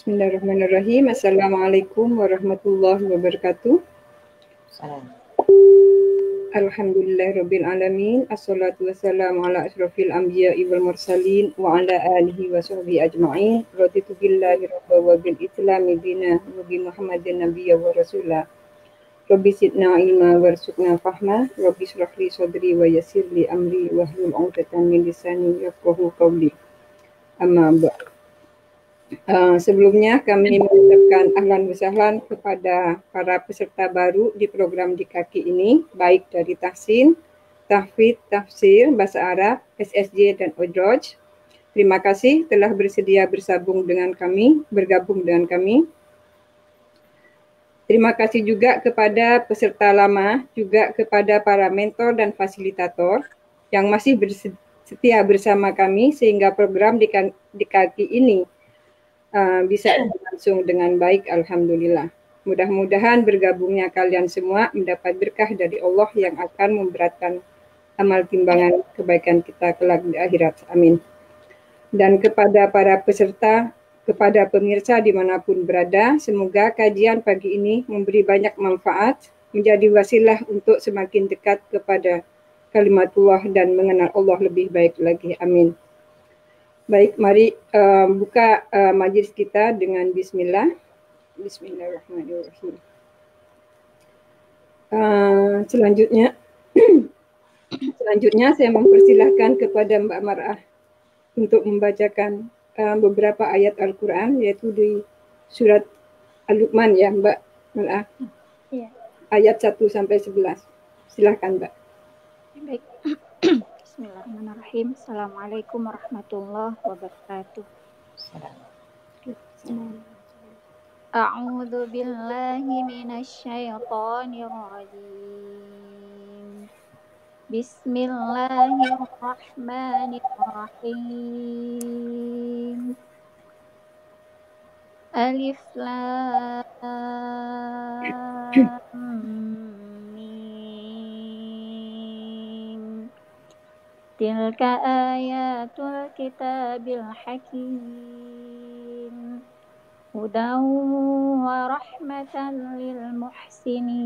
Bismillahirrahmanirrahim. Assalamualaikum warahmatullahi wabarakatuh. Salam. Alhamdulillahirabbil alamin. Assalatu wassalamu ala asyrofil anbiya'i wal mursalin wa ala alihi wa sahbihi ajma'in. Raditu billahi rabba wa bil islami dina wa bi Muhammadin nabiyya wa rasula. Rabbi zidna ilma warzuqna fahma. Rabbi shrah li sadri wa yassir li amri wahlul 'uqdatam min lisani yafqahu qawli. Amma ba'd. Sebelumnya kami mengucapkan ahlan wa sahlan kepada para peserta baru di program Di Kaki ini, baik dari tahsin, tahfidz, tafsir, bahasa Arab, SSJ, dan Odroj. Terima kasih telah bersedia bergabung dengan kami. Terima kasih juga kepada peserta lama, juga kepada para mentor dan fasilitator yang masih setia bersama kami sehingga program Di Kaki ini bisa berlangsung dengan baik, alhamdulillah. Mudah-mudahan bergabungnya kalian semua mendapat berkah dari Allah yang akan memberatkan amal timbangan kebaikan kita kelak di akhirat. Amin. Dan kepada para peserta, kepada pemirsa dimanapun berada, semoga kajian pagi ini memberi banyak manfaat, menjadi wasilah untuk semakin dekat kepada kalimatullah dan mengenal Allah lebih baik lagi. Amin. Baik, mari buka majlis kita dengan bismillah. Bismillahirrahmanirrahim. Selanjutnya saya mempersilahkan kepada Mbak Mar'ah untuk membacakan beberapa ayat Al-Quran, yaitu di surat Al-Luqman ya Mbak Mar'ah. Ya. Ayat 1-11. Silahkan Mbak. Baik. Bismillahirrahmanirrahim. Assalamualaikum warahmatullahi wabarakatuh. A'udzu billahi minasyaitonir rajim. Bismillahirrahmanirrahim. Alif lam Tilka ayatul kitabil hakim hudan wa rahmatan lil muhsinin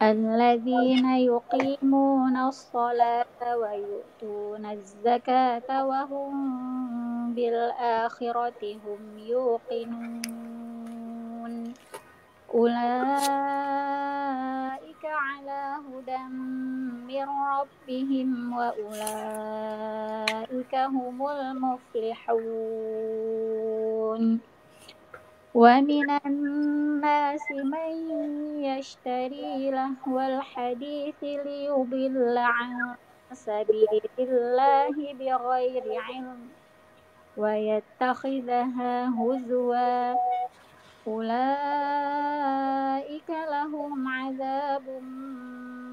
alladzina yuqimuna as-salata wa yu'tuna az-zakata wa hum bil akhirati hum yuqinun ulaika ala hudan min rabbihim wa ulaika humul muflihun wa minan nasi man yashtari lahwal hadithi liyudilla an sabilillahi bighairi ilm wa yattakhidhaha huzwa ulaika lahum azabun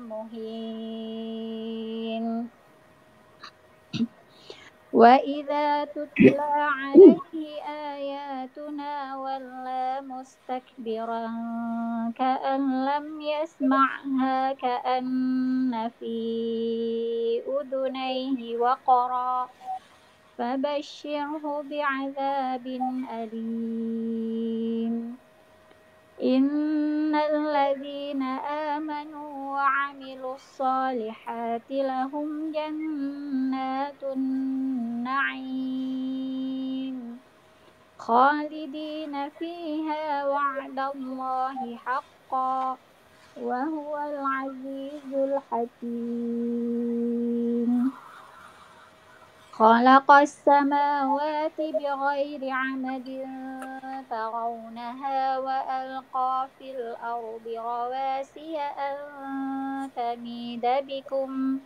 muhin wa idza tutla alaihi ayatuna walla mustakbiran ka'an lam yasma'ha ka'anna fi udunayhi waqra fabashshirhu bi'adzabin alim innal ladzina amanu wa 'amilus solihati lahum jannatun na'im khalidina fiha wa'dallahi haqqan wa huwal 'azizul hakim khalaqas samawati bighairi 'amadin tarawnaha wa alqa fil ardi rawasiya an tamida bikum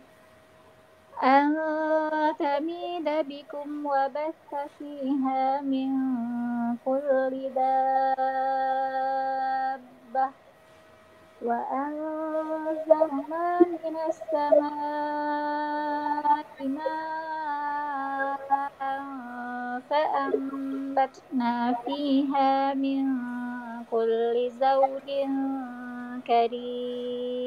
wa batha fiha min kulli dabbah wa anzalna minas samaa'i ma'an fa'ambatna fiha min kulli zawjin karim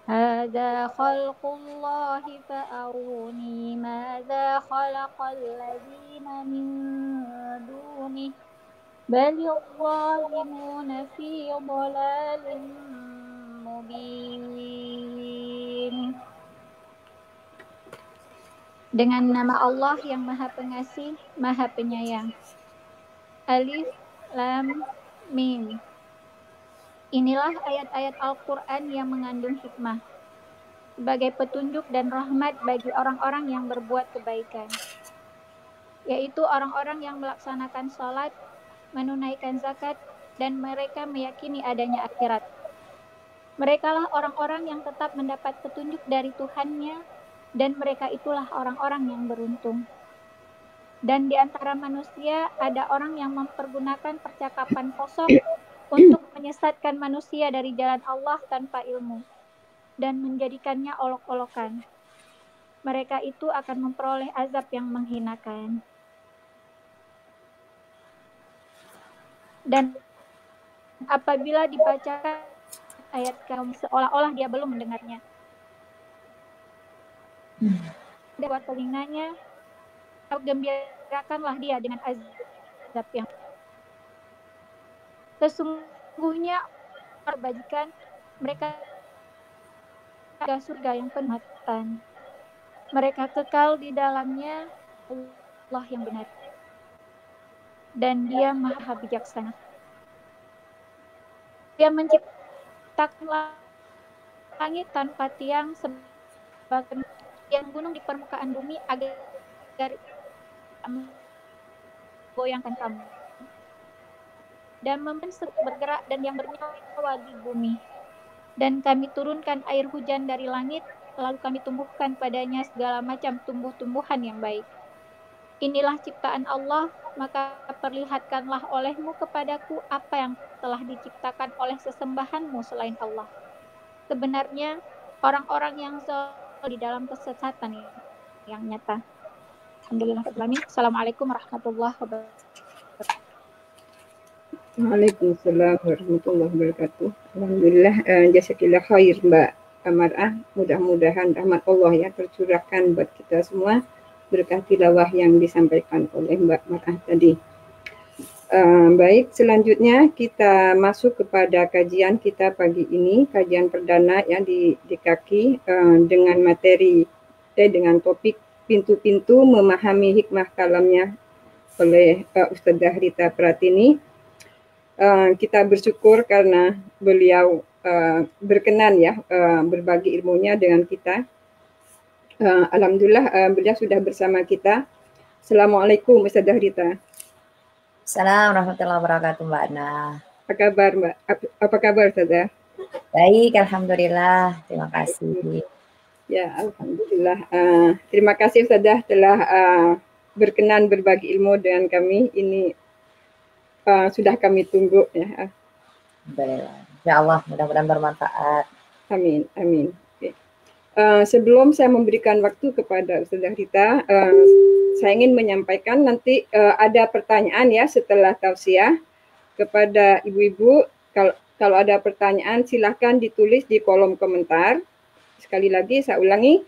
hadza هذا خلق الله فأروني ماذا خلق الذين من دونه بل الظالمون في ضلال mubin. Dengan nama Allah yang Maha Pengasih, Maha Penyayang. Alif, Lam, Mim. Inilah ayat-ayat Al-Quran yang mengandung hikmah, sebagai petunjuk dan rahmat bagi orang-orang yang berbuat kebaikan, yaitu orang-orang yang melaksanakan salat, menunaikan zakat, dan mereka meyakini adanya akhirat. Merekalah orang-orang yang tetap mendapat petunjuk dari Tuhannya, dan mereka itulah orang-orang yang beruntung. Dan di antara manusia ada orang yang mempergunakan percakapan kosong untuk menyesatkan manusia dari jalan Allah tanpa ilmu dan menjadikannya olok-olokan. Mereka itu akan memperoleh azab yang menghinakan. Dan apabila dibacakan ayat kaum seolah-olah dia belum mendengarnya, lewat telinganya, gembirakanlah dia dengan azab yang sesungguhnya perbajikan mereka surga yang penuh rahmatan. Mereka kekal di dalamnya, Allah yang benar. Dan Dia Maha Bijaksana. Dia menciptakan langit tanpa tiang sebagai yang gunung di permukaan bumi agar goyangkan kamu. Dan bergerak dan yang bernyawa di bumi. Dan kami turunkan air hujan dari langit, lalu kami tumbuhkan padanya segala macam tumbuh-tumbuhan yang baik. Inilah ciptaan Allah, maka perlihatkanlah olehmu kepadaku apa yang telah diciptakan oleh sesembahanmu selain Allah. Sebenarnya orang-orang yang di dalam kesesatan yang nyata. Alhamdulillah. Assalamualaikum warahmatullahi wabarakatuh. Waalaikumsalam warahmatullahi wabarakatuh. Alhamdulillah, jazakillah khair Mbak Mar'ah. Mudah-mudahan rahmat Allah ya tercurahkan buat kita semua berkah tilawah yang disampaikan oleh Mbak Mar'ah tadi. Baik, selanjutnya kita masuk kepada kajian kita pagi ini, kajian perdana ya di kaki dengan materi dengan topik pintu-pintu memahami hikmah kalamnya oleh Ustadzah Rita Pratini. Kita bersyukur karena beliau berkenan ya berbagi ilmunya dengan kita. Alhamdulillah beliau sudah bersama kita. Assalamualaikum Ustadzah Rita. Assalamualaikum warahmatullahi wabarakatuh Mbak Ana. Apa kabar Mbak? Apa kabar Ustadzah? Baik, alhamdulillah. Terima kasih. Ya, alhamdulillah. Terima kasih Ustadzah telah berkenan berbagi ilmu dengan kami. Ini sudah kami tunggu ya. Ya Allah, mudah-mudahan bermanfaat. Amin, amin. Okay. Sebelum saya memberikan waktu kepada Ustadzah Rita, saya ingin menyampaikan nanti ada pertanyaan ya setelah tausiah kepada ibu-ibu. Kalau ada pertanyaan silahkan ditulis di kolom komentar. Sekali lagi saya ulangi,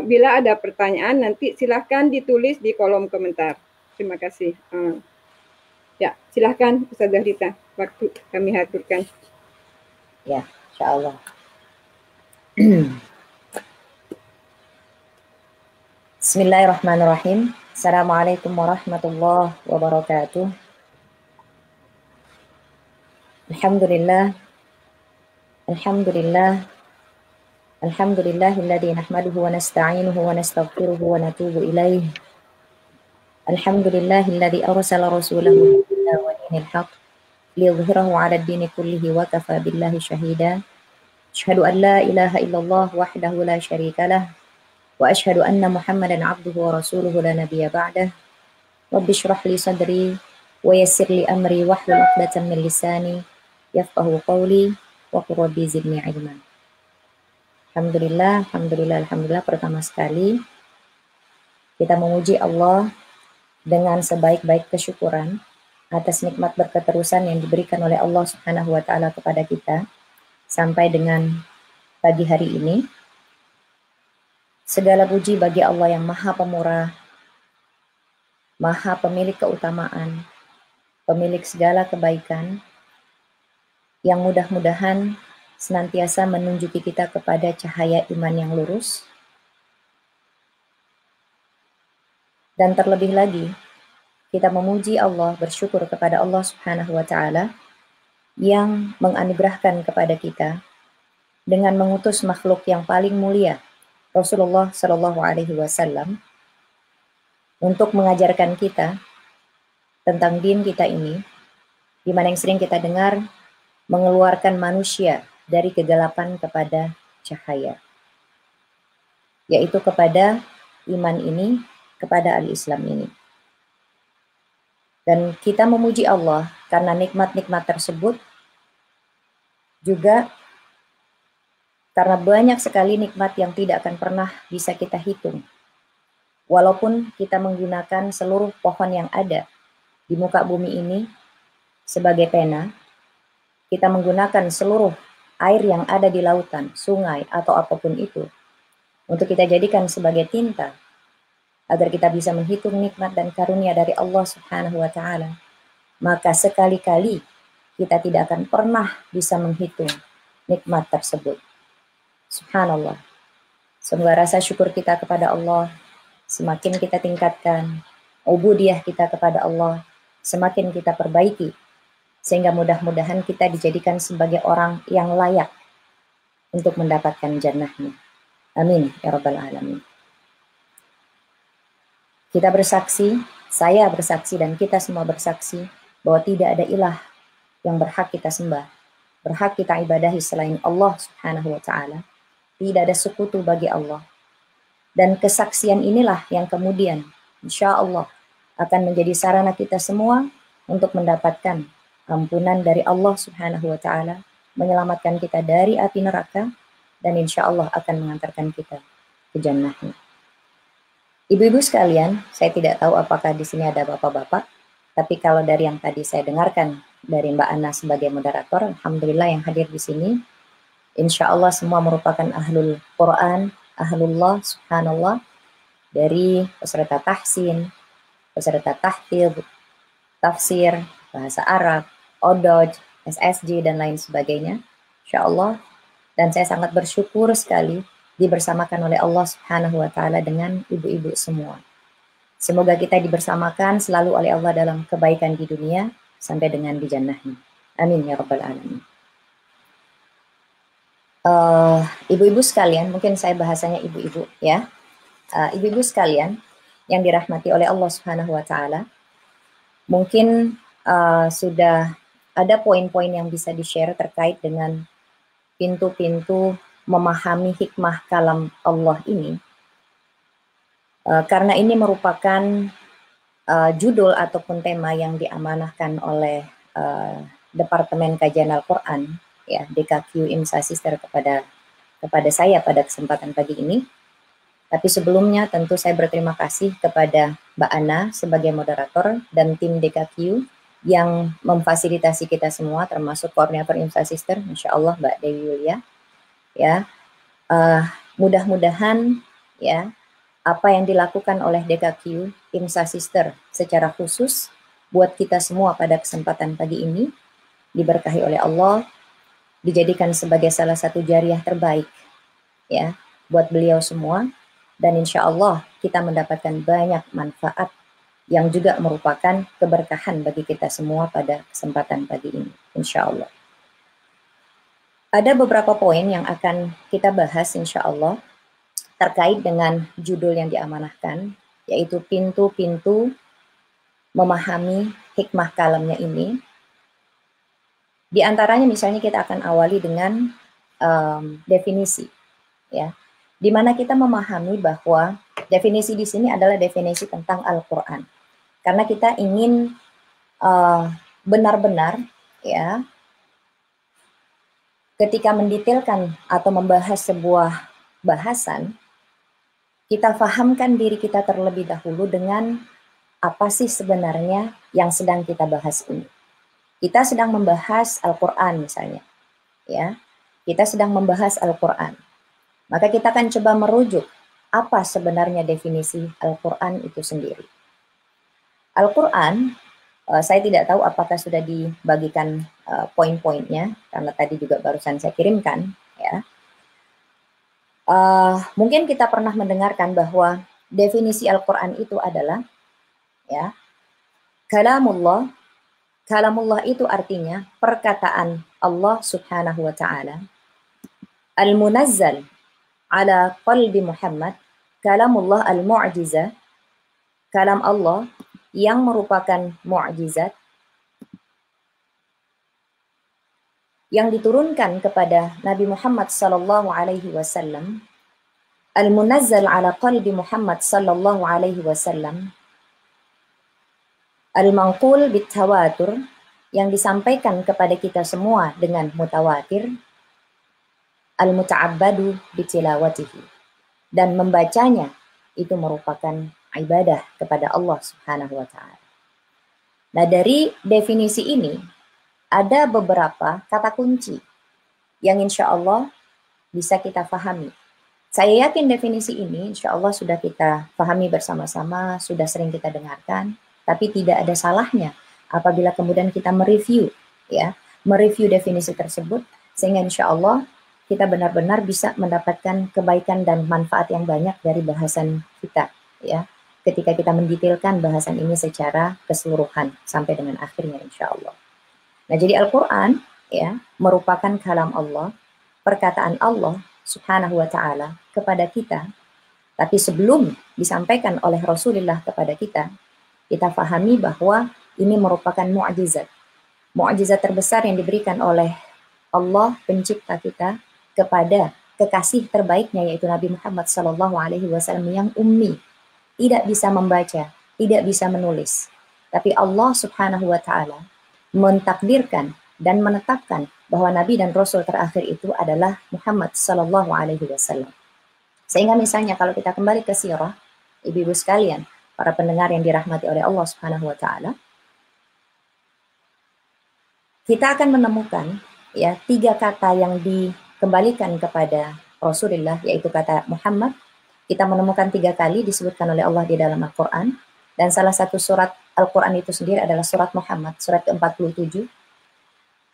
bila ada pertanyaan nanti silahkan ditulis di kolom komentar. Terima kasih. Ya, silahkan Ustadzah Rita, waktu kami aturkan. Ya, insyaallah. Bismillahirrahmanirrahim. Assalamualaikum warahmatullahi wabarakatuh. Alhamdulillah. Alhamdulillah. Alhamdulillahilladzi nahmaduhu wa nasta'inuhu wa nastaghfiruhu wa natubu ilaih. Alhamdulillahilladzi arsala rasulahu bil wa dinil haqq liyudhhirahu 'ala ad-dini kullihi wa kafa billahi shahida. Asyhadu an la ilaha illallah wahdahu la syarika lah wa asyhadu anna Muhammadan 'abduhu wa rasuluhu la nabiyya ba'dah. Rabbi shrah li sadri wa yassir li amri wahlul 'uqdatam min lisani yafqahu qawli wa qur rabbi zidni 'ilma. Alhamdulillah, alhamdulillah. Pertama sekali kita memuji Allah dengan sebaik-baik kesyukuran atas nikmat berketerusan yang diberikan oleh Allah Subhanahu wa taala kepada kita sampai dengan pagi hari ini. Segala puji bagi Allah yang Maha Pemurah, Maha Pemilik keutamaan, pemilik segala kebaikan, yang mudah-mudahan senantiasa menunjuki kita kepada cahaya iman yang lurus. Dan terlebih lagi, kita memuji Allah, bersyukur kepada Allah Subhanahu wa Ta'ala yang menganugerahkan kepada kita dengan mengutus makhluk yang paling mulia, Rasulullah Shallallahu Alaihi Wasallam, untuk mengajarkan kita tentang din kita ini, di mana yang sering kita dengar mengeluarkan manusia dari kegelapan kepada cahaya, yaitu kepada iman ini, kepada al-Islam ini. Dan kita memuji Allah karena nikmat-nikmat tersebut juga karena banyak sekali nikmat yang tidak akan pernah bisa kita hitung. Walaupun kita menggunakan seluruh pohon yang ada di muka bumi ini sebagai pena, kita menggunakan seluruh air yang ada di lautan, sungai, atau apapun itu, untuk kita jadikan sebagai tinta, agar kita bisa menghitung nikmat dan karunia dari Allah Subhanahu wa Ta'ala, maka sekali-kali kita tidak akan pernah bisa menghitung nikmat tersebut. Subhanallah. Semoga rasa syukur kita kepada Allah semakin kita tingkatkan, ubudiyah kita kepada Allah semakin kita perbaiki, sehingga mudah-mudahan kita dijadikan sebagai orang yang layak untuk mendapatkan jannahnya. Amin ya rabbal alamin. Kita bersaksi, saya bersaksi dan kita semua bersaksi bahwa tidak ada ilah yang berhak kita sembah, berhak kita ibadahi selain Allah Subhanahu wa Ta'ala. Tidak ada sekutu bagi Allah. Dan kesaksian inilah yang kemudian insya Allah akan menjadi sarana kita semua untuk mendapatkan ampunan dari Allah Subhanahu wa Ta'ala, menyelamatkan kita dari api neraka, dan insya Allah akan mengantarkan kita ke jannahnya. Ibu-ibu sekalian, saya tidak tahu apakah di sini ada bapak-bapak, tapi kalau dari yang tadi saya dengarkan dari Mbak Ana sebagai moderator, alhamdulillah yang hadir di sini, insya Allah semua merupakan ahlul Quran, ahlullah, subhanallah, dari peserta tahsin, peserta tahfidz, tafsir, bahasa Arab, ODOJ, SSJ, dan lain sebagainya, insya Allah. Dan saya sangat bersyukur sekali dibersamakan oleh Allah Subhanahu wa Ta'ala dengan ibu-ibu semua. Semoga kita dibersamakan selalu oleh Allah dalam kebaikan di dunia sampai dengan di jannahnya. Amin ya rabbal alamin. Ibu-ibu sekalian, mungkin saya bahasanya ibu-ibu ya. Ibu-ibu sekalian yang dirahmati oleh Allah Subhanahu wa Ta'ala, mungkin sudah ada poin-poin yang bisa di-share terkait dengan pintu-pintu memahami hikmah kalam Allah ini, karena ini merupakan judul ataupun tema yang diamanahkan oleh Departemen Kajian Al-Quran, ya, DKQ IMSA Sister kepada saya pada kesempatan pagi ini. Tapi sebelumnya tentu saya berterima kasih kepada Mbak Ana sebagai moderator dan tim DKQ yang memfasilitasi kita semua, termasuk koordinator IMSA Sister, Insya Allah Mbak Dewi Yulia. Ya, mudah-mudahan ya apa yang dilakukan oleh DKQ IMSA Sister secara khusus buat kita semua pada kesempatan pagi ini diberkahi oleh Allah, dijadikan sebagai salah satu jariah terbaik ya buat beliau semua, dan insya Allah kita mendapatkan banyak manfaat yang juga merupakan keberkahan bagi kita semua pada kesempatan pagi ini, insya Allah. Ada beberapa poin yang akan kita bahas insya Allah terkait dengan judul yang diamanahkan, yaitu pintu-pintu memahami hikmah kalamnya ini. Di antaranya misalnya kita akan awali dengan definisi, ya, di mana kita memahami bahwa definisi di sini adalah definisi tentang Al-Quran, karena kita ingin benar-benar ya ketika mendetailkan atau membahas sebuah bahasan, kita fahamkan diri kita terlebih dahulu dengan apa sih sebenarnya yang sedang kita bahas ini. Kita sedang membahas Al-Quran misalnya, ya. kita sedang membahas Al-Quran. Maka kita akan coba merujuk apa sebenarnya definisi Al-Quran itu sendiri. Al-Quran, saya tidak tahu apakah sudah dibagikan poin-poinnya, karena tadi juga barusan saya kirimkan. Ya. Mungkin kita pernah mendengarkan bahwa definisi Al-Quran itu adalah ya, kalamullah. Kalamullah itu artinya perkataan Allah Subhanahu wa Ta'ala, al-munazzal ala qalbi Muhammad, kalamullah al-mu'jizah, kalam Allah yang merupakan mu'jizat yang diturunkan kepada Nabi Muhammad sallallahu alaihi wasallam, al-munazzal ala qalbi Muhammad sallallahu alaihi wasallam, al-manqul bitawatur, yang disampaikan kepada kita semua dengan mutawatir, al-muta'abbadu bitilawatihi, dan membacanya itu merupakan ibadah kepada Allah Subhanahu wa Ta'ala. Nah, dari definisi ini ada beberapa kata kunci yang insya Allah bisa kita pahami. Saya yakin definisi ini insya Allah sudah kita pahami bersama-sama, sudah sering kita dengarkan, tapi tidak ada salahnya apabila kemudian kita mereview definisi tersebut, sehingga insya Allah kita benar-benar bisa mendapatkan kebaikan dan manfaat yang banyak dari bahasan kita, ya, ketika kita mendetailkan bahasan ini secara keseluruhan sampai dengan akhirnya insya Allah. Nah, jadi Al-Quran ya merupakan kalam Allah, perkataan Allah Subhanahu wa Ta'ala kepada kita. Tapi sebelum disampaikan oleh Rasulullah kepada kita pahami bahwa ini merupakan mu'jizat. Mu'jizat terbesar yang diberikan oleh Allah pencipta kita kepada kekasih terbaiknya, yaitu Nabi Muhammad SAW yang ummi, tidak bisa membaca, tidak bisa menulis. Tapi Allah Subhanahu wa Ta'ala mentakdirkan dan menetapkan bahwa Nabi dan Rasul terakhir itu adalah Muhammad SAW. Sehingga misalnya kalau kita kembali ke sirah, ibu-ibu sekalian, para pendengar yang dirahmati oleh Allah Subhanahu wa Ta'ala, kita akan menemukan ya 3 kata yang dikembalikan kepada Rasulullah, yaitu kata Muhammad. Kita menemukan 3 kali disebutkan oleh Allah di dalam Al-Quran, dan salah satu surat Al-Quran itu sendiri adalah surat Muhammad, surat ke-47.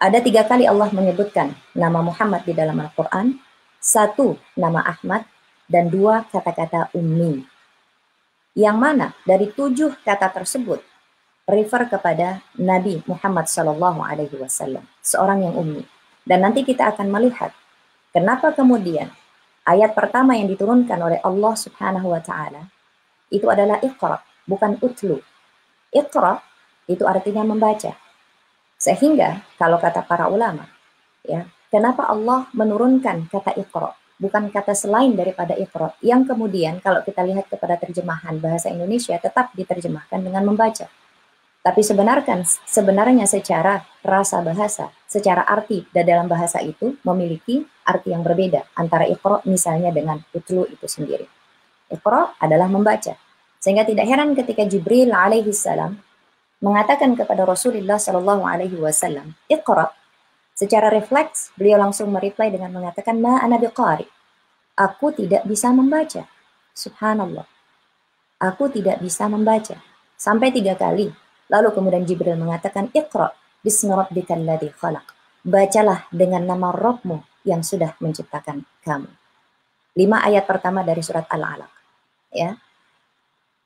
Ada 3 kali Allah menyebutkan nama Muhammad di dalam Al-Quran, 1 nama Ahmad, dan 2 kata-kata ummi. Yang mana dari 7 kata tersebut refer kepada Nabi Muhammad SAW, seorang yang ummi. Dan nanti kita akan melihat kenapa kemudian ayat pertama yang diturunkan oleh Allah Subhanahu wa Ta'ala itu adalah Iqra, bukan utlu. Iqra itu artinya membaca. Sehingga kalau kata para ulama, ya, kenapa Allah menurunkan kata Iqra, bukan kata selain daripada Iqra, yang kemudian kalau kita lihat kepada terjemahan bahasa Indonesia tetap diterjemahkan dengan membaca. Tapi sebenarnya secara rasa bahasa, secara arti dan dalam bahasa itu memiliki arti yang berbeda antara Iqra misalnya dengan utlu itu sendiri. Iqra adalah membaca. Sehingga tidak heran ketika Jibril alaihi salam mengatakan kepada Rasulullah sallallahu alaihi wasallam, Iqra, secara refleks beliau langsung mereply dengan mengatakan, ma ana biqari. Aku tidak bisa membaca. Subhanallah. Aku tidak bisa membaca. Sampai 3 kali. Lalu kemudian Jibril mengatakan, Iqra bismi rabbikal ladzi khalaq. Bacalah dengan nama Rabbmu yang sudah menciptakan kamu. 5 ayat pertama dari surat Al-Alaq. Ya.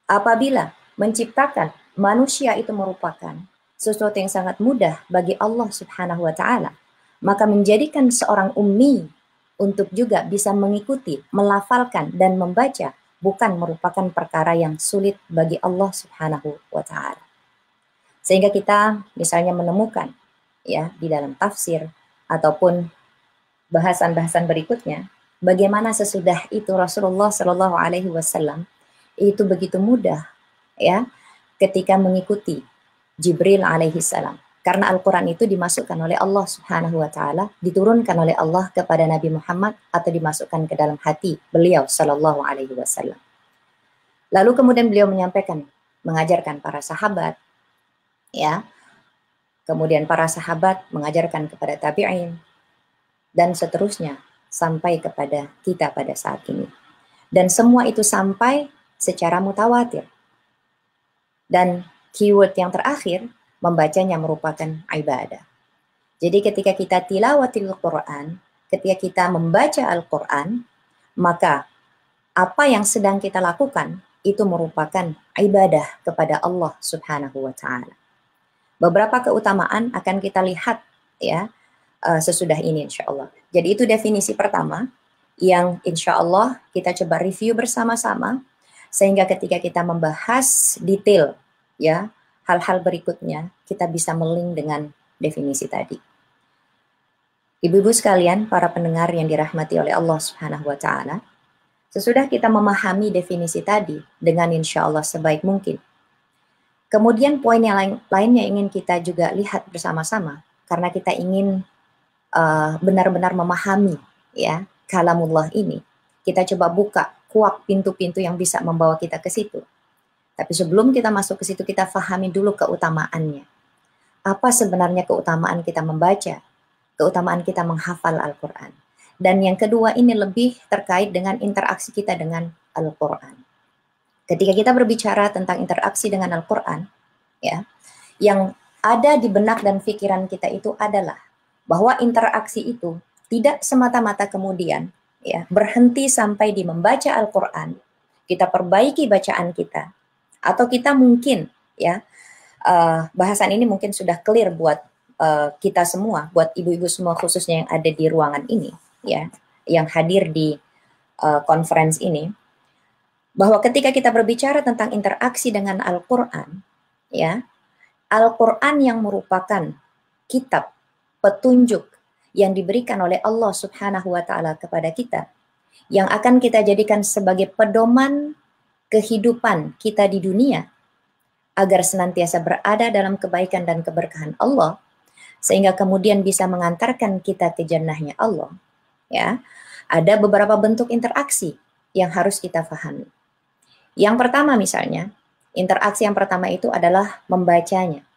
Apabila menciptakan manusia itu merupakan sesuatu yang sangat mudah bagi Allah Subhanahu wa Ta'ala, maka menjadikan seorang ummi untuk juga bisa mengikuti, melafalkan dan membaca bukan merupakan perkara yang sulit bagi Allah Subhanahu wa Ta'ala. Sehingga kita misalnya menemukan ya di dalam tafsir ataupun bahasan-bahasan berikutnya, bagaimana sesudah itu Rasulullah Shallallahu alaihi wasallam itu begitu mudah ya ketika mengikuti Jibril alaihi salam. Karena Al-Quran itu dimasukkan oleh Allah Subhanahu wa Ta'ala, diturunkan oleh Allah kepada Nabi Muhammad atau dimasukkan ke dalam hati beliau Shallallahu alaihi wasallam. Lalu kemudian beliau menyampaikan, mengajarkan para sahabat, ya. Kemudian para sahabat mengajarkan kepada tabi'in. dan seterusnya sampai kepada kita pada saat ini. Dan semua itu sampai secara mutawatir. Dan keyword yang terakhir, membacanya merupakan ibadah. Jadi ketika kita tilawatil Quran, ketika kita membaca Al-Quran, maka apa yang sedang kita lakukan itu merupakan ibadah kepada Allah Subhanahu wa Ta'ala. Beberapa keutamaan akan kita lihat ya sesudah ini insya Allah. Jadi itu definisi pertama yang insya Allah kita coba review bersama-sama sehingga ketika kita membahas detail ya hal-hal berikutnya kita bisa melink dengan definisi tadi. Ibu-ibu sekalian, para pendengar yang dirahmati oleh Allah Subhanahu wa Ta'ala, sesudah kita memahami definisi tadi dengan insya Allah sebaik mungkin, kemudian poin yang lainnya ingin kita juga lihat bersama-sama karena kita ingin benar-benar memahami ya kalamullah ini. Kita coba buka kuak pintu-pintu yang bisa membawa kita ke situ. Tapi sebelum kita masuk ke situ, kita fahami dulu keutamaannya. Apa sebenarnya keutamaan kita membaca? Keutamaan kita menghafal Al-Quran. Dan yang kedua ini lebih terkait dengan interaksi kita dengan Al-Quran. Ketika kita berbicara tentang interaksi dengan Al-Quran, ya, yang ada di benak dan pikiran kita itu adalah bahwa interaksi itu tidak semata-mata kemudian ya berhenti sampai di membaca Al-Quran, kita perbaiki bacaan kita, atau kita mungkin ya bahasan ini mungkin sudah clear buat kita semua, buat ibu-ibu semua khususnya yang ada di ruangan ini ya, yang hadir di conference ini, bahwa ketika kita berbicara tentang interaksi dengan Al-Quran ya, Al-Quran yang merupakan kitab petunjuk yang diberikan oleh Allah Subhanahu wa Ta'ala kepada kita, yang akan kita jadikan sebagai pedoman kehidupan kita di dunia agar senantiasa berada dalam kebaikan dan keberkahan Allah, sehingga kemudian bisa mengantarkan kita ke jannahnya Allah. Ya, ada beberapa bentuk interaksi yang harus kita pahami. Yang pertama misalnya, interaksi yang pertama itu adalah membacanya.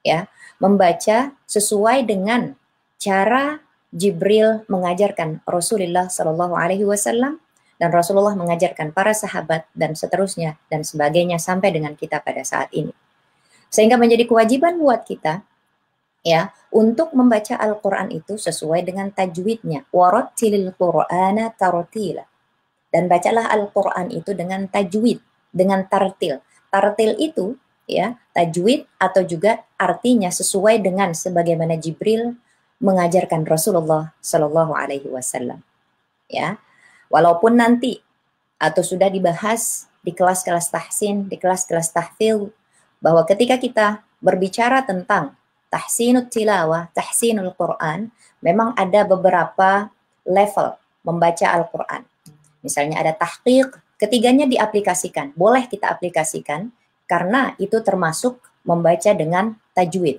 Ya, membaca sesuai dengan cara Jibril mengajarkan Rasulullah Shallallahu Alaihi Wasallam dan Rasulullah mengajarkan para sahabat dan seterusnya dan sebagainya sampai dengan kita pada saat ini. Sehingga menjadi kewajiban buat kita ya untuk membaca Al-Quran itu sesuai dengan tajwidnya. Warattilil Qur'ana tartila. Dan bacalah Al-Quran itu dengan tajwid, dengan tartil. Tartil itu ya tajwid atau juga artinya sesuai dengan sebagaimana Jibril mengajarkan Rasulullah Shallallahu Alaihi Wasallam. Ya, walaupun nanti atau sudah dibahas di kelas-kelas tahsin, di kelas-kelas tahfidz, bahwa ketika kita berbicara tentang tahsinut tilawah, tahsinul Quran, memang ada beberapa level membaca Al-Quran. Misalnya ada tahqiq, ketiganya diaplikasikan, boleh kita aplikasikan karena itu termasuk membaca dengan tajwid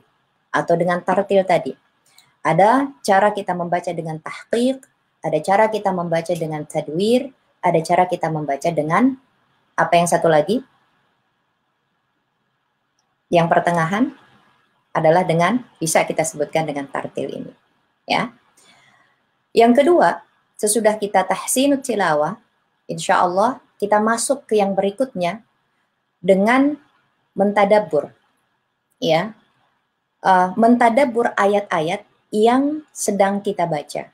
atau dengan tartil tadi. Ada cara kita membaca dengan tahqiq, ada cara kita membaca dengan tadwir, ada cara kita membaca dengan apa yang satu lagi? Yang pertengahan adalah dengan bisa kita sebutkan dengan tartil ini, ya. Yang kedua, sesudah kita tahsinut tilawah, insya Allah kita masuk ke yang berikutnya dengan mentadabbur, ya, mentadabbur ayat-ayat yang sedang kita baca.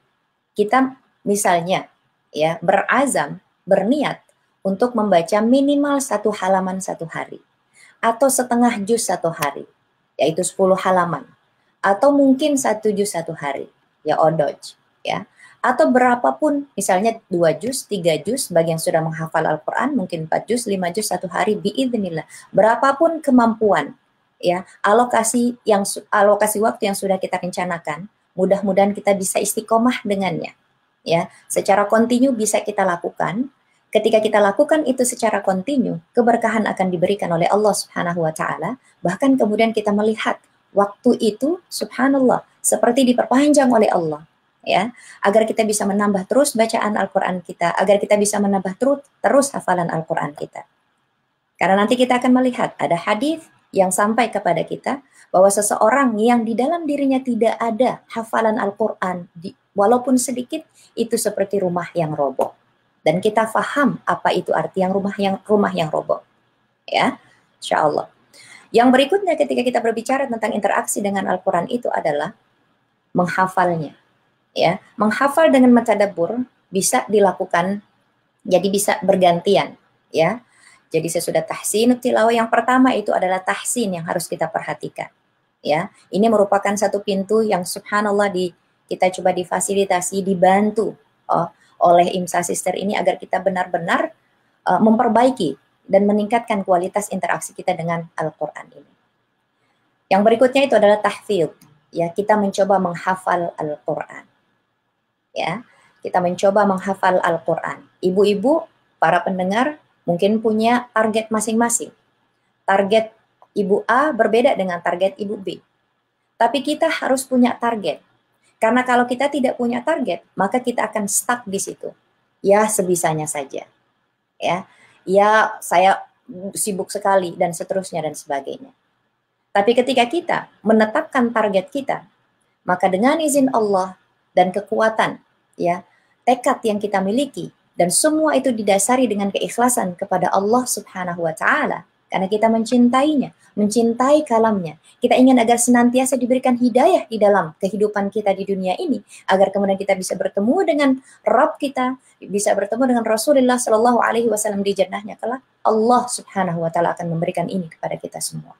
Kita misalnya ya berazam, berniat untuk membaca minimal 1 halaman 1 hari atau setengah juz 1 hari, yaitu 10 halaman, atau mungkin 1 juz 1 hari, ya odoj, ya, atau berapapun, misalnya 2 juz, 3 juz, bagi yang sudah menghafal Al-Quran, mungkin 4 juz, 5 juz 1 hari, biidznillah, berapapun kemampuan, ya, alokasi waktu yang sudah kita rencanakan, mudah-mudahan kita bisa istiqomah dengannya, ya, secara kontinu bisa kita lakukan. Ketika kita lakukan itu secara kontinu, keberkahan akan diberikan oleh Allah Subhanahu wa Ta'ala. Bahkan kemudian kita melihat waktu itu, subhanallah, seperti diperpanjang oleh Allah, ya, agar kita bisa menambah terus bacaan Al-Quran kita, agar kita bisa menambah terus hafalan Al-Quran kita. Karena nanti kita akan melihat ada hadis yang sampai kepada kita bahwa seseorang yang di dalam dirinya tidak ada hafalan Al-Quran Walaupun sedikit, itu seperti rumah yang roboh. Dan kita faham apa itu arti yang rumah yang roboh. Ya, insya Allah. Yang berikutnya ketika kita berbicara tentang interaksi dengan Al-Quran itu adalah menghafalnya. Ya, menghafal dengan mentadabbur bisa dilakukan, jadi bisa bergantian. Ya, jadi sesudah tahsin tilawah yang pertama itu adalah tahsin yang harus kita perhatikan. Ya, ini merupakan satu pintu yang subhanallah kita coba difasilitasi, dibantu oleh IMSA Sister ini agar kita benar-benar memperbaiki dan meningkatkan kualitas interaksi kita dengan Al-Quran ini. Yang berikutnya itu adalah tahfidz. Ya, kita mencoba menghafal Al-Quran. Ya, kita mencoba menghafal Al-Quran. Ibu-ibu, para pendengar mungkin punya target masing-masing. Target Ibu A berbeda dengan target Ibu B. Tapi kita harus punya target. Karena kalau kita tidak punya target, maka kita akan stuck di situ. Ya, sebisanya saja. Ya, saya sibuk sekali dan seterusnya dan sebagainya. Tapi ketika kita menetapkan target kita, maka dengan izin Allah dan kekuatan, ya, tekad yang kita miliki, dan semua itu didasari dengan keikhlasan kepada Allah Subhanahu wa Ta'ala, karena kita mencintainya, mencintai kalamnya. Kita ingin agar senantiasa diberikan hidayah di dalam kehidupan kita di dunia ini, agar kemudian kita bisa bertemu dengan Rabb kita, bisa bertemu dengan Rasulullah Shallallahu Alaihi Wasallam di jannahnya kelak. Allah Subhanahu wa Ta'ala akan memberikan ini kepada kita semua.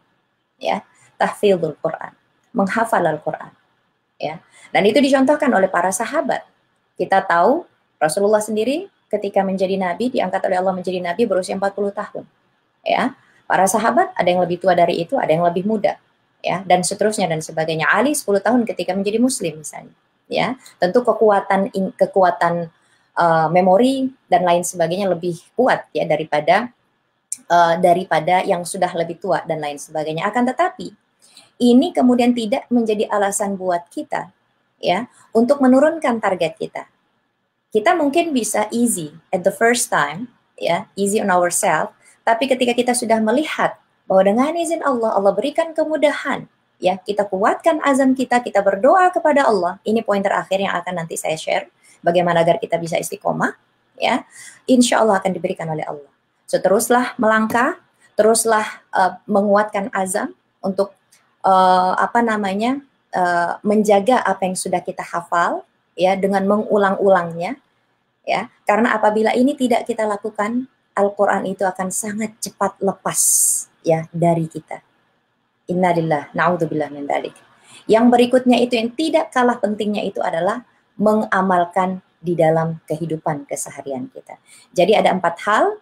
Ya, tahfidhul Quran, menghafal Al-Quran. Ya, dan itu dicontohkan oleh para sahabat. Kita tahu Rasulullah sendiri ketika menjadi nabi, diangkat oleh Allah menjadi nabi berusia 40 tahun. Ya, para sahabat ada yang lebih tua dari itu, ada yang lebih muda. Ya, dan seterusnya dan sebagainya. Ali 10 tahun ketika menjadi muslim misalnya. Ya, tentu kekuatan memori dan lain sebagainya lebih kuat ya daripada yang sudah lebih tua dan lain sebagainya. Akan tetapi ini kemudian tidak menjadi alasan buat kita ya untuk menurunkan target kita. Kita mungkin bisa easy at the first time, ya, easy on ourselves, tapi ketika kita sudah melihat bahwa dengan izin Allah, Allah berikan kemudahan, ya, kita kuatkan azam kita berdoa kepada Allah. Ini poin terakhir yang akan nanti saya share, bagaimana agar kita bisa istiqomah, ya, insya Allah akan diberikan oleh Allah. So, teruslah melangkah, teruslah menguatkan azam untuk menjaga apa yang sudah kita hafal, ya, dengan mengulang-ulangnya, ya, karena apabila ini tidak kita lakukan, Al-Quran itu akan sangat cepat lepas, ya, dari kita. Innalillah, na'udzubillah min dzalik. Yang berikutnya itu yang tidak kalah pentingnya itu adalah mengamalkan di dalam kehidupan keseharian kita. Jadi ada 4 hal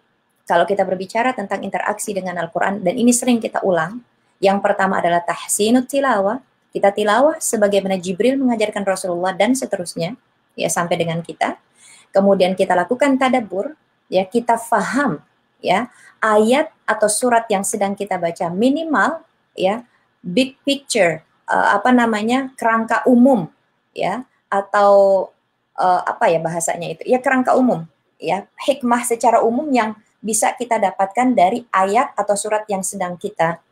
kalau kita berbicara tentang interaksi dengan Al-Quran, dan ini sering kita ulang. Yang pertama adalah tahsinut tilawah. Kita tilawah sebagaimana Jibril mengajarkan Rasulullah dan seterusnya, ya, sampai dengan kita. Kemudian kita lakukan tadabbur, ya, kita faham, ya, ayat atau surat yang sedang kita baca, minimal, ya, big picture, kerangka umum, ya, atau bahasanya itu, ya, kerangka umum, ya, hikmah secara umum yang bisa kita dapatkan dari ayat atau surat yang sedang kita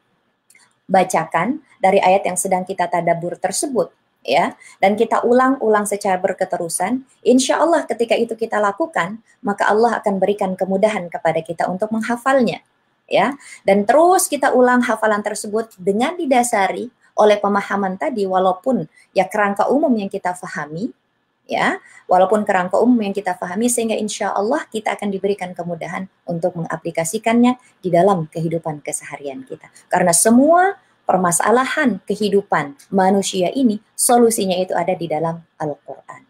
bacakan, dari ayat yang sedang kita tadabbur tersebut, ya, dan kita ulang-ulang secara berketerusan. Insya Allah ketika itu kita lakukan, maka Allah akan berikan kemudahan kepada kita untuk menghafalnya, ya, dan terus kita ulang hafalan tersebut dengan didasari oleh pemahaman tadi, walaupun ya kerangka umum yang kita fahami, ya, walaupun kerangka umum yang kita fahami, sehingga insya Allah kita akan diberikan kemudahan untuk mengaplikasikannya di dalam kehidupan keseharian kita. Karena semua permasalahan kehidupan manusia ini, solusinya itu ada di dalam Al-Quran.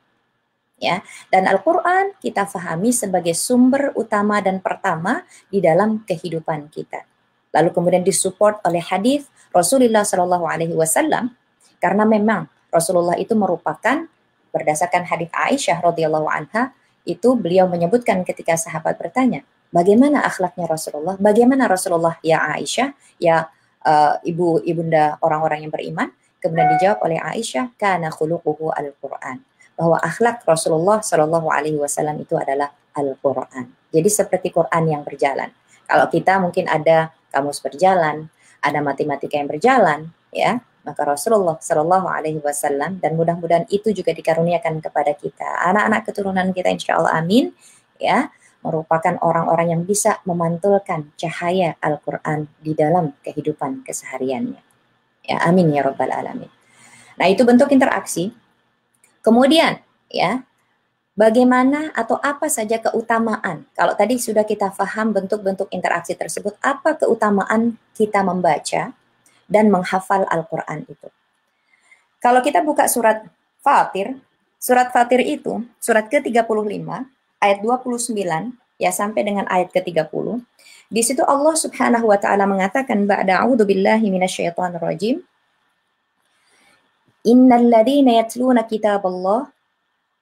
Ya, dan Al-Quran kita fahami sebagai sumber utama dan pertama di dalam kehidupan kita. Lalu kemudian disupport oleh hadis Rasulullah SAW, karena memang Rasulullah itu merupakan, berdasarkan hadis Aisyah radhiyallahu anha, itu beliau menyebutkan ketika sahabat bertanya, bagaimana akhlaknya Rasulullah? Bagaimana Rasulullah ya Aisyah, ya ibunda orang-orang yang beriman? Kemudian dijawab oleh Aisyah, kana khuluquhu al-Qur'an, bahwa akhlak Rasulullah Shallallahu Alaihi Wasallam itu adalah Al-Quran. Jadi seperti Quran yang berjalan. Kalau kita mungkin ada kamus berjalan, ada matematika yang berjalan, ya, Maka Rasulullah Shallallahu Alaihi Wasallam, dan mudah-mudahan itu juga dikaruniakan kepada kita, anak-anak keturunan kita, insya Allah, amin, ya, merupakan orang-orang yang bisa memantulkan cahaya Al-Quran di dalam kehidupan kesehariannya. Ya, amin ya Rabbal Alamin. Nah, itu bentuk interaksi. Kemudian, ya, bagaimana atau apa saja keutamaan? Kalau tadi sudah kita paham bentuk-bentuk interaksi tersebut, apa keutamaan kita membaca dan menghafal Al-Quran itu? Kalau kita buka surat Fatir itu, surat ke-35, ayat 29, ya, sampai dengan ayat ke-30, di situ Allah Subhanahu wa Ta'ala mengatakan, ba'da a'udzu billahi minasyaitonir rajim, innal ladzina yatluna kitaballah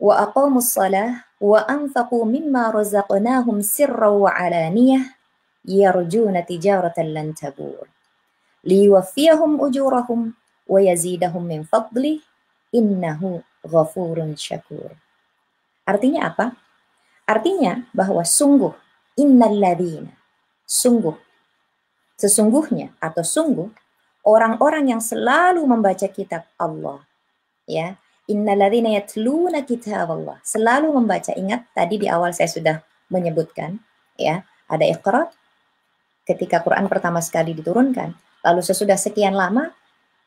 wa aqamus shalah wa anfaqu mimma razaqnahum sirran wa alaniyah yarjuna tijaratan lan tabur liwaffiyahum ujurahum wa yazidahum min fadlih innahu ghafurun syakur. Artinya apa? Artinya bahwa sungguh, innalladzina, sesungguhnya atau sungguh orang-orang yang selalu membaca kitab Allah, ya, innalladzina yatluna kitaballah, selalu membaca. Ingat tadi di awal saya sudah menyebutkan, ya, ada Iqra ketika Quran pertama sekali diturunkan, lalu sesudah sekian lama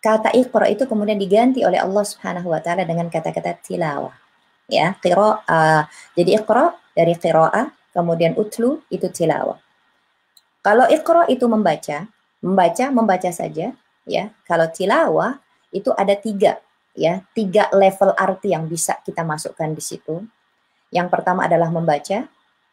kata Iqra itu kemudian diganti oleh Allah Subhanahu wa Ta'ala dengan kata-kata tilawah, ya, jadi Iqra dari qiraah, kemudian utlu itu tilawah. Kalau Iqra itu membaca saja, ya. Kalau tilawah itu ada tiga level arti yang bisa kita masukkan di situ. Yang pertama adalah membaca,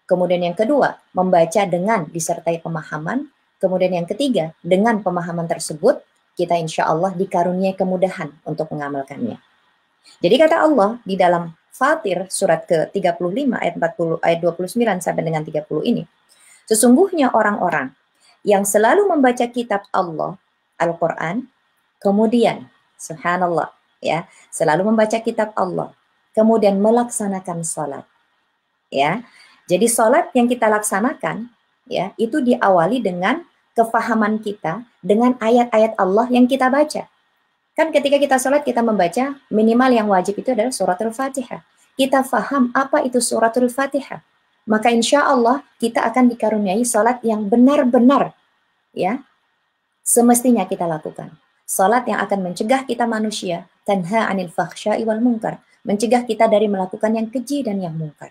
kemudian yang kedua membaca dengan disertai pemahaman, kemudian yang ketiga dengan pemahaman tersebut kita insya Allah dikaruniai kemudahan untuk mengamalkannya. Jadi kata Allah di dalam Fatir surat ke-35 ayat 29 sampai dengan 30 ini, sesungguhnya orang-orang yang selalu membaca kitab Allah, Al-Quran, kemudian subhanallah, ya, selalu membaca kitab Allah, kemudian melaksanakan sholat, ya. Jadi sholat yang kita laksanakan, ya, itu diawali dengan kefahaman kita dengan ayat-ayat Allah yang kita baca. Kan ketika kita sholat, kita membaca minimal yang wajib itu adalah suratul Fatihah. Kita faham apa itu suratul Fatihah. Maka insya Allah kita akan dikaruniai sholat yang benar-benar, ya, semestinya kita lakukan. Sholat yang akan mencegah kita manusia, tanha anil fakhsya'i wal munkar, mencegah kita dari melakukan yang keji dan yang mungkar.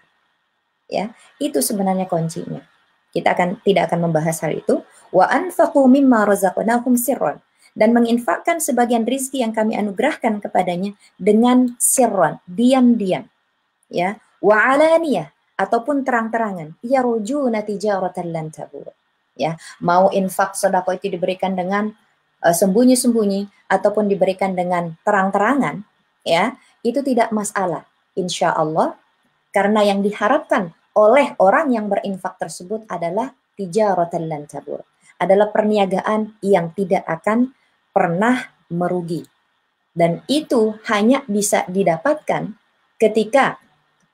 Ya, itu sebenarnya kuncinya. Kita tidak akan membahas hal itu. Wa anfaqu mimma razaqnahum sirran, dan menginfakkan sebagian rizki yang kami anugerahkan kepadanya dengan sirran, diam-diam, ya, wa alaniyah, ataupun terang-terangan, yarjuna tijaratan lan tabur, ya, mau infak sedekah itu diberikan dengan sembunyi-sembunyi ataupun diberikan dengan terang-terangan, ya, itu tidak masalah, insya Allah, karena yang diharapkan oleh orang yang berinfak tersebut adalah tijaratan lan tabur, adalah perniagaan yang tidak akan pernah merugi. Dan itu hanya bisa didapatkan ketika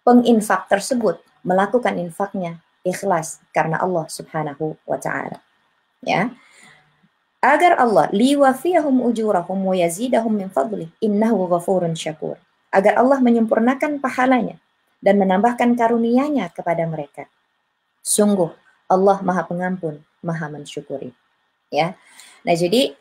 penginfak tersebut melakukan infaknya ikhlas karena Allah Subhanahu wa Ta'ala. Ya. Agar Allah liwafiyahum ujurahum wa yazidahum min fadlih innahu ghafurun syakur. Agar Allah menyempurnakan pahalanya dan menambahkan karunia-Nya kepada mereka. Sungguh Allah Maha Pengampun, Maha Mensyukuri. Ya. Nah, jadi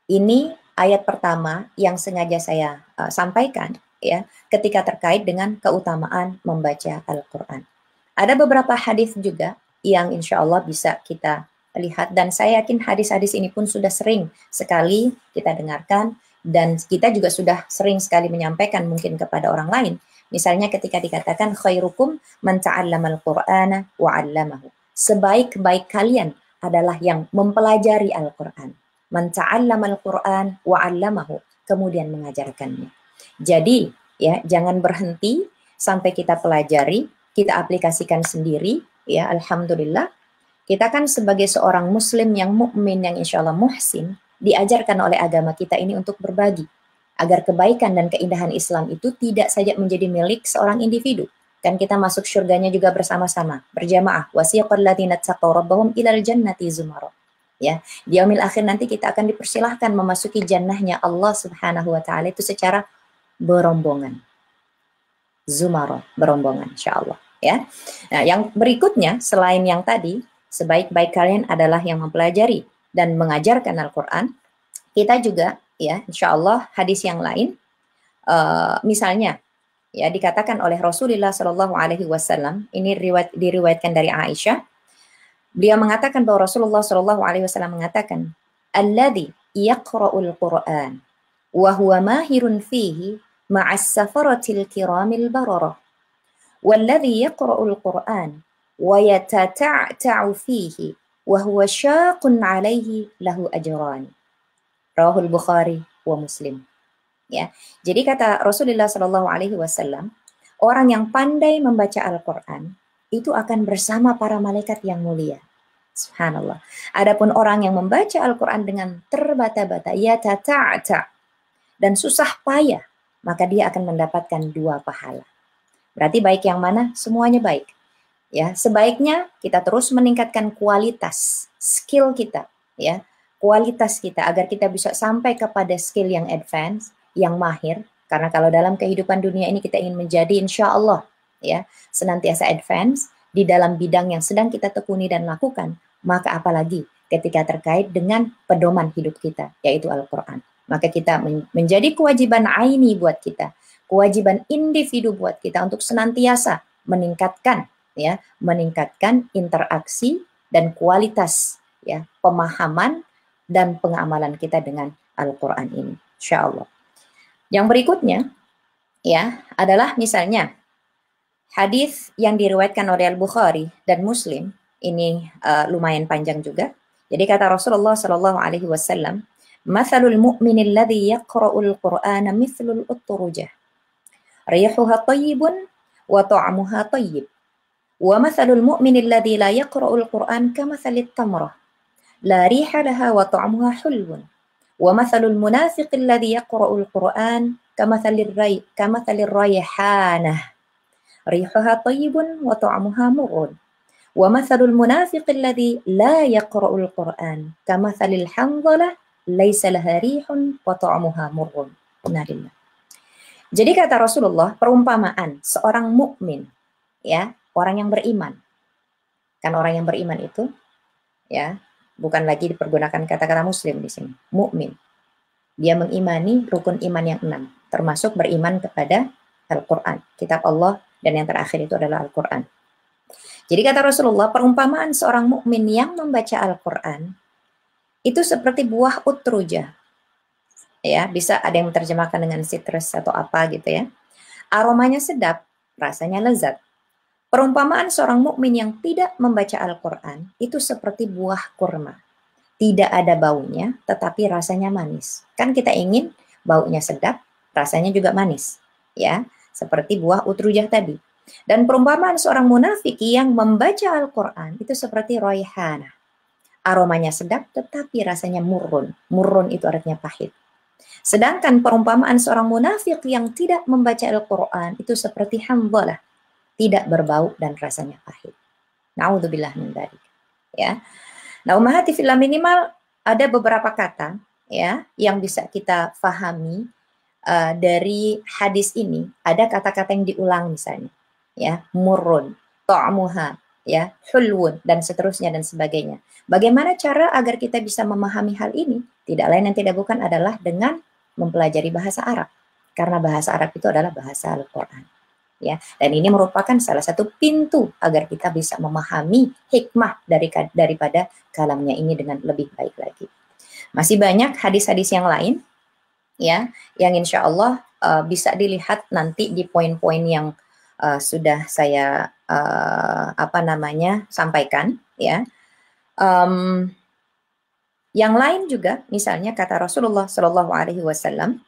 ini ayat pertama yang sengaja saya sampaikan, ya, ketika terkait dengan keutamaan membaca Al-Quran. Ada beberapa hadis juga yang insya Allah bisa kita lihat, dan saya yakin hadis-hadis ini pun sudah sering sekali kita dengarkan, dan kita juga sudah sering sekali menyampaikan mungkin kepada orang lain. Misalnya ketika dikatakan khairukum man ta'allamal Qur'ana wa 'allamahu. Sebaik-baik kalian adalah yang mempelajari Al-Quran. Man ta'allamal Qur'an wa 'allamahu, kemudian mengajarkannya. Jadi, ya, jangan berhenti sampai kita pelajari, kita aplikasikan sendiri, ya, alhamdulillah. Kita kan sebagai seorang muslim yang mukmin, yang insya Allah muhsin, diajarkan oleh agama kita ini untuk berbagi, agar kebaikan dan keindahan Islam itu tidak saja menjadi milik seorang individu. Kan kita masuk surganya juga bersama-sama, berjamaah. Wasiqal ladzina taqaw rabbahum ilal jannati zumara. Ya, di yaumil akhir nanti kita akan dipersilahkan memasuki jannahnya Allah Subhanahu wa taala itu secara berombongan. Zumara, berombongan insyaallah, ya. Nah, yang berikutnya selain yang tadi, sebaik-baik kalian adalah yang mempelajari dan mengajarkan Al-Qur'an. Kita juga ya, insyaallah hadis yang lain misalnya ya dikatakan oleh Rasulullah Shallallahu alaihi wasallam, ini diriwayatkan dari Aisyah. Beliau mengatakan bahwa Rasulullah Shallallahu alaihi wasallam mengatakan, "Alladzi yaqra'ul Qur'an wa huwa mahirun fihi ma'as safaratil kiramil bararah, walladzi yaqra'ul Qur'an wa yatata'ta'u fihi wa huwa syaqun 'alaihi lahu ajran." Rawahul Bukhari wa Muslim. Ya. Jadi kata Rasulullah Shallallahu alaihi wasallam, orang yang pandai membaca Al-Qur'an itu akan bersama para malaikat yang mulia. Subhanallah. Adapun orang yang membaca Al-Quran dengan terbata-bata, ya tata'ta, dan susah payah, maka dia akan mendapatkan 2 pahala. Berarti baik yang mana? Semuanya baik. Ya, sebaiknya kita terus meningkatkan kualitas skill kita, ya, kualitas kita agar kita bisa sampai kepada skill yang advance, yang mahir. Karena kalau dalam kehidupan dunia ini kita ingin menjadi insya Allah ya senantiasa advance di dalam bidang yang sedang kita tekuni dan lakukan, maka apalagi ketika terkait dengan pedoman hidup kita, yaitu Al-Quran. Maka kita menjadi kewajiban aini buat kita, kewajiban individu buat kita untuk senantiasa meningkatkan interaksi dan kualitas ya pemahaman dan pengamalan kita dengan Al-Quran ini, insya Allah. Yang berikutnya ya adalah misalnya hadis yang diriwayatkan oleh Al-Bukhari dan Muslim, ini lumayan panjang juga. Jadi kata Rasulullah Shallallahu alaihi wasallam, "Matsalul mu'minil ladzi yaqra'ul Qur'ana mithlul utrujah. Rihuha thayyibun wa ta'muha thayyib. Wa matsalul mu'minil ladzi la yaqra'ul Qur'an kamatsalit tamrah. La riha laha wa ta'muha hulwun. Wa matsalul munafiqil ladzi yaqra'ul Qur'an kamatsalir rayhanah. Rihuha tayyibun wa ta'muha murrun. Wa mathalul munafiqil ladzi la yaqra'ul Qur'an kamathalil hanzalah laisa laha rihun wa ta'muha murrun." Innalillah. Jadi kata Rasulullah, perumpamaan seorang mukmin ya, orang yang beriman. Kan orang yang beriman itu ya, bukan lagi dipergunakan kata-kata muslim di sini, mukmin. Dia mengimani rukun iman yang 6, termasuk beriman kepada Al-Quran, kitab Allah, dan yang terakhir itu adalah Al-Quran. Jadi kata Rasulullah, perumpamaan seorang mukmin yang membaca Al-Quran itu seperti buah utrujah. Ya, bisa ada yang menerjemahkan dengan citrus atau apa gitu ya. Aromanya sedap, rasanya lezat. Perumpamaan seorang mukmin yang tidak membaca Al-Quran itu seperti buah kurma. Tidak ada baunya, tetapi rasanya manis. Kan kita ingin baunya sedap, rasanya juga manis. Ya, seperti buah utrujah tadi. Dan perumpamaan seorang munafik yang membaca Al-Quran itu seperti rayhanah. Aromanya sedap tetapi rasanya murrun. Murrun itu artinya pahit. Sedangkan perumpamaan seorang munafik yang tidak membaca Al-Quran itu seperti hamdalah. Tidak berbau dan rasanya pahit. Na'udzubillah min dzalik. Ya. Nah, ummahati fillah, minimal ada beberapa kata ya yang bisa kita fahami dari hadis ini. Ada kata-kata yang diulang misalnya ya, murrun, ta'muha ya, hulwun, dan seterusnya dan sebagainya. Bagaimana cara agar kita bisa memahami hal ini? Tidak lain dan tidak bukan adalah dengan mempelajari bahasa Arab. Karena bahasa Arab itu adalah bahasa Al-Quran. Ya, dan ini merupakan salah satu pintu agar kita bisa memahami hikmah daripada kalamnya ini dengan lebih baik lagi. Masih banyak hadis-hadis yang lain ya, yang insya Allah bisa dilihat nanti di poin-poin yang sudah saya sampaikan ya. Yang lain juga, misalnya kata Rasulullah Shallallahu alaihi wasallam,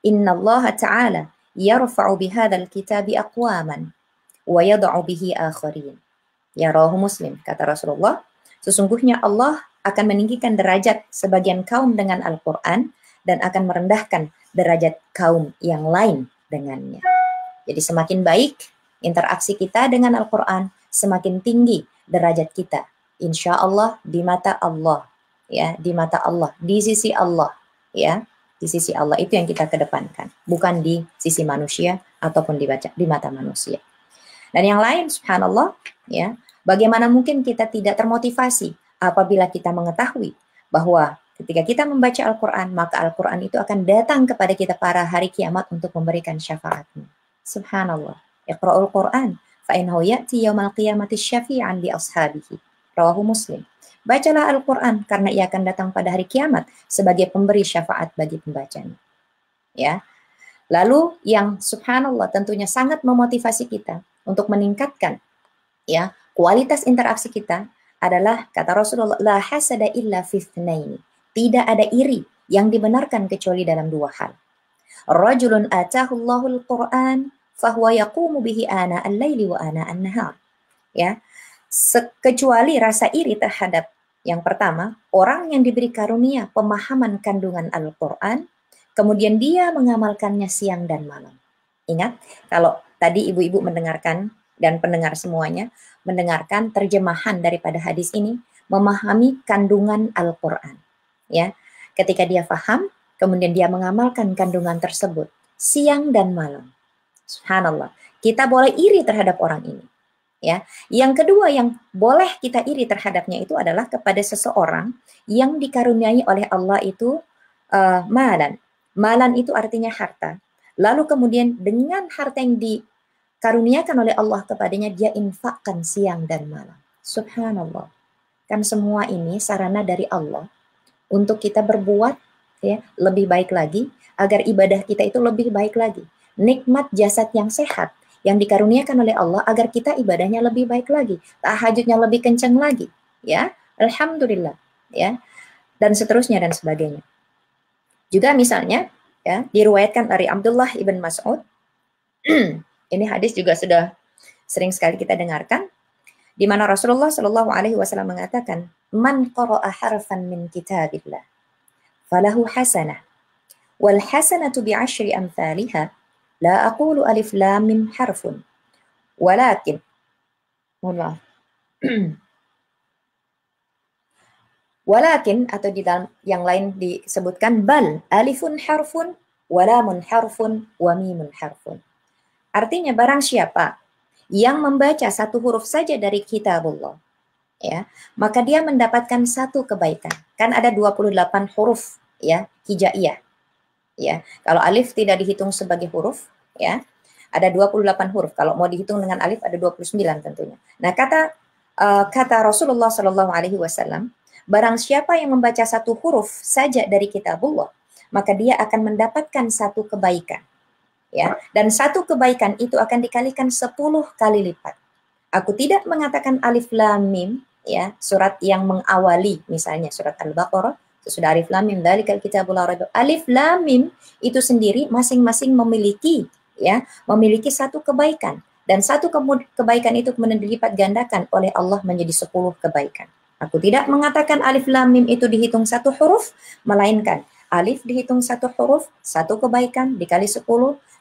"Innallaha ta'ala yarfa'u bihadzal kitabi aqwaman wa yad'u bihi akharin." Ya, rawahu Muslim. Kata Rasulullah, sesungguhnya Allah akan meninggikan derajat sebagian kaum dengan Al-Quran dan akan merendahkan derajat kaum yang lain dengannya. Jadi semakin baik interaksi kita dengan Al-Quran, semakin tinggi derajat kita, insya Allah, di mata Allah. ya di mata Allah, di sisi Allah, ya di sisi Allah itu yang kita kedepankan, bukan di sisi manusia ataupun di mata manusia. Dan yang lain, subhanallah, ya bagaimana mungkin kita tidak termotivasi apabila kita mengetahui bahwa ketika kita membaca Al-Quran, maka Al-Quran itu akan datang kepada kita pada hari kiamat untuk memberikan syafaatnya. Subhanallah. Iqra'ul Quran, fa'innahu ya'ti yawmal qiyamati syafi'an li ashabihi. Rawahu Muslim. Bacalah Al-Quran karena ia akan datang pada hari kiamat sebagai pemberi syafaat bagi pembacanya. Ya. Lalu yang subhanallah tentunya sangat memotivasi kita untuk meningkatkan ya kualitas interaksi kita adalah kata Rasulullah, la hasada illa fi itsnaini. Tidak ada iri yang dibenarkan kecuali dalam dua hal. Rajulun atahu Allahul Quran fahuwa yaqumu bihi ana al-laili wa ana an-nahar. Ya. Kecuali rasa iri terhadap yang pertama, orang yang diberi karunia pemahaman kandungan Al-Quran, kemudian dia mengamalkannya siang dan malam. Ingat, kalau tadi ibu-ibu mendengarkan dan pendengar semuanya, mendengarkan terjemahan daripada hadis ini, memahami kandungan Al-Quran. Ya, ketika dia paham, kemudian dia mengamalkan kandungan tersebut, siang dan malam. Subhanallah, kita boleh iri terhadap orang ini. Ya, yang kedua yang boleh kita iri terhadapnya itu adalah kepada seseorang yang dikaruniai oleh Allah itu malan. Malan itu artinya harta. Lalu kemudian dengan harta yang dikaruniakan oleh Allah kepadanya, dia infakkan siang dan malam. Subhanallah. Kan semua ini sarana dari Allah untuk kita berbuat ya lebih baik lagi, agar ibadah kita itu lebih baik lagi. Nikmat jasad yang sehat yang dikaruniakan oleh Allah agar kita ibadahnya lebih baik lagi, tahajudnya lebih kencang lagi, ya, alhamdulillah, ya, dan seterusnya dan sebagainya. Juga misalnya, ya, diriwayatkan dari Abdullah ibn Mas'ud, ini hadis juga sudah sering sekali kita dengarkan, di mana Rasulullah Shallallahu Alaihi Wasallam mengatakan, man qara'a harfan min kitabillah, falahu hasanah, wal hasanatu bi'ashri amthaliha. La aqulu alif lam mim harfun walakin walakin atau di dalam yang lain disebutkan bal alifun harfun walamun harfun wa mimun harfun. Artinya barang siapa yang membaca satu huruf saja dari kitabullah, ya, maka dia mendapatkan satu kebaikan. Kan ada 28 huruf ya hijaiyah. Ya, kalau alif tidak dihitung sebagai huruf, ya, ada 28 huruf. Kalau mau dihitung dengan alif ada 29 tentunya. Nah, kata Rasulullah Shallallahu Alaihi Wasallam, barang siapa yang membaca satu huruf saja dari kitabullah, maka dia akan mendapatkan satu kebaikan. Ya, dan satu kebaikan itu akan dikalikan 10 kali lipat. Aku tidak mengatakan alif lam mim, ya, surat yang mengawali, misalnya surat Al-Baqarah. Sudah alif lam mim dzalikal kitabul la raiba. Alif lam mim itu sendiri masing-masing memiliki satu kebaikan, dan satu kebaikan itu kemudian dilipat gandakan oleh Allah menjadi 10 kebaikan. Aku tidak mengatakan alif lam mim itu dihitung satu huruf, melainkan alif dihitung satu huruf, satu kebaikan dikali 10,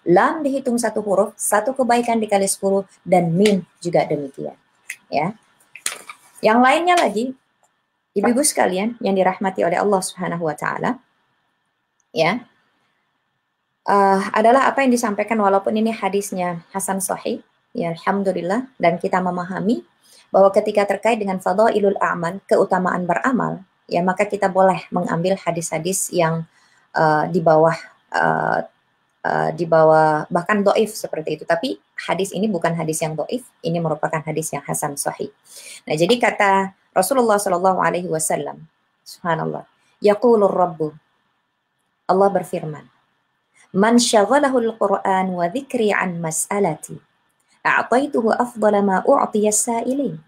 lam dihitung satu huruf, satu kebaikan dikali 10, dan mim juga demikian. Ya. Yang lainnya lagi, ibu-ibu sekalian yang dirahmati oleh Allah Subhanahu wa taala, ya, adalah apa yang disampaikan walaupun ini hadisnya hasan sahih, ya alhamdulillah, dan kita memahami bahwa ketika terkait dengan fadailul a'mal, keutamaan beramal, ya maka kita boleh mengambil hadis-hadis yang di bawah bahkan dhaif seperti itu. Tapi hadis ini bukan hadis yang dhaif, ini merupakan hadis yang hasan sahih. Nah, jadi kata Rasulullah Shallallahu Alaihi Wasallam, subhanallah, yaqulur Rabbu, Allah berfirman, man syaghalahu al-Quran wa dzikri an mas'alati, a'taituhu afdala ma u'tiya as-sa'ilin,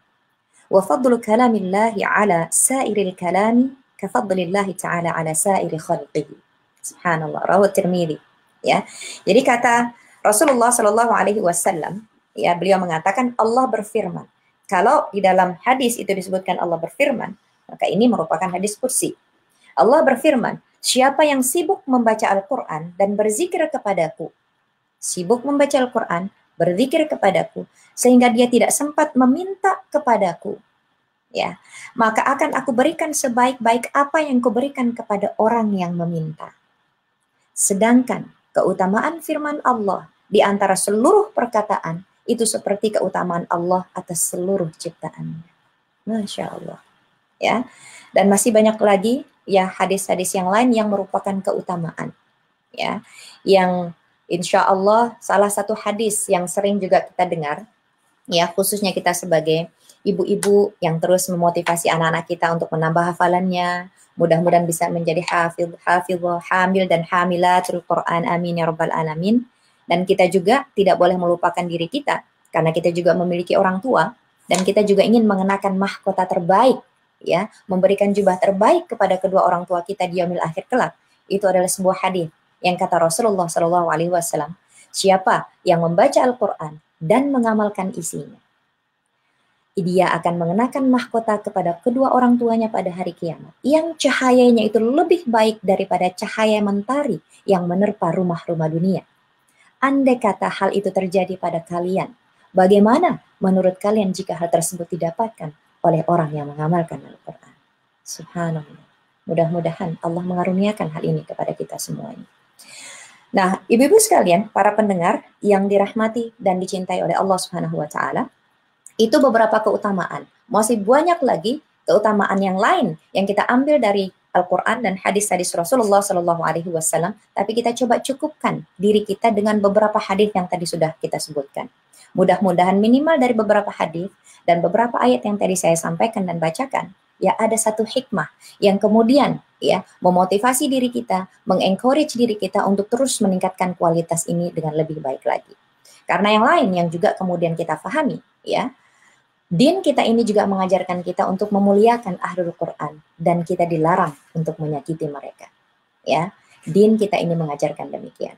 wa fadlu kalamillahi ala sa'iril kalami ka fadlillahi ta'ala ala sa'iri khalqihi. Subhanallah, rawahu Tirmidzi. Ya, jadi kata Rasulullah Shallallahu Alaihi Wasallam, ya beliau mengatakan Allah berfirman. Kalau di dalam hadis itu disebutkan Allah berfirman, maka ini merupakan hadis qudsi. Allah berfirman, siapa yang sibuk membaca Al-Quran dan berzikir kepadaku, sibuk membaca Al-Quran, berzikir kepadaku, sehingga dia tidak sempat meminta kepadaku, ya, maka akan aku berikan sebaik-baik apa yang kuberikan kepada orang yang meminta. Sedangkan keutamaan firman Allah di antara seluruh perkataan itu seperti keutamaan Allah atas seluruh ciptaannya. Masya Allah. Ya, dan masih banyak lagi ya hadis-hadis yang lain yang merupakan keutamaan. Ya, yang insya Allah salah satu hadis yang sering juga kita dengar, ya khususnya kita sebagai ibu-ibu yang terus memotivasi anak-anak kita untuk menambah hafalannya, mudah-mudahan bisa menjadi hafidhah, hamil dan hamilatul Quran, amin ya rabbal alamin. Dan kita juga tidak boleh melupakan diri kita, karena kita juga memiliki orang tua, dan kita juga ingin mengenakan mahkota terbaik, ya, memberikan jubah terbaik kepada kedua orang tua kita di yaumil akhir kelak. Itu adalah sebuah hadis yang kata Rasulullah SAW, siapa yang membaca Al-Quran dan mengamalkan isinya, dia akan mengenakan mahkota kepada kedua orang tuanya pada hari kiamat, yang cahayanya itu lebih baik daripada cahaya mentari yang menerpa rumah-rumah dunia. Andai kata hal itu terjadi pada kalian, bagaimana menurut kalian jika hal tersebut didapatkan oleh orang yang mengamalkan Al-Quran? Subhanallah. Mudah-mudahan Allah mengaruniakan hal ini kepada kita semuanya. Nah, ibu-ibu sekalian, para pendengar yang dirahmati dan dicintai oleh Allah Subhanahu wa Ta'ala, itu beberapa keutamaan. Masih banyak lagi keutamaan yang lain yang kita ambil dari Al-Quran dan hadis-hadis Rasulullah SAW, tapi kita coba cukupkan diri kita dengan beberapa hadis yang tadi sudah kita sebutkan. Mudah-mudahan minimal dari beberapa hadis dan beberapa ayat yang tadi saya sampaikan dan bacakan, ya ada satu hikmah yang kemudian ya memotivasi diri kita, mengencourage diri kita untuk terus meningkatkan kualitas ini dengan lebih baik lagi. Karena yang lain yang juga kemudian kita pahami, ya, din kita ini juga mengajarkan kita untuk memuliakan ahlul Quran dan kita dilarang untuk menyakiti mereka. Ya, din kita ini mengajarkan demikian.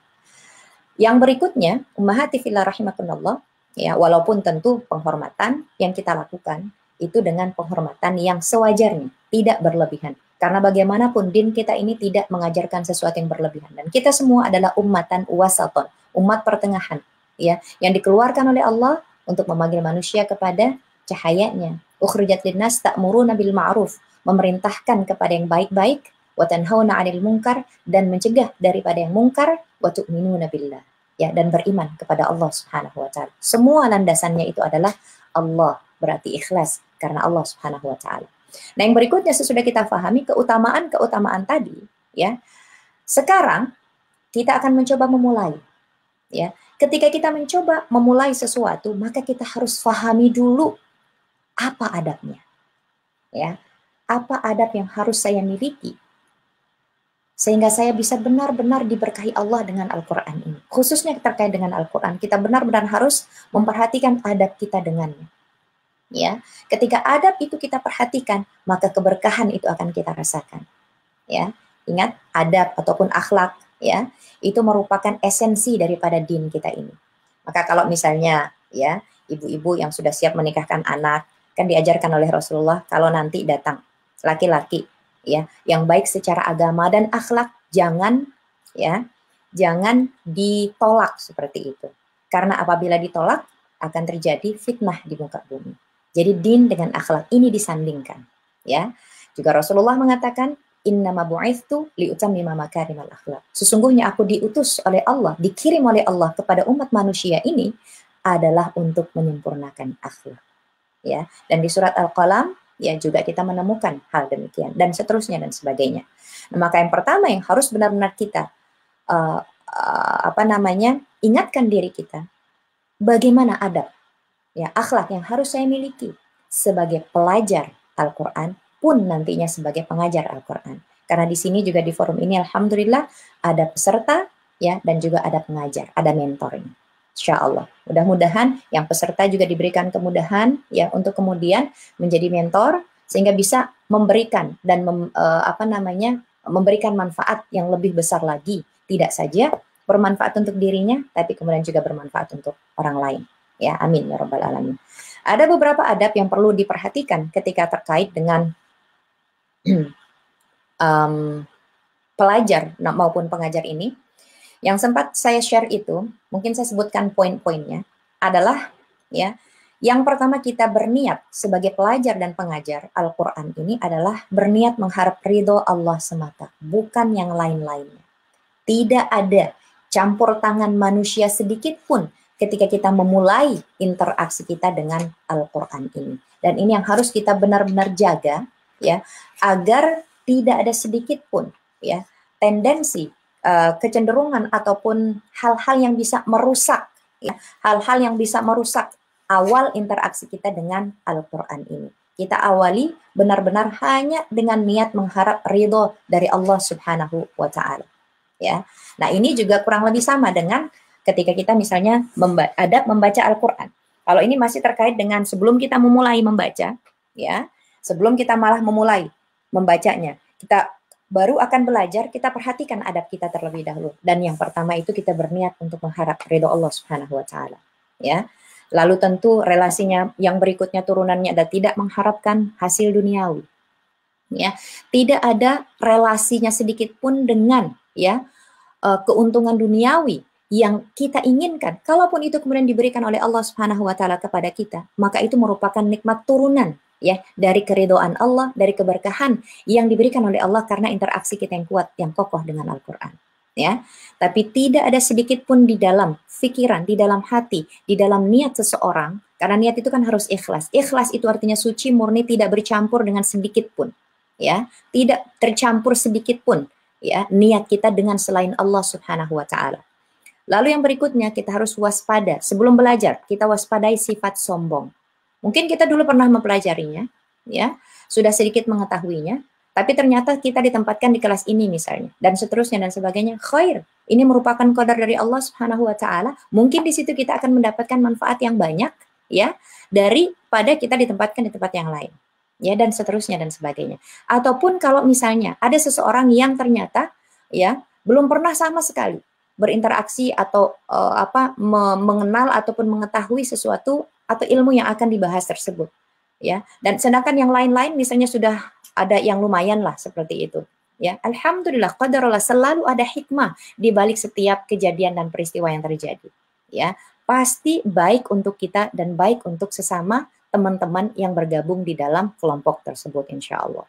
Yang berikutnya, ummahati fillah rahimakumullah, ya, walaupun tentu penghormatan yang kita lakukan itu dengan penghormatan yang sewajarnya, tidak berlebihan. Karena bagaimanapun din kita ini tidak mengajarkan sesuatu yang berlebihan, dan kita semua adalah ummatan wasaton, umat pertengahan, ya, yang dikeluarkan oleh Allah untuk memanggil manusia kepada cahayanya. Ukhrijat linnas ta'muruna bil ma'ruf, memerintahkan kepada yang baik-baik, wa tanhauna 'anil munkar, dan mencegah daripada yang mungkar, wa tu'minuna billah, ya, dan beriman kepada Allah Subhanahu wa Ta'ala. Semua landasannya itu adalah Allah, berarti ikhlas karena Allah Subhanahu wa Ta'ala. Nah, yang berikutnya sesudah kita pahami keutamaan tadi, ya. Sekarang kita akan mencoba memulai, ya. Ketika kita mencoba memulai sesuatu, maka kita harus pahami dulu apa adabnya, ya, apa adab yang harus saya miliki sehingga saya bisa benar-benar diberkahi Allah dengan Al-Quran ini. Khususnya terkait dengan Al-Quran, kita benar-benar harus memperhatikan adab kita dengannya. Ya, ketika adab itu kita perhatikan, maka keberkahan itu akan kita rasakan. Ya, ingat adab ataupun akhlak, ya, itu merupakan esensi daripada din kita ini. Maka kalau misalnya, ya, ibu-ibu yang sudah siap menikahkan anak, kan diajarkan oleh Rasulullah kalau nanti datang laki-laki, ya, yang baik secara agama dan akhlak, jangan ditolak seperti itu. Karena apabila ditolak akan terjadi fitnah di muka bumi. Jadi din dengan akhlak ini disandingkan, ya. Juga Rasulullah mengatakan, innama bu'ithtu liutammima makarimal akhlak. Sesungguhnya aku diutus oleh Allah, dikirim oleh Allah kepada umat manusia ini adalah untuk menyempurnakan akhlak. Ya, dan di surat Al-Qalam, ya, juga kita menemukan hal demikian dan seterusnya dan sebagainya. Nah, maka yang pertama yang harus benar-benar kita ingatkan diri kita, bagaimana adab, ya, akhlak yang harus saya miliki sebagai pelajar Al-Quran pun nantinya sebagai pengajar Al-Quran. Karena di sini juga di forum ini alhamdulillah ada peserta, ya, dan juga ada pengajar, ada mentoring. Insya Allah. Mudah-mudahan yang peserta juga diberikan kemudahan, ya, untuk kemudian menjadi mentor sehingga bisa memberikan dan memberikan manfaat yang lebih besar lagi. Tidak saja bermanfaat untuk dirinya, tapi kemudian juga bermanfaat untuk orang lain. Ya, amin ya rabbal alamin. Ada beberapa adab yang perlu diperhatikan ketika terkait dengan pelajar maupun pengajar ini. Yang sempat saya share itu, mungkin saya sebutkan poin-poinnya, adalah, ya, Yang pertama kita berniat sebagai pelajar dan pengajar Al-Quran ini adalah berniat mengharap ridho Allah semata, bukan yang lain-lainnya. Tidak ada campur tangan manusia sedikit pun ketika kita memulai interaksi kita dengan Al-Quran ini. Dan ini yang harus kita benar-benar jaga, ya, agar tidak ada sedikit pun, ya, tendensi, kecenderungan ataupun hal-hal yang bisa merusak, ya, hal-hal yang bisa merusak awal interaksi kita dengan Al-Quran ini. Kita awali benar-benar hanya dengan niat mengharap ridho dari Allah Subhanahu wa Ta'ala. Ya. Nah, ini juga kurang lebih sama dengan ketika kita misalnya adab membaca Al-Quran. Kalau ini masih terkait dengan sebelum kita memulai membaca, ya, sebelum kita malah memulai membacanya, kita baru akan belajar, kita perhatikan adab kita terlebih dahulu. Dan yang pertama itu kita berniat untuk mengharap ridho Allah Subhanahu wa Ta'ala. Ya. Lalu tentu relasinya yang berikutnya turunannya adalah tidak mengharapkan hasil duniawi. Ya, tidak ada relasinya sedikit pun dengan, ya, keuntungan duniawi yang kita inginkan. Kalaupun itu kemudian diberikan oleh Allah Subhanahu wa Ta'ala kepada kita, maka itu merupakan nikmat turunan, ya, dari keridhaan Allah, dari keberkahan yang diberikan oleh Allah karena interaksi kita yang kuat, yang kokoh dengan Al-Quran. Ya, tapi tidak ada sedikit pun di dalam pikiran, di dalam hati, di dalam niat seseorang, karena niat itu kan harus ikhlas. Ikhlas itu artinya suci, murni, tidak bercampur dengan sedikit pun, ya, tidak tercampur sedikit pun, ya, niat kita dengan selain Allah Subhanahu wa Ta'ala. Lalu yang berikutnya kita harus waspada. Sebelum belajar, kita waspadai sifat sombong. Mungkin kita dulu pernah mempelajarinya, ya, sudah sedikit mengetahuinya, tapi ternyata kita ditempatkan di kelas ini misalnya, dan seterusnya dan sebagainya. Khair, ini merupakan qadar dari Allah Subhanahu wa Ta'ala. Mungkin di situ kita akan mendapatkan manfaat yang banyak, ya, daripada kita ditempatkan di tempat yang lain, ya, dan seterusnya dan sebagainya. Ataupun kalau misalnya ada seseorang yang ternyata, ya, belum pernah sama sekali berinteraksi atau mengenal ataupun mengetahui sesuatu atau ilmu yang akan dibahas tersebut, ya, dan sedangkan yang lain-lain misalnya sudah ada yang lumayan lah seperti itu, ya. Alhamdulillah, qadarullah, selalu ada hikmah di balik setiap kejadian dan peristiwa yang terjadi, ya. Pasti baik untuk kita dan baik untuk sesama teman-teman yang bergabung di dalam kelompok tersebut, insya Allah.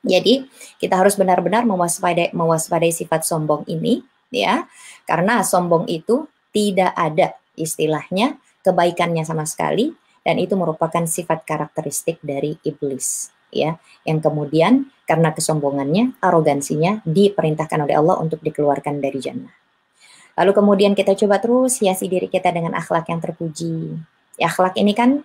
Jadi kita harus benar-benar mewaspadai sifat sombong ini, ya, karena sombong itu tidak ada istilahnya kebaikannya sama sekali, dan itu merupakan sifat karakteristik dari iblis, ya, yang kemudian karena kesombongannya, arogansinya diperintahkan oleh Allah untuk dikeluarkan dari jannah. Lalu kemudian kita coba terus hiasi diri kita dengan akhlak yang terpuji. Ya, akhlak ini kan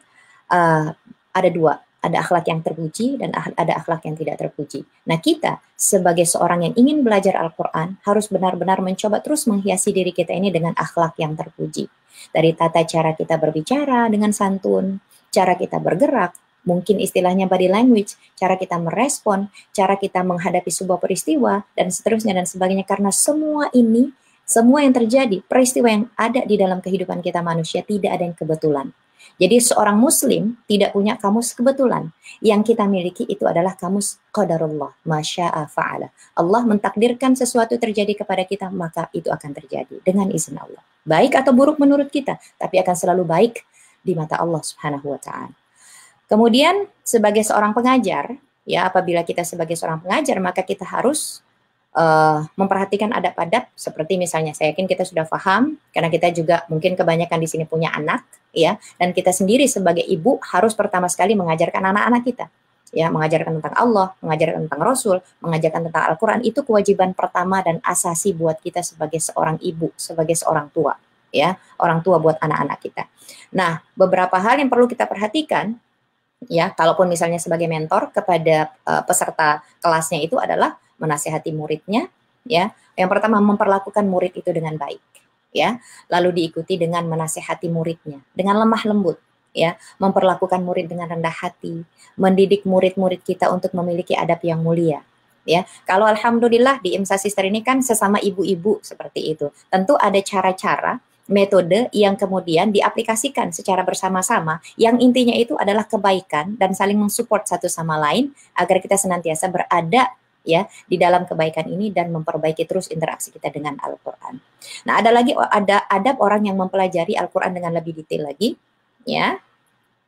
ada dua, ada akhlak yang terpuji dan ada akhlak yang tidak terpuji. Nah, kita sebagai seorang yang ingin belajar Al-Quran harus benar-benar mencoba terus menghiasi diri kita ini dengan akhlak yang terpuji. Dari tata cara kita berbicara dengan santun, cara kita bergerak, mungkin istilahnya body language, cara kita merespon, cara kita menghadapi sebuah peristiwa, dan seterusnya dan sebagainya. Karena semua ini, semua yang terjadi, peristiwa yang ada di dalam kehidupan kita manusia, tidak ada yang kebetulan. Jadi seorang muslim tidak punya kamus kebetulan. Yang kita miliki itu adalah kamus qadarullah, masya'a fa'ala. Allah mentakdirkan sesuatu terjadi kepada kita, maka itu akan terjadi dengan izin Allah. Baik atau buruk menurut kita, tapi akan selalu baik di mata Allah Subhanahu wa Ta'ala. Kemudian sebagai seorang pengajar, ya, apabila kita sebagai seorang pengajar, maka kita harus memperhatikan adab-adab seperti misalnya, saya yakin kita sudah paham karena kita juga mungkin kebanyakan di sini punya anak, ya, dan kita sendiri sebagai ibu harus pertama sekali mengajarkan anak-anak kita, ya, mengajarkan tentang Allah, mengajarkan tentang Rasul, mengajarkan tentang Al-Quran. Itu kewajiban pertama dan asasi buat kita sebagai seorang ibu, sebagai seorang tua, ya, orang tua buat anak-anak kita. Nah, beberapa hal yang perlu kita perhatikan, ya, kalaupun misalnya sebagai mentor kepada peserta kelasnya itu adalah menasihati muridnya, ya. Yang pertama, memperlakukan murid itu dengan baik, ya. Lalu diikuti dengan menasihati muridnya dengan lemah lembut, ya. Memperlakukan murid dengan rendah hati, mendidik murid-murid kita untuk memiliki adab yang mulia, ya. Kalau alhamdulillah di IMSA Sister ini kan sesama ibu-ibu seperti itu. Tentu ada cara-cara, metode yang kemudian diaplikasikan secara bersama-sama, yang intinya itu adalah kebaikan dan saling mensupport satu sama lain agar kita senantiasa berada, ya, di dalam kebaikan ini dan memperbaiki terus interaksi kita dengan Al-Quran. Nah, ada adab orang yang mempelajari Al-Quran dengan lebih detail lagi, ya.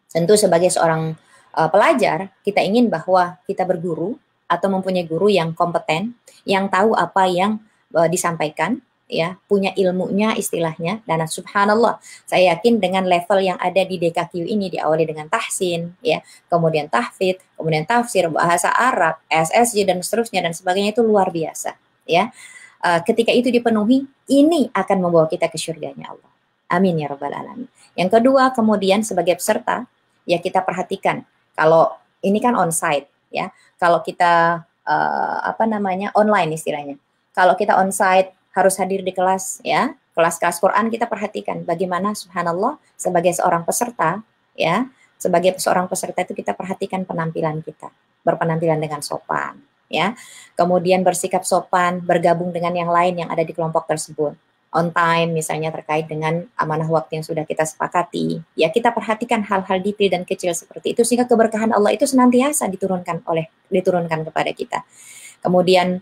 Tentu sebagai seorang pelajar, kita ingin bahwa kita berguru atau mempunyai guru yang kompeten, yang tahu apa yang disampaikan, ya, punya ilmunya istilahnya. Dan subhanallah, saya yakin dengan level yang ada di DKQ ini diawali dengan tahsin, ya, kemudian tahfidz, kemudian tafsir, bahasa Arab, SSJ dan seterusnya dan sebagainya, itu luar biasa, ya. Ketika itu dipenuhi, ini akan membawa kita ke surganya Allah. Amin ya rabbal alamin. Yang kedua, kemudian sebagai peserta, ya kita perhatikan kalau ini kan onsite, ya. Kalau kita online istilahnya. Kalau kita onsite harus hadir di kelas, ya, kelas-kelas Quran, kita perhatikan bagaimana subhanallah sebagai seorang peserta, ya, sebagai seorang peserta itu kita perhatikan penampilan kita, berpenampilan dengan sopan, ya, kemudian bersikap sopan, bergabung dengan yang lain yang ada di kelompok tersebut, on time misalnya terkait dengan amanah waktu yang sudah kita sepakati, ya, kita perhatikan hal-hal detail dan kecil seperti itu sehingga keberkahan Allah itu senantiasa diturunkan kepada kita. Kemudian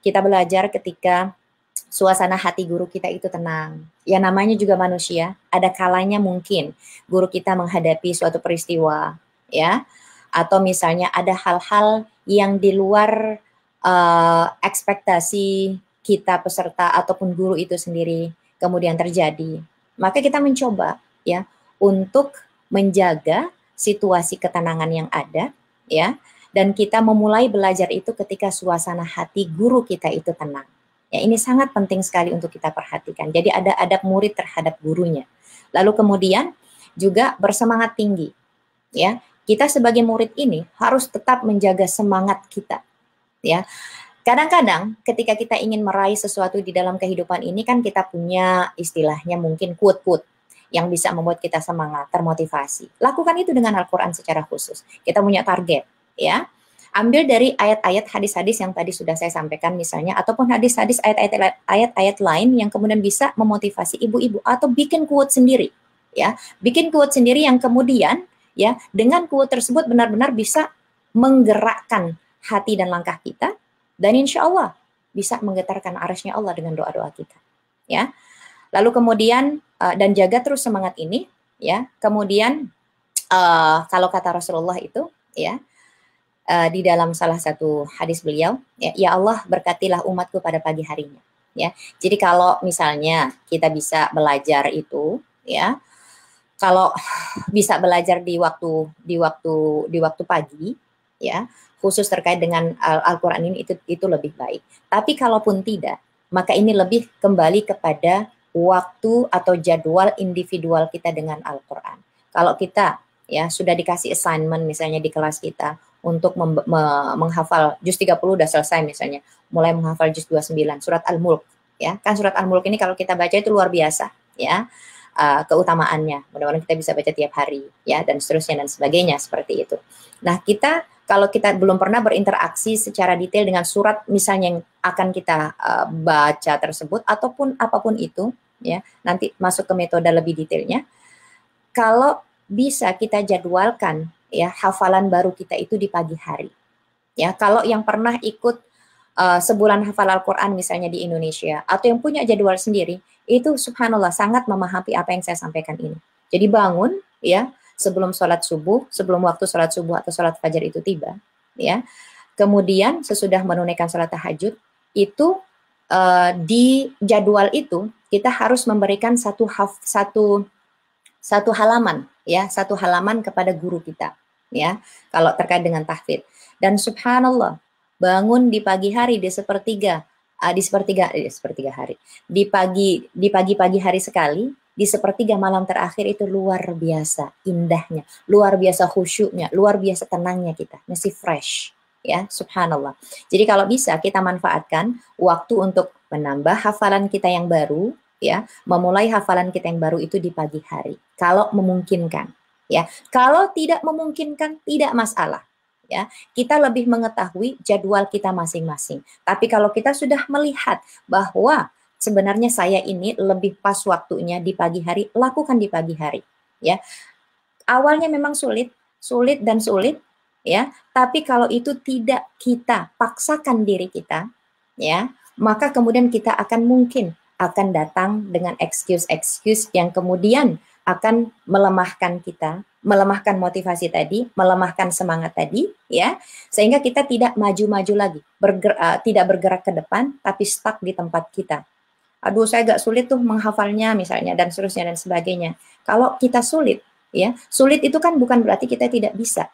kita belajar ketika suasana hati guru kita itu tenang. Ya namanya juga manusia, ada kalanya mungkin guru kita menghadapi suatu peristiwa, ya, atau misalnya ada hal-hal yang di luar ekspektasi kita peserta ataupun guru itu sendiri kemudian terjadi. Maka kita mencoba, ya, untuk menjaga situasi ketenangan yang ada, ya, dan kita memulai belajar itu ketika suasana hati guru kita itu tenang. Ya, ini sangat penting sekali untuk kita perhatikan. Jadi ada adab murid terhadap gurunya. Lalu kemudian juga bersemangat tinggi. Ya, kita sebagai murid ini harus tetap menjaga semangat kita. Ya, kadang-kadang ketika kita ingin meraih sesuatu di dalam kehidupan ini kan kita punya istilahnya mungkin quote-quote yang bisa membuat kita semangat, termotivasi. Lakukan itu dengan Al-Quran secara khusus. Kita punya target. Ya, ambil dari ayat-ayat hadis-hadis yang tadi sudah saya sampaikan misalnya, ataupun hadis-hadis ayat-ayat lain yang kemudian bisa memotivasi ibu-ibu, atau bikin quote sendiri, ya, bikin quote sendiri yang kemudian, ya, dengan quote tersebut benar-benar bisa menggerakkan hati dan langkah kita, dan insya Allah bisa menggetarkan arasnya Allah dengan doa-doa kita, ya. Lalu kemudian dan jaga terus semangat ini, ya. Kemudian kalau kata Rasulullah itu, ya, di dalam salah satu hadis beliau, ya Allah berkatilah umatku pada pagi harinya, ya. Jadi kalau misalnya kita bisa belajar itu, ya, kalau bisa belajar di waktu pagi, ya, khusus terkait dengan Al-Qur'an ini, itu lebih baik. Tapi kalaupun tidak, maka ini lebih kembali kepada waktu atau jadwal individual kita dengan Al-Qur'an. Kalau kita, ya, sudah dikasih assignment misalnya di kelas kita untuk menghafal juz 30 udah selesai misalnya, mulai menghafal juz 29 surat Al-Mulk, ya. Kan surat Al-Mulk ini kalau kita baca itu luar biasa, ya, keutamaannya. Mudah-mudahan kita bisa baca tiap hari, ya, dan seterusnya dan sebagainya seperti itu. Nah, kalau kita belum pernah berinteraksi secara detail dengan surat misalnya yang akan kita baca tersebut ataupun apapun itu, ya, nanti masuk ke metode lebih detailnya. Kalau bisa kita jadwalkan, ya, hafalan baru kita itu di pagi hari. Ya, kalau yang pernah ikut sebulan hafal Al-Quran misalnya di Indonesia, atau yang punya jadwal sendiri, itu subhanallah sangat memahami apa yang saya sampaikan ini. Jadi bangun, ya, sebelum sholat subuh, sebelum waktu sholat subuh atau sholat fajar itu tiba, ya. Kemudian sesudah menunaikan sholat tahajud, itu di jadwal itu kita harus memberikan satu halaman, ya, satu halaman kepada guru kita, ya, kalau terkait dengan tahfidz. Dan subhanallah, bangun di pagi hari di sepertiga hari, di pagi hari sekali, di sepertiga malam terakhir itu luar biasa indahnya, luar biasa khusyuknya, luar biasa tenangnya kita, masih fresh, ya, subhanallah. Jadi kalau bisa kita manfaatkan waktu untuk menambah hafalan kita yang baru, ya, memulai hafalan kita yang baru itu di pagi hari, kalau memungkinkan, ya. Kalau tidak memungkinkan, tidak masalah, ya. Kita lebih mengetahui jadwal kita masing-masing. Tapi kalau kita sudah melihat bahwa sebenarnya saya ini lebih pas waktunya di pagi hari, lakukan di pagi hari, ya. Awalnya memang sulit, ya. Tapi kalau itu tidak kita paksakan diri kita, ya, maka kemudian kita akan datang dengan excuse yang kemudian akan melemahkan kita, melemahkan motivasi tadi, melemahkan semangat tadi, ya, sehingga kita tidak maju-maju lagi, tidak bergerak ke depan, tapi stuck di tempat kita. Aduh, saya agak sulit tuh menghafalnya misalnya, dan seterusnya dan sebagainya. Kalau kita sulit, ya, sulit itu kan bukan berarti kita tidak bisa.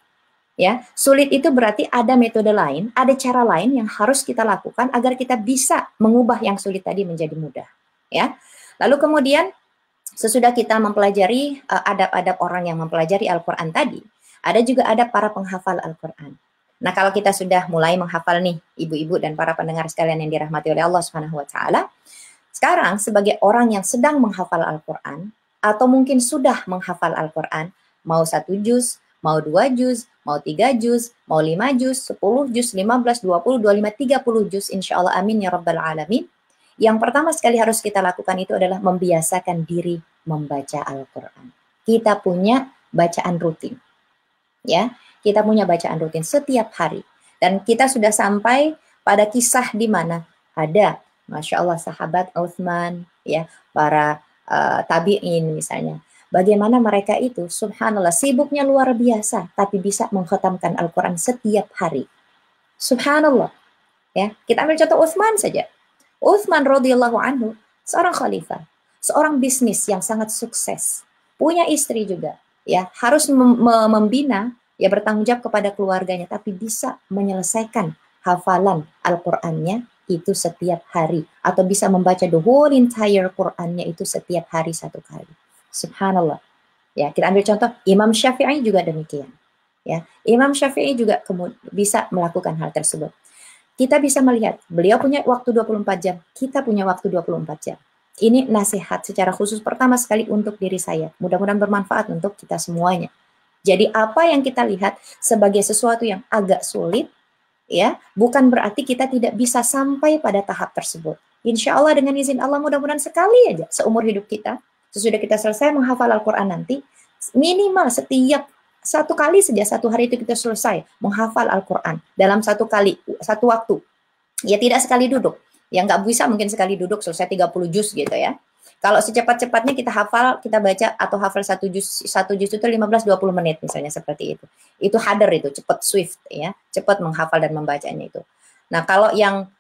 Ya, sulit itu berarti ada metode lain, ada cara lain yang harus kita lakukan agar kita bisa mengubah yang sulit tadi menjadi mudah. Ya, lalu kemudian sesudah kita mempelajari adab-adab orang yang mempelajari Al-Quran tadi, ada juga adab para penghafal Al-Quran. Nah, kalau kita sudah mulai menghafal nih, ibu-ibu dan para pendengar sekalian yang dirahmati oleh Allah Subhanahu wa Ta'ala, sekarang sebagai orang yang sedang menghafal Al-Quran, atau mungkin sudah menghafal Al-Quran, mau 1 juz, mau 2 juz, mau 3 juz, mau 5 juz, 10 juz, 15, 20, 25, 30 juz, insya Allah amin ya rabbal alamin. Yang pertama sekali harus kita lakukan itu adalah membiasakan diri membaca Al-Quran. Kita punya bacaan rutin. Ya, kita punya bacaan rutin setiap hari. Dan kita sudah sampai pada kisah di mana ada, Masya Allah, sahabat Uthman, ya, para tabi'in misalnya. Bagaimana mereka itu, subhanallah, sibuknya luar biasa, tapi bisa mengkhatamkan Al-Quran setiap hari. Subhanallah. Ya, kita ambil contoh Uthman saja. Uthman radhiyallahu anhu, seorang khalifah, seorang bisnis yang sangat sukses, punya istri juga, ya, harus membina, ya, bertanggung jawab kepada keluarganya, tapi bisa menyelesaikan hafalan Al-Qur'annya itu setiap hari, atau bisa membaca the whole entire Qur'annya itu setiap hari 1 kali. Subhanallah. Ya, kita ambil contoh Imam Syafi'i juga demikian. Ya, Imam Syafi'i juga bisa melakukan hal tersebut. Kita bisa melihat, beliau punya waktu 24 jam, kita punya waktu 24 jam. Ini nasihat secara khusus pertama sekali untuk diri saya. Mudah-mudahan bermanfaat untuk kita semuanya. Jadi apa yang kita lihat sebagai sesuatu yang agak sulit, ya, bukan berarti kita tidak bisa sampai pada tahap tersebut. Insya Allah dengan izin Allah, mudah-mudahan sekali aja seumur hidup kita, sesudah kita selesai menghafal Al-Quran nanti, minimal setiap 1 kali saja, 1 hari itu kita selesai menghafal Al-Quran dalam 1 kali, 1 waktu. Ya, tidak sekali duduk. Yang nggak bisa mungkin sekali duduk selesai 30 juz gitu ya. Kalau secepat-cepatnya kita hafal, kita baca atau hafal 1 juz itu 15-20 menit misalnya, seperti itu. Itu hadar, itu cepat, swift ya, cepat menghafal dan membacanya itu. Nah, kalau yang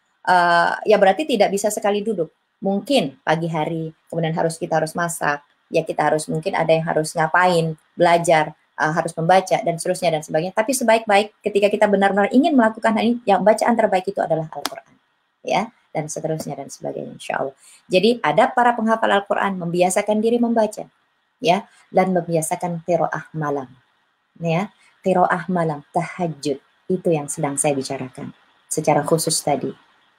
ya berarti tidak bisa sekali duduk. Mungkin pagi hari, kemudian kita harus masak, ya kita harus, mungkin ada yang harus ngapain, belajar, harus membaca dan seterusnya dan sebagainya. Tapi sebaik-baik ketika kita benar-benar ingin melakukan hal ini, yang bacaan terbaik itu adalah Al-Quran, ya, dan seterusnya dan sebagainya, insya Allah. Jadi ada para penghafal Al-Quran membiasakan diri membaca, ya, dan membiasakan qiraah malam, ya, qiraah malam, tahajud, itu yang sedang saya bicarakan secara khusus tadi.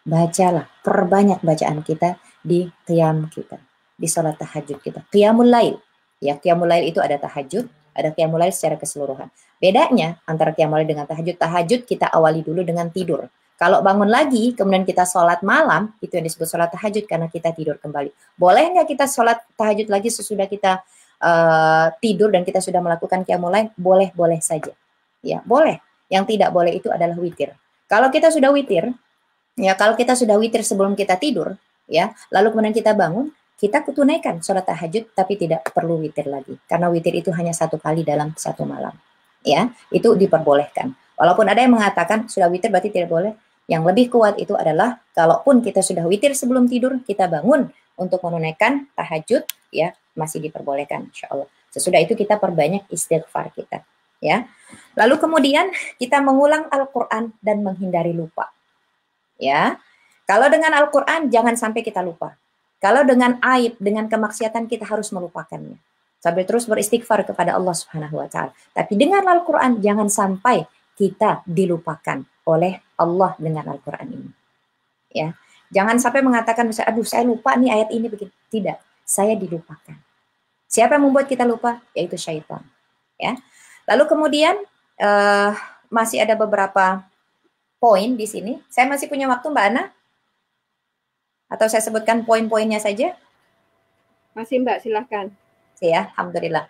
Bacalah, perbanyak bacaan kita di qiyam kita, di sholat tahajud kita, qiyamul lail, ya, qiyamul lail itu ada tahajud, ada qiyamul lail secara keseluruhan. Bedanya antara qiyamul lail dengan tahajud kita awali dulu dengan tidur. Kalau bangun lagi, kemudian kita sholat malam, itu yang disebut sholat tahajud karena kita tidur kembali. Boleh nggak kita sholat tahajud lagi sesudah kita tidur dan kita sudah melakukan qiyamul lail? Boleh saja. Ya, boleh. Yang tidak boleh itu adalah witir. Kalau kita sudah witir, ya, kalau kita sudah witir sebelum kita tidur, ya, lalu kemudian kita bangun, kita tunaikan sholat tahajud, tapi tidak perlu witir lagi. Karena witir itu hanya 1 kali dalam 1 malam. Ya, itu diperbolehkan. Walaupun ada yang mengatakan sudah witir berarti tidak boleh. Yang lebih kuat itu adalah, kalaupun kita sudah witir sebelum tidur, kita bangun untuk menunaikan tahajud, ya, masih diperbolehkan, insya Allah. Sesudah itu kita perbanyak istighfar kita. Ya. Lalu kemudian kita mengulang Al-Quran dan menghindari lupa. Ya, kalau dengan Al-Quran jangan sampai kita lupa. Kalau dengan aib, dengan kemaksiatan kita harus melupakannya. Sambil terus beristighfar kepada Allah Subhanahu wa Ta'ala. Tapi dengan Al-Quran jangan sampai kita dilupakan oleh Allah dengan Al-Quran ini. Ya, jangan sampai mengatakan misalnya, aduh saya lupa nih ayat ini begini. Tidak, saya dilupakan. Siapa yang membuat kita lupa? Yaitu syaitan. Ya. Lalu kemudian masih ada beberapa poin di sini. Saya masih punya waktu, Mbak Ana? Atau saya sebutkan poin-poinnya saja? Masih, Mbak, silahkan. Ya, alhamdulillah.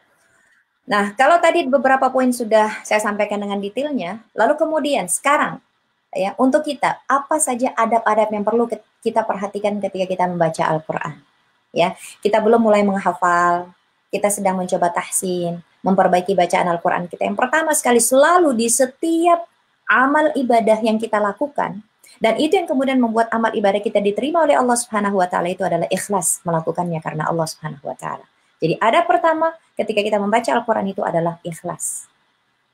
Nah, kalau tadi beberapa poin sudah saya sampaikan dengan detailnya, lalu kemudian sekarang, ya, untuk kita, apa saja adab-adab yang perlu kita perhatikan ketika kita membaca Al-Quran? Ya, kita belum mulai menghafal, kita sedang mencoba tahsin, memperbaiki bacaan Al-Quran kita, yang pertama sekali selalu di setiap amal ibadah yang kita lakukan, dan itu yang kemudian membuat amal ibadah kita diterima oleh Allah Subhanahu wa taala, itu adalah ikhlas melakukannya karena Allah Subhanahu wa taala. Jadi ada pertama ketika kita membaca Al-Quran itu adalah ikhlas.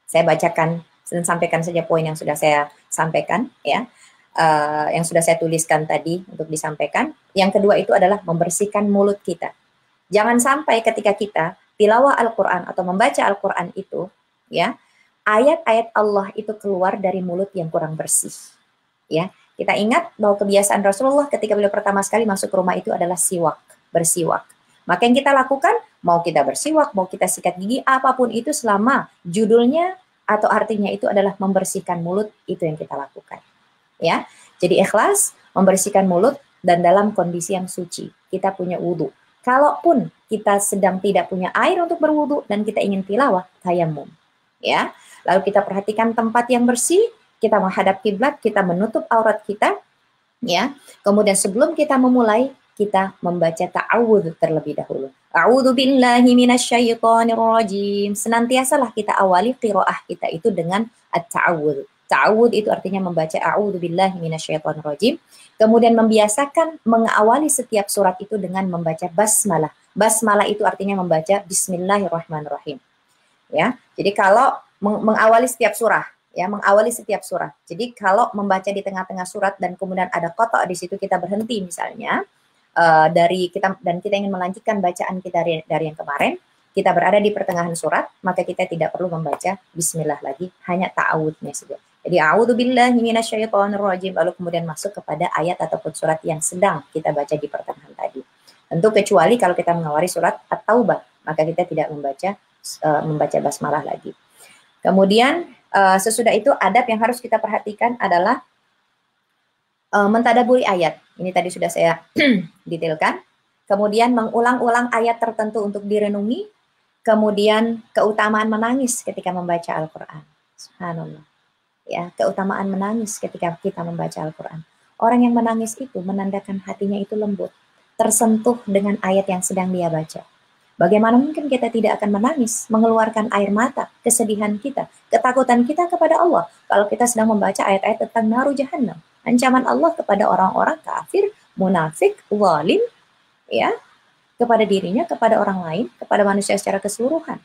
Saya bacakan dan sampaikan saja poin yang sudah saya sampaikan, ya, yang sudah saya tuliskan tadi untuk disampaikan. Yang kedua itu adalah membersihkan mulut kita. Jangan sampai ketika kita tilawah Al-Quran atau membaca Al-Quran itu, ya, ayat-ayat Allah itu keluar dari mulut yang kurang bersih. Ya, kita ingat bahwa kebiasaan Rasulullah ketika beliau pertama sekali masuk ke rumah itu adalah siwak, bersiwak. Maka yang kita lakukan, mau kita bersiwak, mau kita sikat gigi, apapun itu selama judulnya atau artinya itu adalah membersihkan mulut, itu yang kita lakukan. Ya, jadi ikhlas, membersihkan mulut, dan dalam kondisi yang suci. Kita punya wudhu. Kalaupun kita sedang tidak punya air untuk berwudhu dan kita ingin tilawah, tayamum. Ya, lalu kita perhatikan tempat yang bersih, kita menghadap kiblat, kita menutup aurat kita, ya. Kemudian sebelum kita memulai, kita membaca ta'awudz terlebih dahulu. A'udzu billahi minasyaitonir rajim. Senantiasalah kita awali qiraah kita itu dengan at-ta'awudz. Ta'awudz itu artinya membaca a'udzu billahi minasyaitonir rajim. Kemudian membiasakan mengawali setiap surat itu dengan membaca basmalah. Basmalah itu artinya membaca bismillahirrahmanirrahim. Ya. Jadi kalau mengawali setiap surah, ya, mengawali setiap surah. Jadi kalau membaca di tengah-tengah surat dan kemudian ada qata' di situ, kita berhenti misalnya dari kita dan kita ingin melanjutkan bacaan kita dari yang kemarin, kita berada di pertengahan surat, maka kita tidak perlu membaca bismillah lagi, hanya ta'awudnya saja. Jadi a'udzubillahi minasyaitonirrajim, lalu kemudian masuk kepada ayat ataupun surat yang sedang kita baca di pertengahan tadi. Tentu kecuali kalau kita mengawali surat At-Taubah, maka kita tidak membaca basmalah lagi. Kemudian sesudah itu adab yang harus kita perhatikan adalah mentadaburi ayat. Ini tadi sudah saya detailkan. Kemudian mengulang-ulang ayat tertentu untuk direnungi. Kemudian keutamaan menangis ketika membaca Al-Quran. Subhanallah. Ya, keutamaan menangis ketika kita membaca Al-Quran. Orang yang menangis itu menandakan hatinya itu lembut, tersentuh dengan ayat yang sedang dia baca. Bagaimana mungkin kita tidak akan menangis, mengeluarkan air mata, kesedihan kita, ketakutan kita kepada Allah kalau kita sedang membaca ayat-ayat tentang naru jahannam, ancaman Allah kepada orang-orang kafir, munafik, zalim, ya, kepada dirinya, kepada orang lain, kepada manusia secara keseluruhan.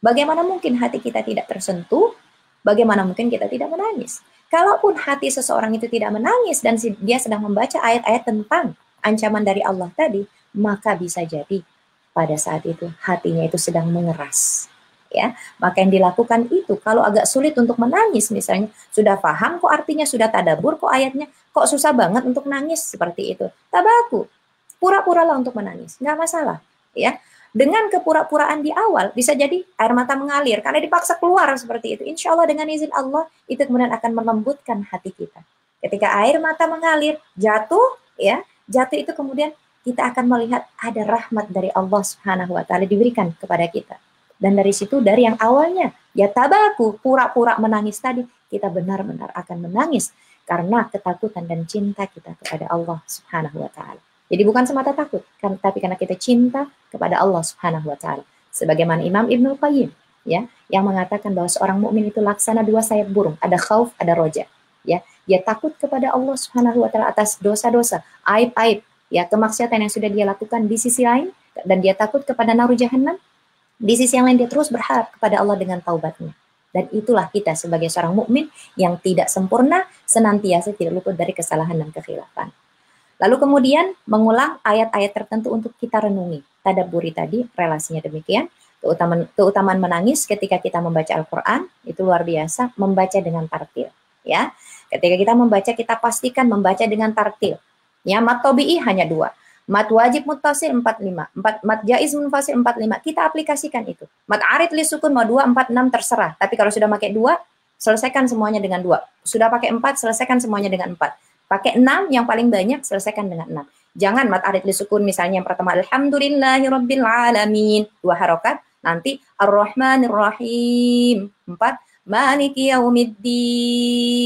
Bagaimana mungkin hati kita tidak tersentuh? Bagaimana mungkin kita tidak menangis? Kalaupun hati seseorang itu tidak menangis dan dia sedang membaca ayat-ayat tentang ancaman dari Allah tadi, maka bisa jadi pada saat itu hatinya itu sedang mengeras, ya. Maka yang dilakukan itu kalau agak sulit untuk menangis, misalnya sudah paham kok artinya, sudah tadabur kok ayatnya, kok susah banget untuk nangis seperti itu, tabaku, pura-puralah untuk menangis, nggak masalah, ya. Dengan kepura-puraan di awal bisa jadi air mata mengalir karena dipaksa keluar seperti itu. Insya Allah dengan izin Allah itu kemudian akan melembutkan hati kita. Ketika air mata mengalir, jatuh, ya, jatuh itu kemudian kita akan melihat ada rahmat dari Allah Subhanahu wa taala diberikan kepada kita. Dan dari situ, dari yang awalnya ya tabaku, pura-pura menangis tadi, kita benar-benar akan menangis karena ketakutan dan cinta kita kepada Allah Subhanahu wa taala. Jadi bukan semata takut, tapi karena kita cinta kepada Allah Subhanahu wa taala. Sebagaimana Imam Ibnul Qayyim, ya, yang mengatakan bahwa seorang mukmin itu laksana dua sayap burung, ada khauf, ada roja, ya. Dia takut kepada Allah Subhanahu wa taala atas dosa-dosa, aib-aib, ya, kemaksiatan yang sudah dia lakukan di sisi lain, dan dia takut kepada naru jahannam. Di sisi yang lain dia terus berharap kepada Allah dengan taubatnya. Dan itulah kita sebagai seorang mukmin yang tidak sempurna, senantiasa tidak luput dari kesalahan dan kekhilafan. Lalu kemudian mengulang ayat-ayat tertentu untuk kita renungi. Tadabburi tadi relasinya demikian. Keutamaan menangis ketika kita membaca Al-Quran itu luar biasa, membaca dengan tartil, ya. Ketika kita membaca, kita pastikan membaca dengan tartil. Ya, mat tabi'i hanya 2. Mat wajib muttasil 45. Mat jaiz munfasil 45. Kita aplikasikan itu. Mat arid li sukun mau 2, 4, 6 terserah. Tapi kalau sudah pakai 2, selesaikan semuanya dengan 2. Sudah pakai 4, selesaikan semuanya dengan 4. Pakai 6 yang paling banyak, selesaikan dengan 6. Jangan mat arid li sukun misalnya yang pertama alhamdulillahirabbil alamin 2 harokat, nanti ar-rahmanir-rahim 4, maliki yaumiddin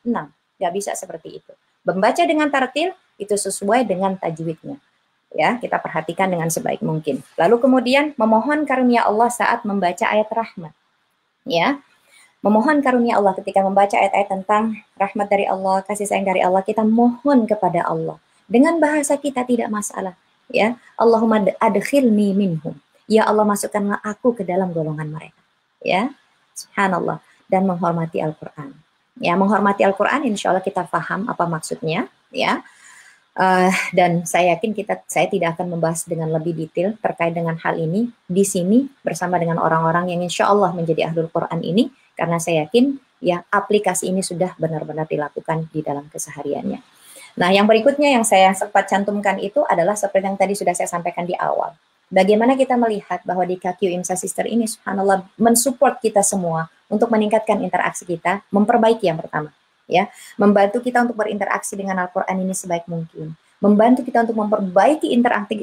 6. Enggak bisa seperti itu. Membaca dengan tartil itu sesuai dengan tajwidnya. Ya, kita perhatikan dengan sebaik mungkin. Lalu kemudian memohon karunia Allah saat membaca ayat rahmat. Ya, memohon karunia Allah ketika membaca ayat-ayat tentang rahmat dari Allah, kasih sayang dari Allah, kita mohon kepada Allah. Dengan bahasa kita tidak masalah. Ya, Allahumma adkhilni minhum. Ya Allah, masukkanlah aku ke dalam golongan mereka. Ya, subhanallah. Dan menghormati Al-Quran. Ya, menghormati Al-Quran, insya Allah kita paham apa maksudnya. Ya, dan saya yakin saya tidak akan membahas dengan lebih detail terkait dengan hal ini di sini bersama dengan orang-orang yang insya Allah menjadi ahlul Quran ini, karena saya yakin ya aplikasi ini sudah benar-benar dilakukan di dalam kesehariannya. Nah, yang berikutnya yang saya sempat cantumkan itu adalah seperti yang tadi sudah saya sampaikan di awal. Bagaimana kita melihat bahwa di KQ IMSA Sister ini subhanallah mensupport kita semua untuk meningkatkan interaksi kita, memperbaiki yang pertama. Ya, membantu kita untuk berinteraksi dengan Al-Quran ini sebaik mungkin, membantu kita untuk memperbaiki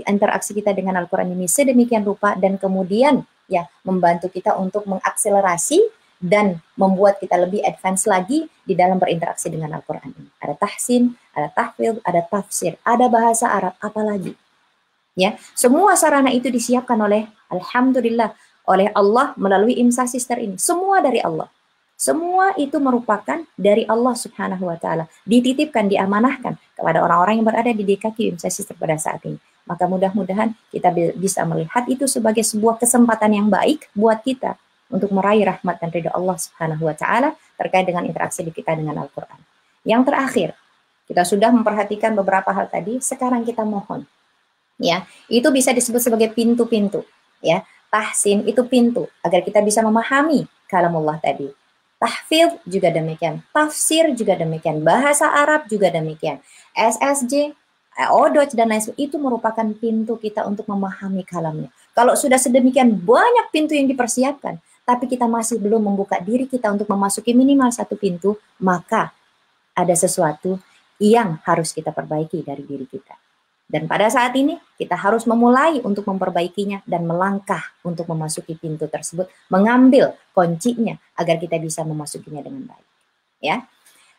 interaksi kita dengan Al-Quran ini sedemikian rupa, dan kemudian ya membantu kita untuk mengakselerasi dan membuat kita lebih advance lagi di dalam berinteraksi dengan Al-Quran ini. Ada tahsin, ada tahfidz, ada tafsir, ada bahasa Arab, apalagi. Ya, semua sarana itu disiapkan oleh alhamdulillah oleh Allah melalui IMSA Sister ini. Semua dari Allah. Semua itu merupakan dari Allah Subhanahu wa Ta'ala, dititipkan, diamanahkan kepada orang-orang yang berada di DKQ IMSA Sister pada saat ini. Maka mudah-mudahan kita bisa melihat itu sebagai sebuah kesempatan yang baik buat kita untuk meraih rahmat dan ridha Allah Subhanahu wa Ta'ala terkait dengan interaksi kita dengan Al-Quran. Yang terakhir, kita sudah memperhatikan beberapa hal tadi, sekarang kita mohon. Ya, itu bisa disebut sebagai pintu-pintu. Ya, tahsin itu pintu agar kita bisa memahami kalamullah tadi. Tahfidz juga demikian, tafsir juga demikian, bahasa Arab juga demikian, SSJ, ODOJ dan lain sebagainya, itu merupakan pintu kita untuk memahami kalamnya. Kalau sudah sedemikian banyak pintu yang dipersiapkan, tapi kita masih belum membuka diri kita untuk memasuki minimal satu pintu, maka ada sesuatu yang harus kita perbaiki dari diri kita. Dan pada saat ini kita harus memulai untuk memperbaikinya dan melangkah untuk memasuki pintu tersebut, mengambil kuncinya agar kita bisa memasukinya dengan baik. Ya.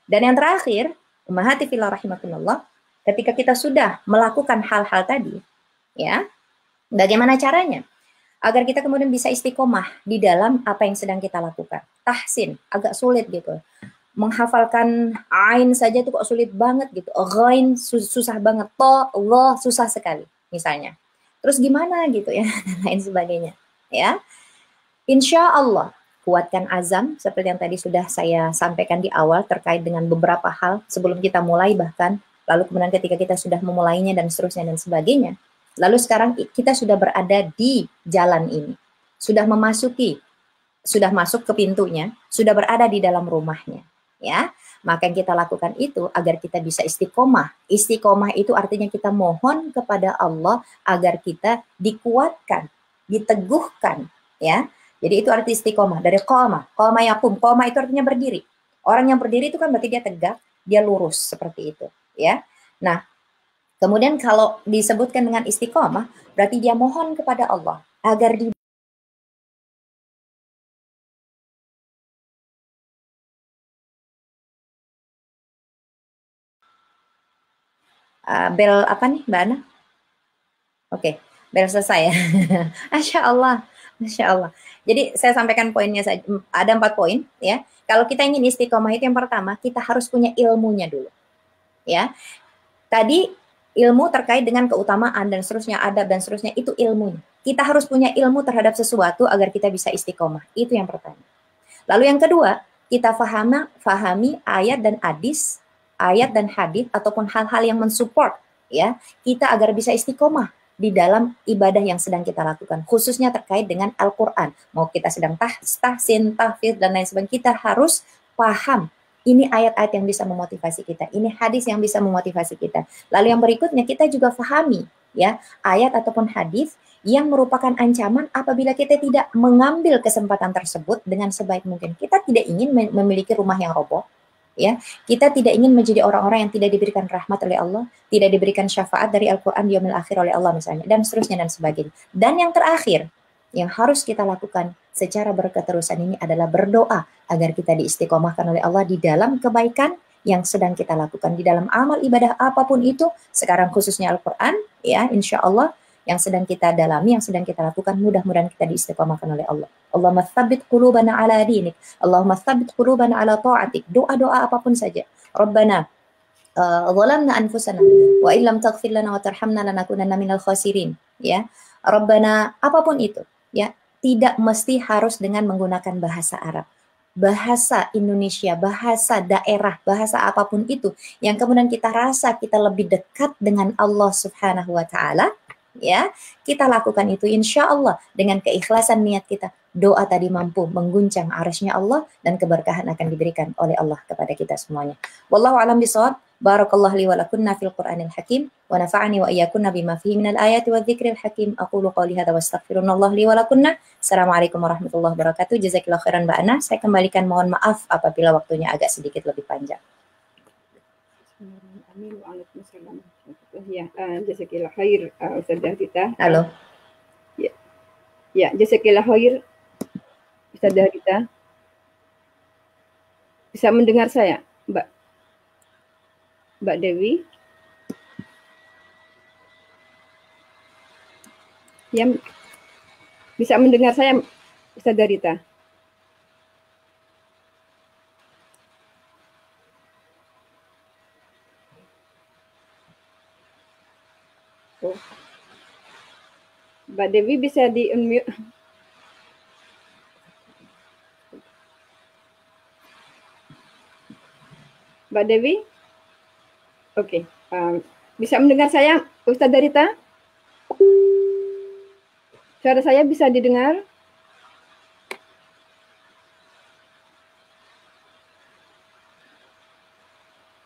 Dan yang terakhir, ummahati fillah rahimakumullah, ketika kita sudah melakukan hal-hal tadi, ya, bagaimana caranya? Agar kita kemudian bisa istiqomah di dalam apa yang sedang kita lakukan. Tahsin, agak sulit gitu. Menghafalkan ain saja tuh kok sulit banget gitu. Ghain susah banget. Allah susah sekali misalnya. Terus gimana gitu ya dan lain sebagainya. Ya. Insya Allah kuatkan azam seperti yang tadi sudah saya sampaikan di awal terkait dengan beberapa hal sebelum kita mulai, bahkan lalu kemudian ketika kita sudah memulainya dan seterusnya dan sebagainya. Lalu sekarang kita sudah berada di jalan ini. Sudah masuk ke pintunya, sudah berada di dalam rumahnya. Ya, maka yang kita lakukan itu agar kita bisa istiqomah. Istiqomah itu artinya kita mohon kepada Allah agar kita dikuatkan, diteguhkan, ya. Jadi itu arti istiqomah dari qama yakum. Qama itu artinya berdiri. Orang yang berdiri itu kan berarti dia tegak, dia lurus seperti itu, ya. Nah, kemudian kalau disebutkan dengan istiqomah, berarti dia mohon kepada Allah agar bel apa nih Mbak Ana? Oke, bel selesai ya. Masya Allah, Masya Allah. Jadi saya sampaikan poinnya saja. Ada 4 poin ya. Kalau kita ingin istiqomah itu yang pertama kita harus punya ilmunya dulu. Ya, tadi ilmu terkait dengan keutamaan dan seterusnya, adab dan seterusnya, itu ilmunya. Kita harus punya ilmu terhadap sesuatu agar kita bisa istiqomah. Itu yang pertama. Lalu yang kedua, kita fahami ayat dan hadis ataupun hal-hal yang mensupport ya kita agar bisa istiqomah di dalam ibadah yang sedang kita lakukan, khususnya terkait dengan Al-Quran. Mau kita sedang tahsin, tahfidz dan lain sebagainya, kita harus paham ini ayat-ayat yang bisa memotivasi kita, ini hadis yang bisa memotivasi kita. Lalu yang berikutnya kita juga fahami ya ayat ataupun hadis yang merupakan ancaman apabila kita tidak mengambil kesempatan tersebut dengan sebaik mungkin. Kita tidak ingin memiliki rumah yang roboh. Ya, kita tidak ingin menjadi orang-orang yang tidak diberikan rahmat oleh Allah, tidak diberikan syafaat dari Al-Quran di yaumil akhir oleh Allah misalnya, dan seterusnya dan sebagainya. Dan yang terakhir, yang harus kita lakukan secara berketerusan ini adalah berdoa agar kita diistiqomahkan oleh Allah di dalam kebaikan, yang sedang kita lakukan di dalam amal ibadah apapun itu, sekarang khususnya Al-Quran, ya, insya Allah yang sedang kita dalami, yang sedang kita lakukan, mudah-mudahan kita diistiqomahkan oleh Allah. Allahumma tsabbit qulubana ala dinik, Allahumma tsabbit qulubana ala ta'atik. Doa-doa apapun saja. Rabbana zalamna anfusana wa illam taghfir lana wa tarhamna lanakunanna minal khasirin. Ya, Rabbana apapun itu, ya, tidak mesti harus dengan menggunakan bahasa Arab. Bahasa Indonesia, bahasa daerah, bahasa apapun itu yang kemudian kita rasa kita lebih dekat dengan Allah Subhanahu wa taala, ya, kita lakukan itu insya Allah dengan keikhlasan niat kita. Doa tadi mampu mengguncang arasy-Nya Allah dan keberkahan akan diberikan oleh Allah kepada kita semuanya. Wallahu a'lam bishawab. Barakallahu li wa lakunna fil Qur'anil Hakim wa nafa'ani wa iyyakunna bima fihi minal ayati wadh-dzikril hakim. Aqulu qawli hadza wa astaghfirullah li wa lakunna. Assalamualaikum warahmatullahi wabarakatuh. Jazakillahu khairan Mbak Ana. Saya kembalikan, mohon maaf apabila waktunya agak sedikit lebih panjang. Amin. Waalaikumsalam. Ya, jazakillah khair Ustazah Rita. Halo. Ya, jazakillah khair Ustazah Rita. Bisa mendengar saya, Mbak Dewi? Ya, bisa mendengar saya, Ustazah Rita? Oh. Mbak Dewi bisa di-unmute. Mbak Dewi? Oke. Bisa mendengar saya, Ustazah Rita? Suara saya bisa didengar?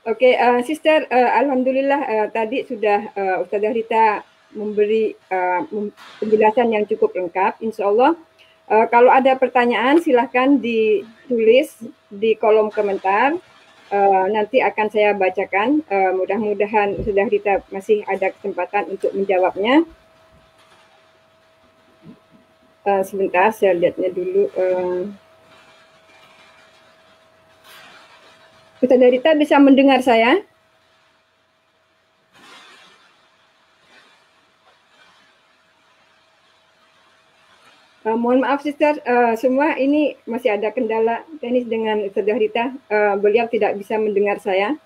Oke, Sister, alhamdulillah tadi sudah Ustazah Rita memberi penjelasan yang cukup lengkap. Insya Allah, kalau ada pertanyaan silahkan ditulis di kolom komentar. Nanti akan saya bacakan. Mudah-mudahan Ustazah Rita masih ada kesempatan untuk menjawabnya. Sebentar, saya lihatnya dulu. Ustazah Rita bisa mendengar saya? Mohon maaf Sister, semua ini masih ada kendala teknis dengan Ustazah Rita. Beliau tidak bisa mendengar saya.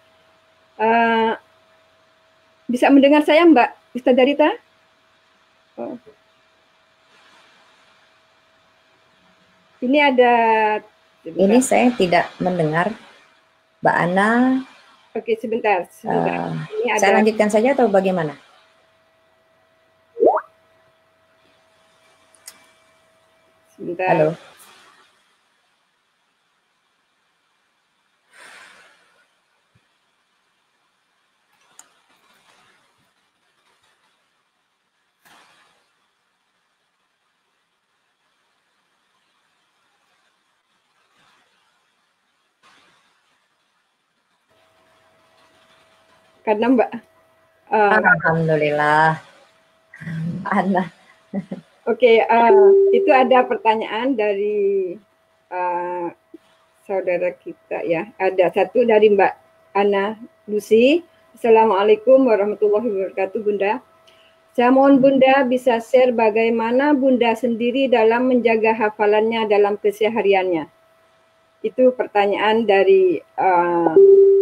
Bisa mendengar saya Mbak Ustazah Rita? Ini ada... Ini saya tidak mendengar Mbak Ana. Oke, sebentar. Ini ada... Saya lanjutkan saja atau bagaimana? Sebentar. Halo. Karena Mbak... Alhamdulillah. Ana. Oke, itu ada pertanyaan dari saudara kita ya. Ada satu dari Mbak Ana Lucy. Assalamualaikum warahmatullahi wabarakatuh Bunda. Saya mohon Bunda bisa share bagaimana Bunda sendiri dalam menjaga hafalannya dalam kesehariannya. Itu pertanyaan dari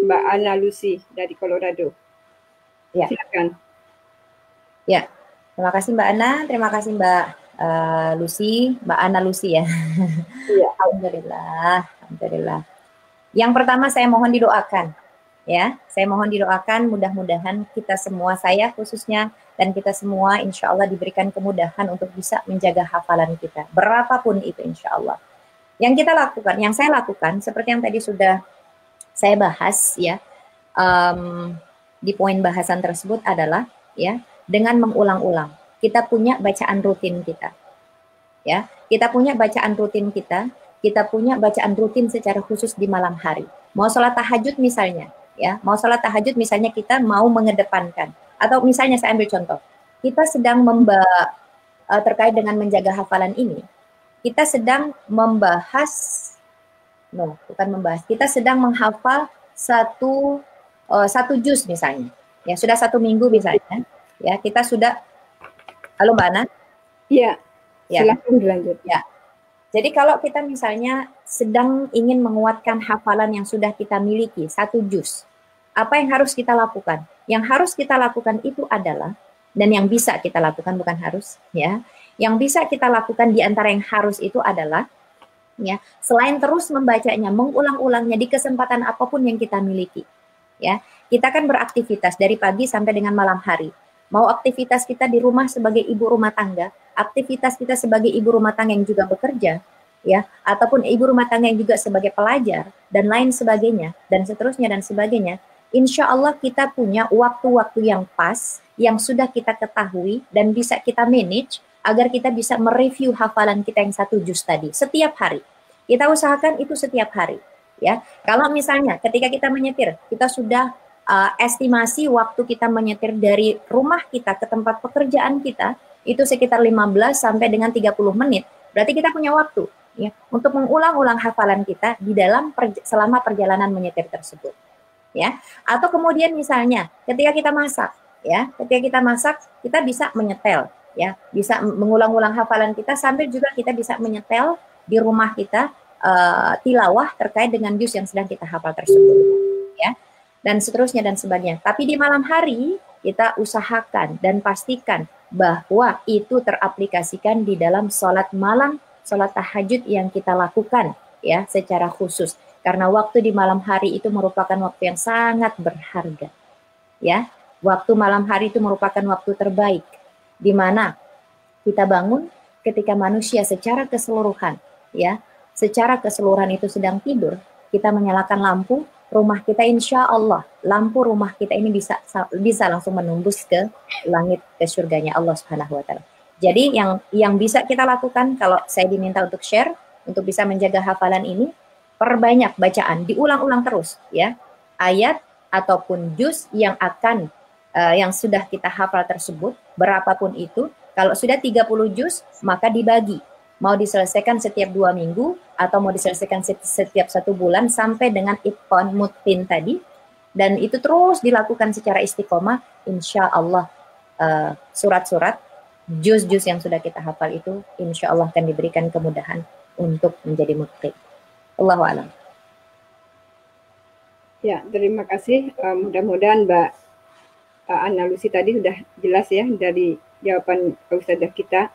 Mbak Ana Lucy dari Colorado. Ya. Silakan. Ya, terima kasih Mbak Ana, terima kasih Mbak Lucy, Mbak Ana Lucy ya. Ya. Alhamdulillah, alhamdulillah. Yang pertama saya mohon didoakan, ya. Saya mohon didoakan mudah-mudahan kita semua, saya khususnya dan kita semua insya Allah diberikan kemudahan untuk bisa menjaga hafalan kita, berapapun itu insya Allah. Yang kita lakukan, yang saya lakukan seperti yang tadi sudah saya bahas ya, di poin bahasan tersebut adalah ya, dengan mengulang-ulang. Kita punya bacaan rutin kita. Ya, kita punya bacaan rutin kita punya bacaan rutin secara khusus di malam hari. Mau sholat tahajud misalnya, ya, mau sholat tahajud misalnya kita mau mengedepankan, atau misalnya saya ambil contoh, kita sedang terkait dengan menjaga hafalan ini, kita sedang membahas, bukan membahas, kita sedang menghafal satu juz misalnya, ya sudah 1 minggu misalnya, ya kita sudah, halo Mbak Ana? Iya, Ya. silakan dilanjut. Ya. Jadi kalau kita misalnya sedang ingin menguatkan hafalan yang sudah kita miliki, 1 juz, apa yang harus kita lakukan? Yang harus kita lakukan itu adalah, dan yang bisa kita lakukan bukan harus, ya. Yang bisa kita lakukan di antara yang harus itu adalah, ya, selain terus membacanya, mengulang-ulangnya di kesempatan apapun yang kita miliki, ya. Kita kan beraktivitas dari pagi sampai dengan malam hari. Mau aktivitas kita di rumah sebagai ibu rumah tangga, aktivitas kita sebagai ibu rumah tangga yang juga bekerja, ya, ataupun ibu rumah tangga yang juga sebagai pelajar dan lain sebagainya dan seterusnya dan sebagainya. Insya Allah kita punya waktu-waktu yang pas yang sudah kita ketahui dan bisa kita manage agar kita bisa mereview hafalan kita yang 1 juz tadi setiap hari. Kita usahakan itu setiap hari, ya. Kalau misalnya ketika kita menyetir, kita sudah estimasi waktu kita menyetir dari rumah kita ke tempat pekerjaan kita itu sekitar 15 sampai dengan 30 menit. Berarti kita punya waktu, ya, untuk mengulang-ulang hafalan kita di dalam selama perjalanan menyetir tersebut, ya. Atau kemudian misalnya ketika kita masak, ya, ketika kita masak kita bisa menyetel, ya, bisa mengulang-ulang hafalan kita sambil juga kita bisa menyetel di rumah kita tilawah terkait dengan juz yang sedang kita hafal tersebut, ya, dan seterusnya dan sebagainya. Tapi di malam hari kita usahakan dan pastikan bahwa itu teraplikasikan di dalam sholat malam, sholat tahajud yang kita lakukan, ya, secara khusus. Karena waktu di malam hari itu merupakan waktu yang sangat berharga, ya. Waktu malam hari itu merupakan waktu terbaik, di mana kita bangun ketika manusia secara keseluruhan, ya, secara keseluruhan itu sedang tidur, kita menyalakan lampu, rumah kita insya Allah, lampu rumah kita ini bisa langsung menembus ke langit, ke surganya Allah Subhanahu wa Ta'ala. Jadi yang bisa kita lakukan, kalau saya diminta untuk share, untuk bisa menjaga hafalan ini, perbanyak bacaan, diulang-ulang terus, ya, ayat ataupun juz yang yang sudah kita hafal tersebut, berapapun itu. Kalau sudah 30 juz, maka dibagi. Mau diselesaikan setiap 2 minggu, atau mau diselesaikan setiap 1 bulan, sampai dengan itqan mutqin tadi. Dan itu terus dilakukan secara istiqomah, insya Allah surat-surat, juz-juz yang sudah kita hafal itu, insya Allah akan diberikan kemudahan untuk menjadi mutqin. Allahu a'lam. Ya, terima kasih. Mudah-mudahan Mbak Ana Lucy tadi sudah jelas ya dari jawaban Ustadzah kita.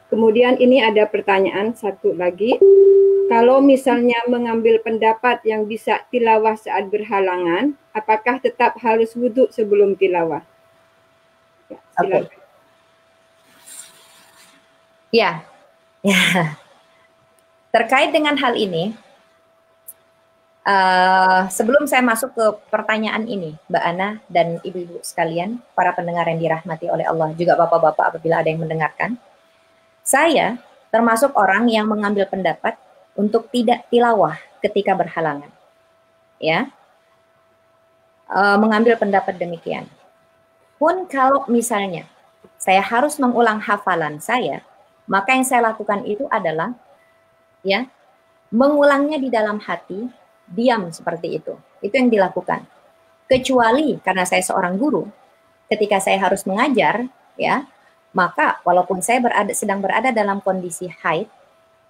Kemudian ini ada pertanyaan satu lagi. Kalau misalnya mengambil pendapat yang bisa tilawah saat berhalangan, apakah tetap harus wudhu sebelum tilawah? Ya, silakan. Okay. Ya. Terkait dengan hal ini, sebelum saya masuk ke pertanyaan ini, Mbak Ana dan ibu-ibu sekalian, para pendengar yang dirahmati oleh Allah, juga bapak-bapak apabila ada yang mendengarkan, saya termasuk orang yang mengambil pendapat untuk tidak tilawah ketika berhalangan, ya, mengambil pendapat demikian. Pun kalau misalnya saya harus mengulang hafalan saya, maka yang saya lakukan itu adalah, ya, mengulangnya di dalam hati, diam seperti itu. Itu yang dilakukan. Kecuali karena saya seorang guru, ketika saya harus mengajar, ya, maka walaupun saya sedang berada dalam kondisi haid,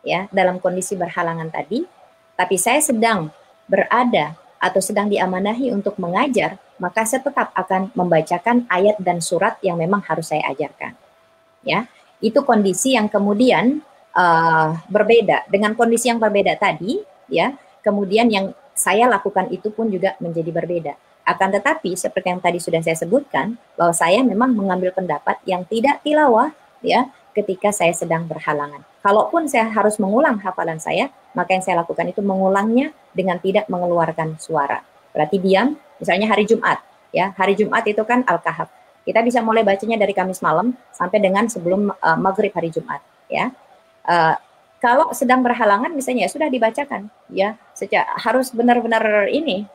ya, dalam kondisi berhalangan tadi, tapi saya sedang berada atau sedang diamanahi untuk mengajar, maka saya tetap akan membacakan ayat dan surat yang memang harus saya ajarkan. Ya, itu kondisi yang kemudian berbeda dengan kondisi yang berbeda tadi, ya. Kemudian yang saya lakukan itu pun juga menjadi berbeda. Akan tetapi seperti yang tadi sudah saya sebutkan, bahwa saya memang mengambil pendapat yang tidak tilawah, ya, ketika saya sedang berhalangan. Kalaupun saya harus mengulang hafalan saya, maka yang saya lakukan itu mengulangnya dengan tidak mengeluarkan suara. Berarti diam, misalnya hari Jumat, ya, hari Jumat itu kan Al-Kahf. Kita bisa mulai bacanya dari Kamis malam sampai dengan sebelum maghrib hari Jumat, ya. Kalau sedang berhalangan misalnya sudah dibacakan, ya, harus benar-benar ini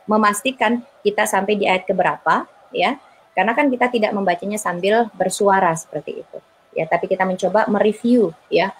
memastikan kita sampai di ayat keberapa, ya, karena kan kita tidak membacanya sambil bersuara seperti itu, ya, tapi kita mencoba mereview, ya,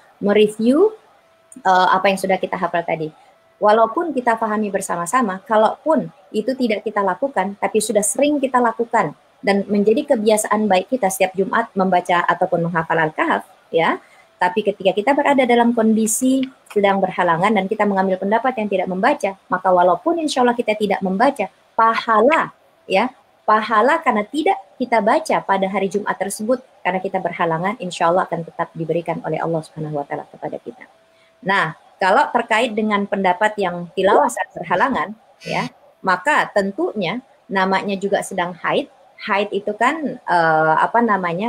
apa yang sudah kita hafal tadi. walaupun kita pahami bersama-sama, kalaupun itu tidak kita lakukan, tapi sudah sering kita lakukan dan menjadi kebiasaan baik kita setiap Jumat membaca ataupun menghafal Al-Kahf, ya. Tapi ketika kita berada dalam kondisi sedang berhalangan dan kita mengambil pendapat yang tidak membaca, maka walaupun insya Allah kita tidak membaca, pahala, ya, pahala karena tidak kita baca pada hari Jumat tersebut karena kita berhalangan, insya Allah akan tetap diberikan oleh Allah Subhanahu Wa Taala kepada kita. Nah, kalau terkait dengan pendapat yang tilawah saat berhalangan, ya, maka tentunya namanya juga sedang haid. Haid itu kan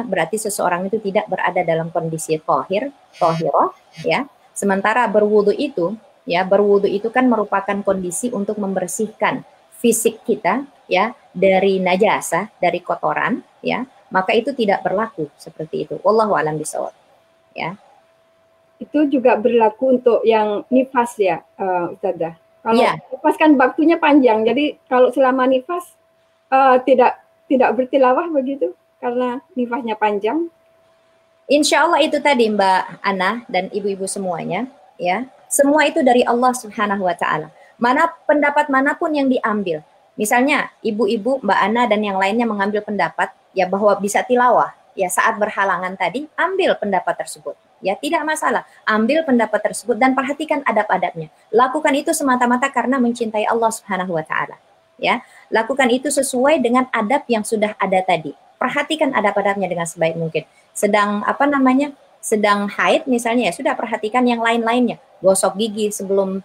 berarti seseorang itu tidak berada dalam kondisi tohiroh, ya. Sementara berwudu itu kan merupakan kondisi untuk membersihkan fisik kita, ya, dari najasah, dari kotoran, ya. Maka itu tidak berlaku seperti itu. Wallahu a'lam bishawab, ya. Itu juga berlaku untuk yang nifas ya, Ustazah. Kalau nifas kan waktunya panjang, jadi kalau selama nifas tidak bertilawah begitu karena nifasnya panjang. Insya Allah itu tadi Mbak Ana dan ibu-ibu semuanya, ya. Semua itu dari Allah Subhanahu Wa Taala. Pendapat manapun yang diambil, misalnya ibu-ibu, Mbak Ana dan yang lainnya mengambil pendapat ya bahwa bisa tilawah, ya saat berhalangan tadi, ambil pendapat tersebut. Ya, tidak masalah. Ambil pendapat tersebut dan perhatikan adab-adabnya. Lakukan itu semata-mata karena mencintai Allah Subhanahu Wa Taala. Ya, lakukan itu sesuai dengan adab yang sudah ada tadi. Perhatikan adab-adabnya dengan sebaik mungkin. Sedang sedang haid misalnya, ya sudah perhatikan yang lain-lainnya. Gosok gigi sebelum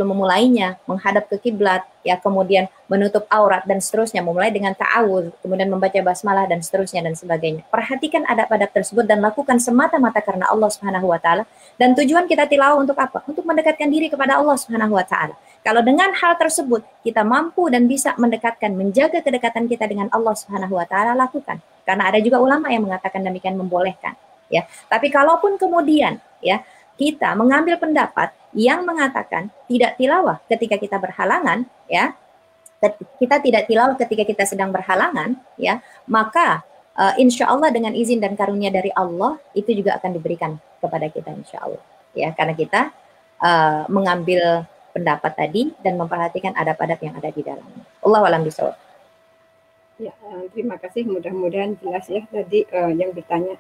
memulainya, menghadap ke kiblat, ya, kemudian menutup aurat dan seterusnya, memulai dengan ta'awudz, kemudian membaca basmalah dan seterusnya dan sebagainya. Perhatikan adab-adab tersebut dan lakukan semata-mata karena Allah Subhanahu Wa Taala. Dan tujuan kita tilawah untuk apa? Untuk mendekatkan diri kepada Allah Subhanahu Wa Taala. Kalau dengan hal tersebut kita mampu dan bisa mendekatkan, menjaga kedekatan kita dengan Allah Subhanahu Wa Taala, lakukan. Karena ada juga ulama yang mengatakan demikian, membolehkan, ya. Tapi kalaupun kemudian, ya, kita mengambil pendapat yang mengatakan tidak tilawah ketika kita berhalangan, ya, kita tidak tilawah ketika kita sedang berhalangan, ya, maka insya Allah dengan izin dan karunia dari Allah itu juga akan diberikan kepada kita insya Allah, ya, karena kita mengambil pendapat tadi dan memperhatikan adab-adab yang ada di dalamnya. Allahu a'lam bishawab. Ya, terima kasih, mudah-mudahan jelas ya tadi yang bertanya.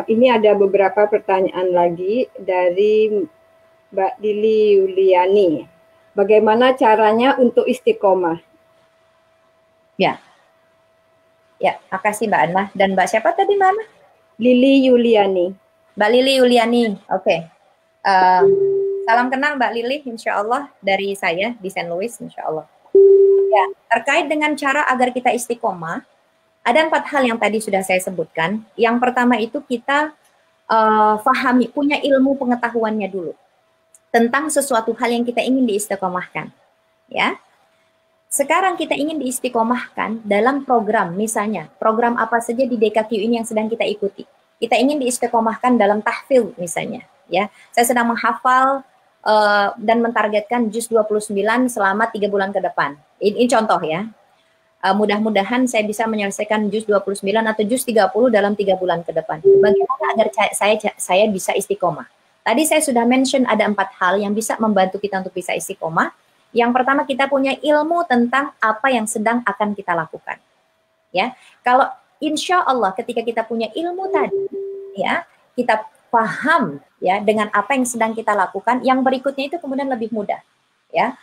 Ini ada beberapa pertanyaan lagi dari Mbak Lili Yuliani. Bagaimana caranya untuk istiqomah? Ya, makasih Mbak Anna. Dan Mbak siapa tadi mana? Lili Yuliani. Mbak Lili Yuliani, oke. Salam kenal Mbak Lili, insya Allah dari saya di St. Louis, insya Allah. Ya, terkait dengan cara agar kita istiqomah, ada 4 hal yang tadi sudah saya sebutkan. Yang pertama itu kita fahami, punya ilmu pengetahuannya dulu tentang sesuatu hal yang kita ingin diistiqomahkan. Ya, sekarang kita ingin diistiqomahkan dalam program, misalnya program apa saja di DKQ ini yang sedang kita ikuti. Kita ingin diistiqomahkan dalam tahfidz misalnya. Ya, saya sedang menghafal dan mentargetkan juz 29 selama 3 bulan ke depan. Ini contoh ya. Mudah-mudahan saya bisa menyelesaikan juz 29 atau juz 30 dalam 3 bulan ke depan. Bagaimana agar saya bisa istiqomah? Tadi saya sudah mention ada 4 hal yang bisa membantu kita untuk bisa istiqomah. Yang pertama, kita punya ilmu tentang apa yang sedang akan kita lakukan. Ya, kalau insya Allah ketika kita punya ilmu tadi, ya, kita paham ya dengan apa yang sedang kita lakukan, yang berikutnya itu kemudian lebih mudah, ya.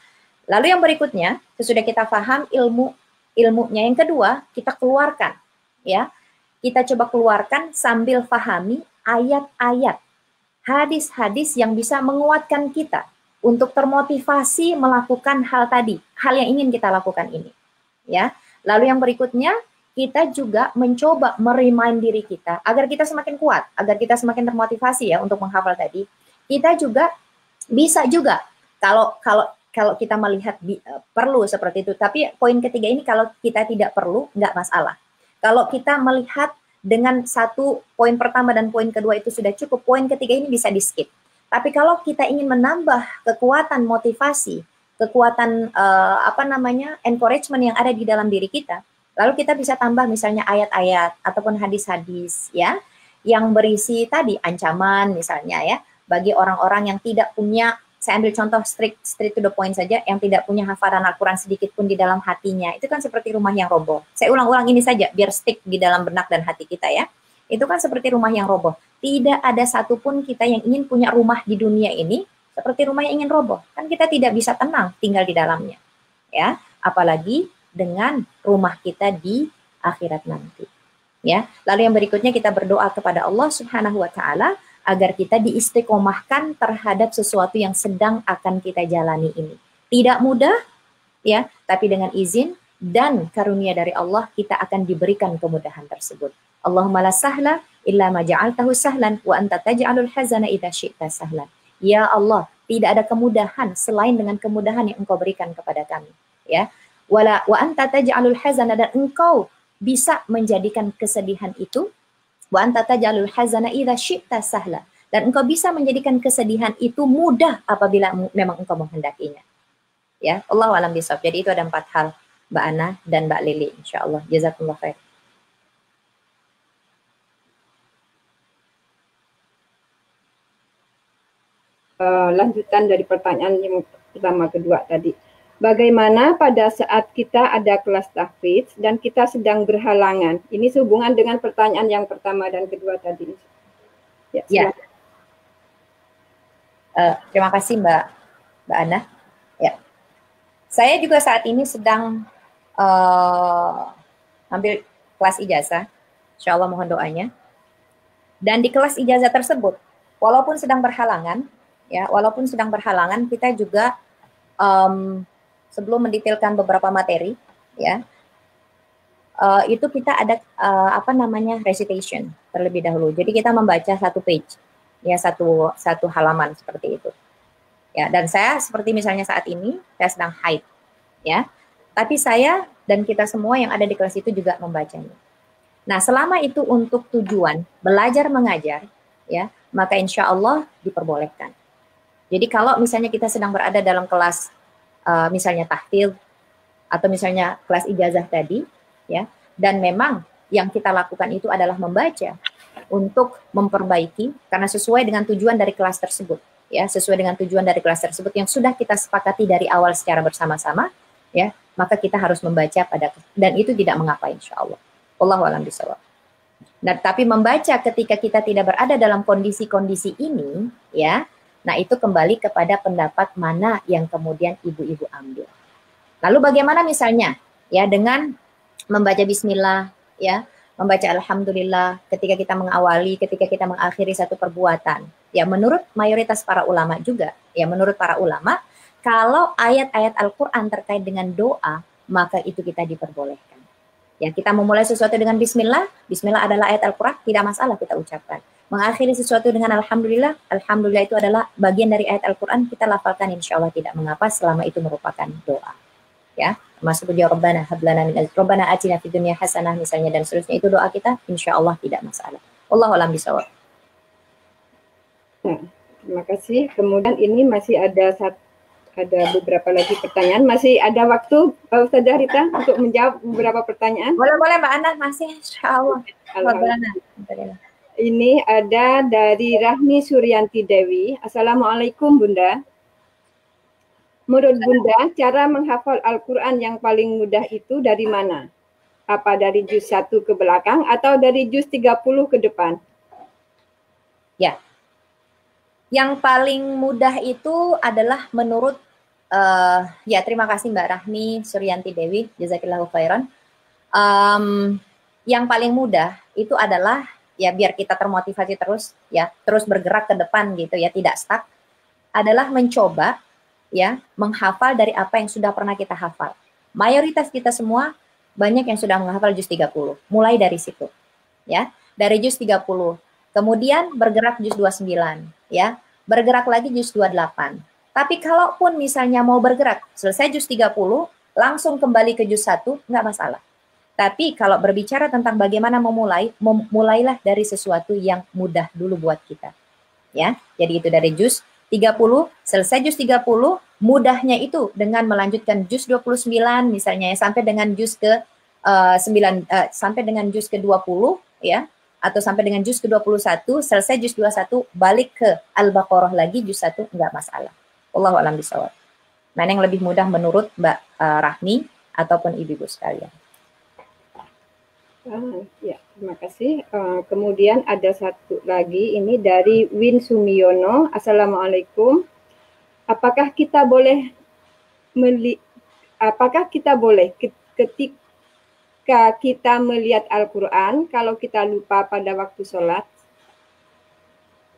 Lalu yang berikutnya, sesudah kita paham ilmunya, yang kedua kita keluarkan, ya. Kita coba keluarkan sambil pahami ayat-ayat, hadis-hadis yang bisa menguatkan kita untuk termotivasi melakukan hal tadi, hal yang ingin kita lakukan ini, ya. Lalu yang berikutnya, kita juga mencoba meremind diri kita agar kita semakin kuat, agar kita semakin termotivasi ya untuk menghafal tadi. Kita juga bisa juga kalau kita melihat perlu seperti itu. Tapi poin ketiga ini kalau kita tidak perlu nggak masalah. Kalau kita melihat dengan satu poin pertama dan poin kedua itu sudah cukup, poin ketiga ini bisa di skip. Tapi kalau kita ingin menambah kekuatan motivasi, kekuatan encouragement yang ada di dalam diri kita, lalu kita bisa tambah misalnya ayat-ayat ataupun hadis-hadis ya yang berisi tadi ancaman misalnya ya bagi orang-orang yang tidak punya saya ambil contoh straight to the point saja, yang tidak punya hafalan Al-Quran sedikit pun di dalam hatinya, itu kan seperti rumah yang roboh. Saya ulang-ulang ini saja, biar stick di dalam benak dan hati kita ya. Itu kan seperti rumah yang roboh. Tidak ada satupun kita yang ingin punya rumah di dunia ini seperti rumah yang ingin roboh. Kan kita tidak bisa tenang tinggal di dalamnya. Ya, apalagi dengan rumah kita di akhirat nanti. Ya, lalu yang berikutnya kita berdoa kepada Allah Subhanahu wa taala agar kita diistiqomahkan terhadap sesuatu yang sedang akan kita jalani ini. Tidak mudah, ya, tapi dengan izin dan karunia dari Allah kita akan diberikan kemudahan tersebut. Allahumma la sahla illa ma ja'altahu sahlan wa anta taj'alul hazana idza syi'ta sahlan. Ya Allah, tidak ada kemudahan selain dengan kemudahan yang Engkau berikan kepada kami, ya. Wa anta taj'alul hazana, dan Engkau bisa menjadikan kesedihan itu, wa anta taj'alul hazana idza syi'ta sahla, dan Engkau bisa menjadikan kesedihan itu mudah apabila memang Engkau menghendakinya. Ya, Allahu a'lam bishawab. Jadi itu ada 4 hal, Mbak Ana dan Mbak Lili, insyaallah. Jazakumullah khair. Lanjutan dari pertanyaan yang pertama kedua tadi. Bagaimana pada saat kita ada kelas tahfidz dan kita sedang berhalangan? Ini sehubungan dengan pertanyaan yang pertama dan kedua tadi. Ya. Terima kasih Mbak Ana. Ya. Saya juga saat ini sedang ambil kelas ijazah. Insya Allah mohon doanya. Dan di kelas ijazah tersebut, walaupun sedang berhalangan, kita juga sebelum mendetailkan beberapa materi, ya, itu kita ada recitation terlebih dahulu. Jadi kita membaca satu page, ya, satu halaman seperti itu. Ya, dan saya seperti misalnya saat ini saya sedang haid, ya. Tapi saya dan kita semua yang ada di kelas itu juga membacanya. Nah, selama itu untuk tujuan belajar mengajar, ya, maka insya Allah diperbolehkan. Jadi kalau misalnya kita sedang berada dalam kelas misalnya tahfidz atau misalnya kelas ijazah tadi, ya, dan memang yang kita lakukan itu adalah membaca untuk memperbaiki karena sesuai dengan tujuan dari kelas tersebut, ya, sesuai dengan tujuan dari kelas tersebut yang sudah kita sepakati dari awal secara bersama-sama, ya, maka kita harus membaca dan itu tidak mengapa insya Allah. Wallahu a'lam bishawab. Nah, tapi membaca ketika kita tidak berada dalam kondisi-kondisi ini, ya, nah itu kembali kepada pendapat mana yang kemudian ibu-ibu ambil. Lalu bagaimana misalnya, ya, dengan membaca bismillah, ya, membaca alhamdulillah ketika kita mengawali, ketika kita mengakhiri satu perbuatan. Ya, menurut mayoritas para ulama juga, ya, menurut para ulama, kalau ayat-ayat Al-Quran terkait dengan doa, maka itu kita diperbolehkan. Ya, kita memulai sesuatu dengan bismillah, bismillah adalah ayat Al-Quran, tidak masalah kita ucapkan. Mengakhiri sesuatu dengan alhamdulillah, alhamdulillah itu adalah bagian dari ayat Al-Quran, kita lafalkan insya Allah tidak mengapa selama itu merupakan doa. Ya, masuk ujian Rabbana hablana min Rabbana atina fid dunya hasanah misalnya dan seterusnya, itu doa kita insya Allah tidak masalah. Wallahu a'lam bishawab. Terima kasih. Kemudian ini masih ada beberapa lagi pertanyaan. Masih ada waktu Ustazah Rita untuk menjawab beberapa pertanyaan? Boleh Mbak Ana, masih insya Allah. Alhamdulillah. Ini ada dari Rahmi Suryanti Dewi. Assalamualaikum Bunda. Menurut Bunda, cara menghafal Al-Quran yang paling mudah itu dari mana? Apa dari juz 1 ke belakang atau dari juz 30 ke depan? Ya, yang paling mudah itu adalah menurut, ya, terima kasih Mbak Rahmi Suryanti Dewi, jazakillahu khairan. Yang paling mudah itu adalah, ya, biar kita termotivasi terus, ya, terus bergerak ke depan gitu, ya, tidak stuck, adalah mencoba, ya, menghafal dari apa yang sudah pernah kita hafal. Mayoritas kita semua banyak yang sudah menghafal juz 30. Mulai dari situ, ya, dari juz 30. Kemudian bergerak juz 29, ya, bergerak lagi juz 28. Tapi kalaupun misalnya mau bergerak, selesai juz 30, langsung kembali ke juz 1, nggak masalah. Tapi kalau berbicara tentang bagaimana mulailah dari sesuatu yang mudah dulu buat kita. Ya, jadi itu dari juz 30, selesai juz 30, mudahnya itu dengan melanjutkan juz 29 misalnya, ya, sampai dengan juz ke 20, ya, atau sampai dengan juz ke 21, selesai juz 21, balik ke Al-Baqarah lagi juz 1, enggak masalah. Wallahu a'lam bishawab. Mana yang lebih mudah menurut Mbak Rahmi ataupun ibu-ibu sekalian? Ya, terima kasih. Kemudian ada satu lagi, ini dari Win Sumiono. Assalamualaikum. Apakah kita boleh ketika kita melihat Al-Quran kalau kita lupa pada waktu sholat?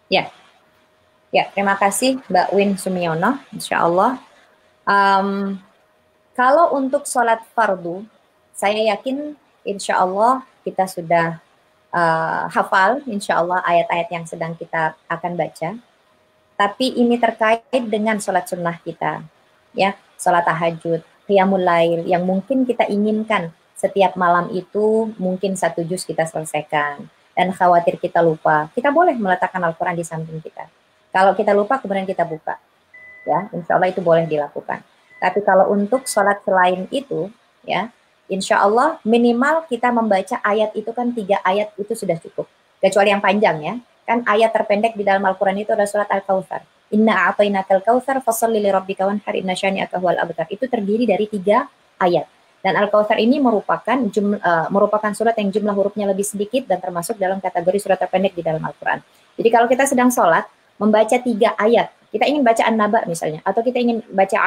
Ya, terima kasih Mbak Win Sumiono. Insya Allah. Kalau untuk sholat fardu, saya yakin insya Allah kita sudah hafal insya Allah ayat-ayat yang sedang kita akan baca. Tapi ini terkait dengan sholat sunnah kita, ya, sholat tahajud, qiyamul lail yang mungkin kita inginkan setiap malam itu mungkin 1 juz kita selesaikan dan khawatir kita lupa. Kita boleh meletakkan Al-Quran di samping kita. Kalau kita lupa kemudian kita buka, ya, insya Allah itu boleh dilakukan. Tapi kalau untuk sholat selain itu, ya, insya Allah minimal kita membaca ayat itu kan 3 ayat itu sudah cukup. Kecuali yang panjang ya. Kan ayat terpendek di dalam Al-Quran itu adalah surat Al-Kautsar. Inna a'tainakal kautsar fasholli lirabbika wanhar inna syani'aka huwal abtar. Itu terdiri dari 3 ayat. Dan Al-Kautsar ini merupakan surat yang jumlah hurufnya lebih sedikit dan termasuk dalam kategori surat terpendek di dalam Al-Quran. Jadi kalau kita sedang sholat, membaca 3 ayat, kita ingin baca An-Naba misalnya, atau kita ingin baca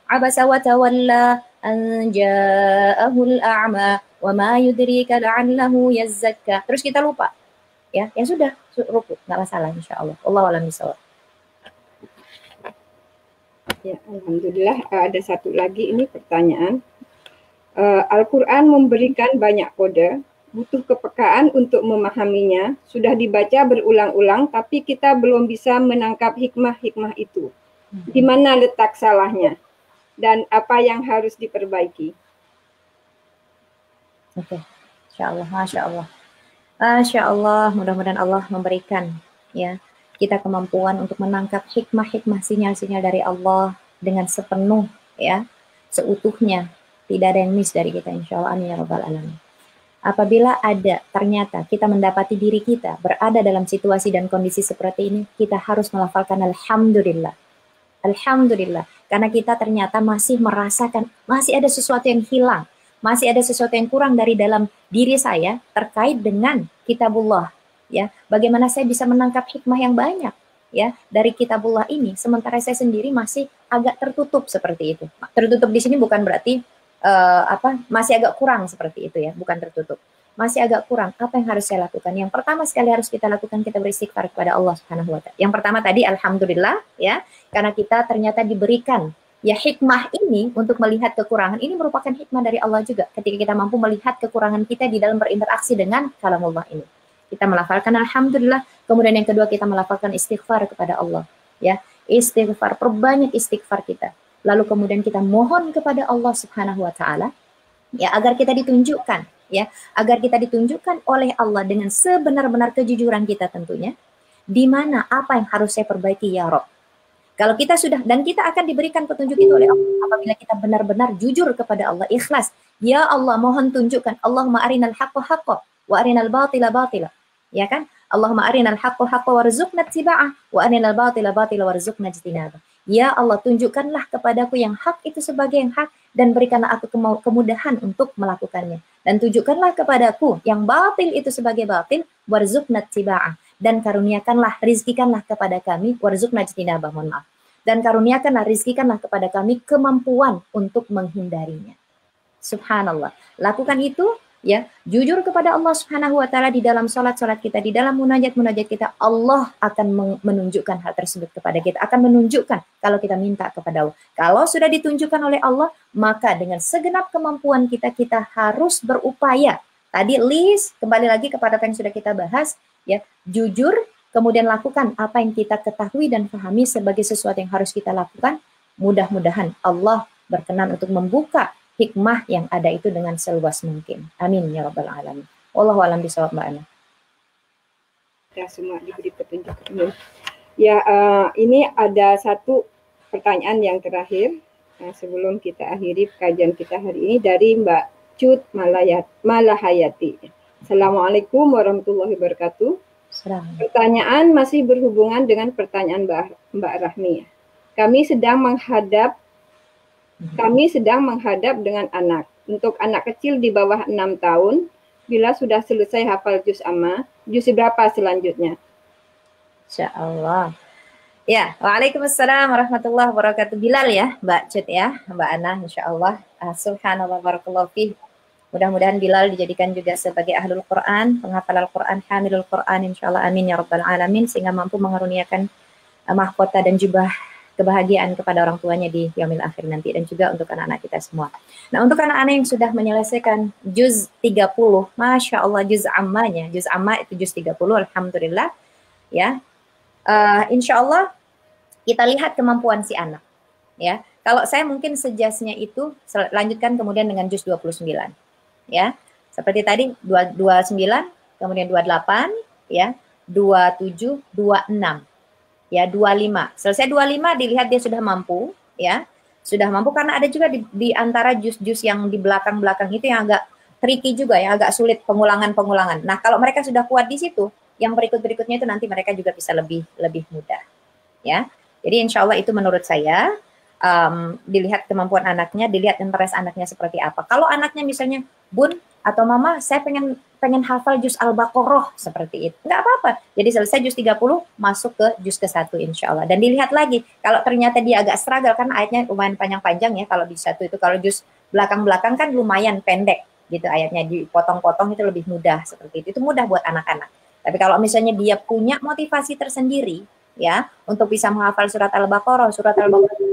Abasa wa tawalla an ja'ahul a'ma wa ma yudrika la'allahu yazzakka. Terus kita lupa. Ya sudah, rukuk, nggak masalah insya Allah. Wallahu a'lam bishawab. Ya, alhamdulillah. Ada satu lagi ini pertanyaan. Al-Quran memberikan banyak kode, butuh kepekaan untuk memahaminya. Sudah dibaca berulang-ulang, tapi kita belum bisa menangkap hikmah-hikmah itu. Di mana letak salahnya? Dan apa yang harus diperbaiki? Oke, insya Allah, masya Allah. Masya Allah, mudah-mudahan Allah memberikan ya kita kemampuan untuk menangkap hikmah-hikmah sinyal-sinyal dari Allah dengan sepenuh ya, seutuhnya, tidak ada yang miss dari kita insya Allah, amin ya rabbal alamin. Apabila ada ternyata kita mendapati diri kita berada dalam situasi dan kondisi seperti ini, kita harus melafalkan alhamdulillah. Alhamdulillah, karena kita ternyata masih merasakan masih ada sesuatu yang hilang. Masih ada sesuatu yang kurang dari dalam diri saya terkait dengan kitabullah, ya. Bagaimana saya bisa menangkap hikmah yang banyak, ya, dari kitabullah ini, sementara saya sendiri masih agak tertutup seperti itu. Tertutup di sini bukan berarti masih agak kurang seperti itu ya, bukan tertutup. Masih agak kurang. Apa yang harus saya lakukan? Yang pertama sekali harus kita lakukan, kita beristighfar kepada Allah Subhanahu wa taala. Yang pertama tadi alhamdulillah, ya, karena kita ternyata diberikan ya hikmah ini untuk melihat kekurangan. Ini merupakan hikmah dari Allah juga ketika kita mampu melihat kekurangan kita di dalam berinteraksi dengan kalamullah ini. Kita melafalkan alhamdulillah, kemudian yang kedua kita melafalkan istighfar kepada Allah, ya. Istighfar, perbanyak istighfar kita. Lalu kemudian kita mohon kepada Allah Subhanahu wa taala ya agar kita ditunjukkan, ya, agar kita ditunjukkan oleh Allah dengan sebenar-benar kejujuran kita tentunya, di mana apa yang harus saya perbaiki ya Rabb. Kalau kita sudah, dan kita akan diberikan petunjuk itu oleh Allah apabila kita benar-benar jujur kepada Allah, ikhlas. Ya Allah, mohon tunjukkan. Allahumma arinal haqqa haqqa wa arinal batila batila. Ya kan? Allahumma arinal haqqa haqqa warzuqna ittiba'ah wa arinal batila batila warzuqna ijtinabah. Ya Allah, tunjukkanlah kepadaku yang hak itu sebagai yang hak dan berikanlah aku kemudahan untuk melakukannya. Dan tunjukkanlah kepadaku yang batil itu sebagai batil, warzuqna ittiba'ah. Dan karuniakanlah, rizkikanlah kepada kami, warzuqna ijtinabah, mohon maaf. Dan karuniakanlah, rizkikanlah kepada kami kemampuan untuk menghindarinya. Subhanallah. Lakukan itu, ya, jujur kepada Allah Subhanahu wa taala di dalam salat-salat kita, di dalam munajat-munajat kita. Allah akan menunjukkan hal tersebut kepada kita, akan menunjukkan kalau kita minta kepada Allah. Kalau sudah ditunjukkan oleh Allah, maka dengan segenap kemampuan kita, kita harus berupaya. Tadi list, kembali lagi kepada apa yang sudah kita bahas, ya, jujur, kemudian lakukan apa yang kita ketahui dan pahami sebagai sesuatu yang harus kita lakukan. Mudah-mudahan Allah berkenan untuk membuka hikmah yang ada itu dengan seluas mungkin. Amin ya rabbal alamin. Wallahu a'lam bishawab, Mbak Ana. Kita semua diberi petunjuk. Ya, ini ada satu pertanyaan yang terakhir sebelum kita akhiri kajian kita hari ini dari Mbak Cut Malahayati. Assalamualaikum warahmatullahi wabarakatuh. Pertanyaan masih berhubungan dengan pertanyaan Mbak Rahmi. kami sedang menghadap dengan anak. Untuk anak kecil di bawah 6 tahun, bila sudah selesai hafal juz amma, juz berapa selanjutnya? Insyaallah. Ya, waalaikumsalam warahmatullahi wabarakatuh. Bilal ya, Mbak Cut ya, Mbak Ana, insyaallah. Subhanallah, barakallahu fih. Mudah-mudahan Bilal dijadikan juga sebagai ahlul Quran, penghafal Al-Quran, hamilul Quran, insyaallah amin ya rabbal alamin, sehingga mampu mengaruniakan mahkota dan jubah kebahagiaan kepada orang tuanya di yaumil akhir nanti, dan juga untuk anak-anak kita semua. Nah, untuk anak-anak yang sudah menyelesaikan juz 30, Masya Allah juz ammanya, juz amma itu juz 30, alhamdulillah ya. Insya Allah kita lihat kemampuan si anak ya. Kalau saya mungkin sejasnya itu lanjutkan kemudian dengan juz 29 ya. Seperti tadi 29, kemudian 28 ya, 27, 26 ya, 25. Selesai 25 dilihat dia sudah mampu ya. Sudah mampu, karena ada juga di antara juz-juz yang di belakang-belakang itu yang agak tricky juga ya, agak sulit pengulangan-pengulangan. Nah, kalau mereka sudah kuat di situ, yang berikut-berikutnya itu nanti mereka juga bisa lebih mudah ya. Jadi insya Allah itu menurut saya dilihat kemampuan anaknya, dilihat interest anaknya seperti apa. Kalau anaknya misalnya, Bun atau Mama, saya pengen hafal juz Al-Baqarah seperti itu, nggak apa-apa. Jadi selesai juz 30, masuk ke juz ke-1 insya Allah. Dan dilihat lagi, kalau ternyata dia agak struggle, kan ayatnya lumayan panjang-panjang ya kalau di 1 itu. Kalau juz belakang-belakang kan lumayan pendek gitu ayatnya, dipotong-potong itu lebih mudah seperti itu. Itu mudah buat anak-anak. Tapi kalau misalnya dia punya motivasi tersendiri, ya, untuk bisa menghafal surat Al-Baqarah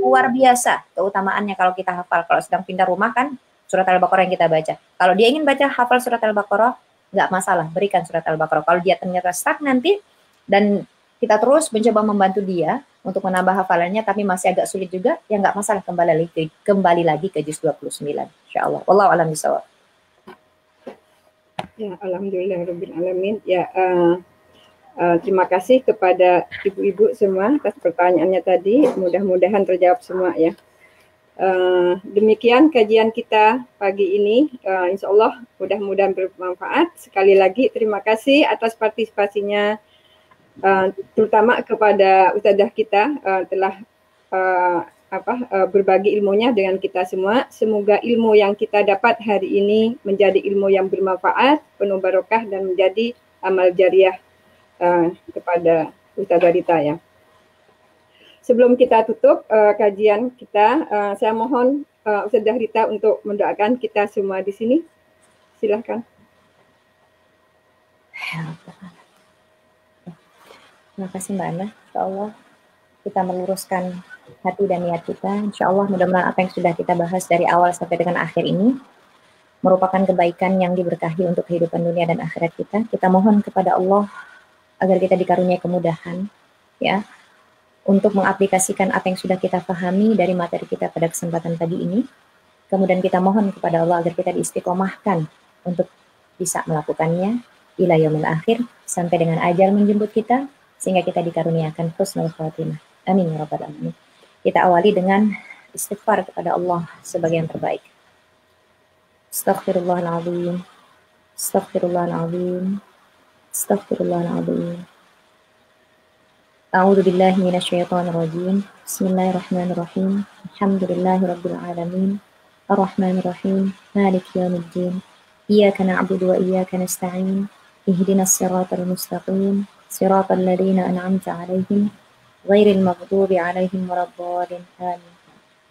luar biasa keutamaannya kalau kita hafal. Kalau sedang pindah rumah kan surat Al-Baqarah yang kita baca. Kalau dia ingin baca hafal surat Al-Baqarah, nggak masalah, berikan surat Al-Baqarah. Kalau dia ternyata stuck nanti, dan kita terus mencoba membantu dia untuk menambah hafalannya, tapi masih agak sulit juga, ya nggak masalah, kembali lagi ke juz 29. Insyaallah. Wallahu a'lam bishawab. Ya, alhamdulillah rabbil alamin. Ya, terima kasih kepada ibu-ibu semua atas pertanyaannya tadi. Mudah-mudahan terjawab semua ya. Demikian kajian kita pagi ini. Insya Allah mudah-mudahan bermanfaat. Sekali lagi terima kasih atas partisipasinya, terutama kepada ustadzah kita telah berbagi ilmunya dengan kita semua. Semoga ilmu yang kita dapat hari ini menjadi ilmu yang bermanfaat, penuh barokah, dan menjadi amal jariah kepada Ustadzah Rita ya. Sebelum kita tutup kajian kita, saya mohon Ustadzah Rita untuk mendoakan kita semua di sini. Silahkan. Terima kasih Mbak Ana. Insya Allah kita meluruskan hati dan niat kita. Insya Allah mudah-mudahan apa yang sudah kita bahas dari awal sampai dengan akhir ini merupakan kebaikan yang diberkahi untuk kehidupan dunia dan akhirat kita. Kita mohon kepada Allah agar kita dikaruniai kemudahan ya untuk mengaplikasikan apa yang sudah kita pahami dari materi kita pada kesempatan pagi ini. Kemudian kita mohon kepada Allah agar kita diistiqomahkan untuk bisa melakukannya ila yaumil akhir, sampai dengan ajal menjemput kita, sehingga kita dikaruniakan husnul khatimah. Amin ya rabbal alamin. Kita awali dengan istighfar kepada Allah sebagai yang terbaik. Astaghfirullahaladzim, astaghfirullahaladzim, astaghfirullahaladzim. A'udzu billahi minasyaitonir rajim. Bismillahirrahmanirrahim. Alhamdulillahi rabbil alamin. Arrahmanir rahim. Maliki yaumiddin. Iyyaka na'budu wa iyyaka nasta'in. Ihdinas siratal mustaqim. Siratal ladzina an'amta 'alaihim ghairil maghdubi 'alaihim waladdallin. Amin.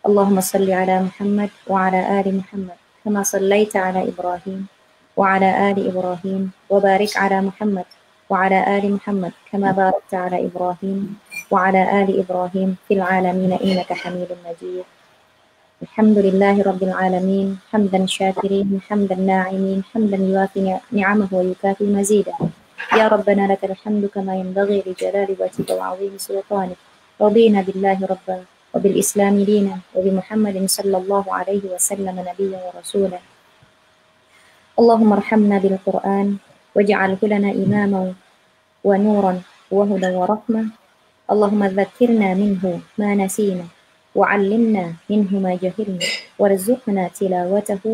Allahumma shalli 'ala Muhammad wa 'ala ali Muhammad kama shallaita 'ala Ibrahim wa 'ala ali Ibrahim wa barik 'ala Muhammad وعلى آل محمد كما باركت على إبراهيم وعلى آل إبراهيم في العالمين إنك حميد مجيد. الحمد لله رب العالمين حمدا شاكرين حمدا ناعمين حمدا يوافي نعمه ويكافي مزيدا. يا ربنا لك الحمد كما ينبغي لجلال وجهك وعظيم سلطانك. رضينا بالله ربا وبالإسلام دينا وبمحمد صلى الله عليه وسلم نبيا ورسولا. اللهم ارحمنا بالقرآن واجعله لنا إماما ونورا وهدى ورحمة. اللهم ذكرنا منه ما نسينا وعلمنا منه ما جهلنا وارزقنا تلاوته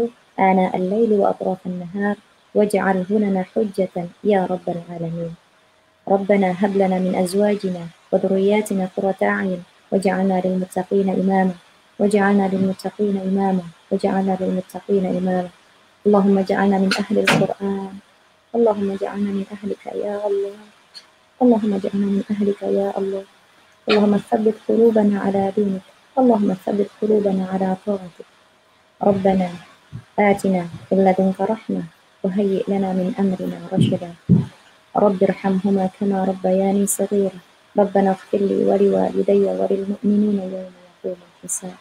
آناء الليل وأطراف النهار واجعله لنا حجة يا رب العالمين. ربنا هب لنا من أزواجنا وذرياتنا قرة أعين واجعلنا للمتقين إماما واجعلنا للمتقين إماما واجعلنا للمتقين إماما. اللهم اجعلنا من أهل القرآن. اللهم اجعلنا من أهلك يا الله. اللهم اجعلنا من أهلك يا الله. اللهم ثبت قلوبنا على دينك. اللهم ثبت قلوبنا على طاعتك. ربنا آتنا من لدنك رحمة وهيئ لنا من أمرنا رشدا. رب ارحمهما كما ربياني صغيرا. ربنا اغفر لي ولوالدي وللمؤمنين يوم يقوم الحساب.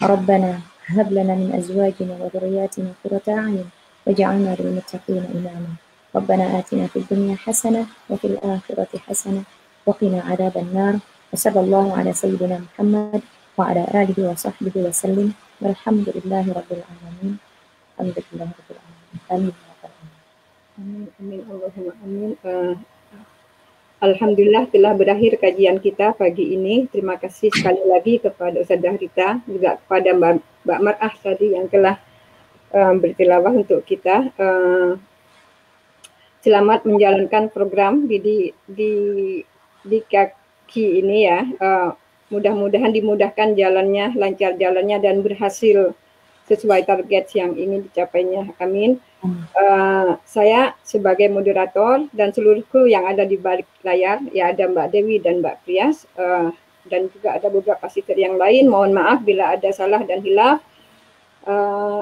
ربنا هب لنا من أزواجنا وذرياتنا قرة أعين واجعلنا للمتقين إماما. ربنا آتنا في الدنيا حسنة وفي الآخرة حسنة وقنا عذاب النار. وصلى الله على سيدنا محمد وعلى آله وصحبه وسلم والحمد لله رب العالمين. الحمد لله رب العالمين. آمين. Amin, amin, Allahumma amin. Alhamdulillah telah berakhir kajian kita pagi ini. Terima kasih sekali lagi kepada Ustazah Rita, juga kepada Mbak Mar'ah tadi yang telah bertilawah untuk kita. Selamat menjalankan program di kaki ini ya. Mudah-mudahan dimudahkan jalannya, lancar jalannya dan berhasil sesuai target yang ingin dicapainya. Amin. Saya sebagai moderator dan seluruh kru yang ada di balik layar, ya ada Mbak Dewi dan Mbak Prias, dan juga ada beberapa asisten yang lain. Mohon maaf bila ada salah dan hilaf.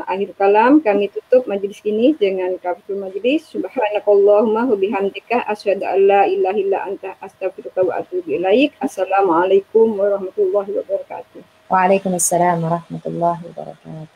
Akhir kalam, kami tutup majelis ini dengan kafaratul majelis. Subhanakallahumma wa bihamdika asyhadu an la ilaha illa anta astaghfiruka wa atubu ilaik. Assalamualaikum warahmatullahi wabarakatuh. Waalaikumsalam warahmatullahi wabarakatuh.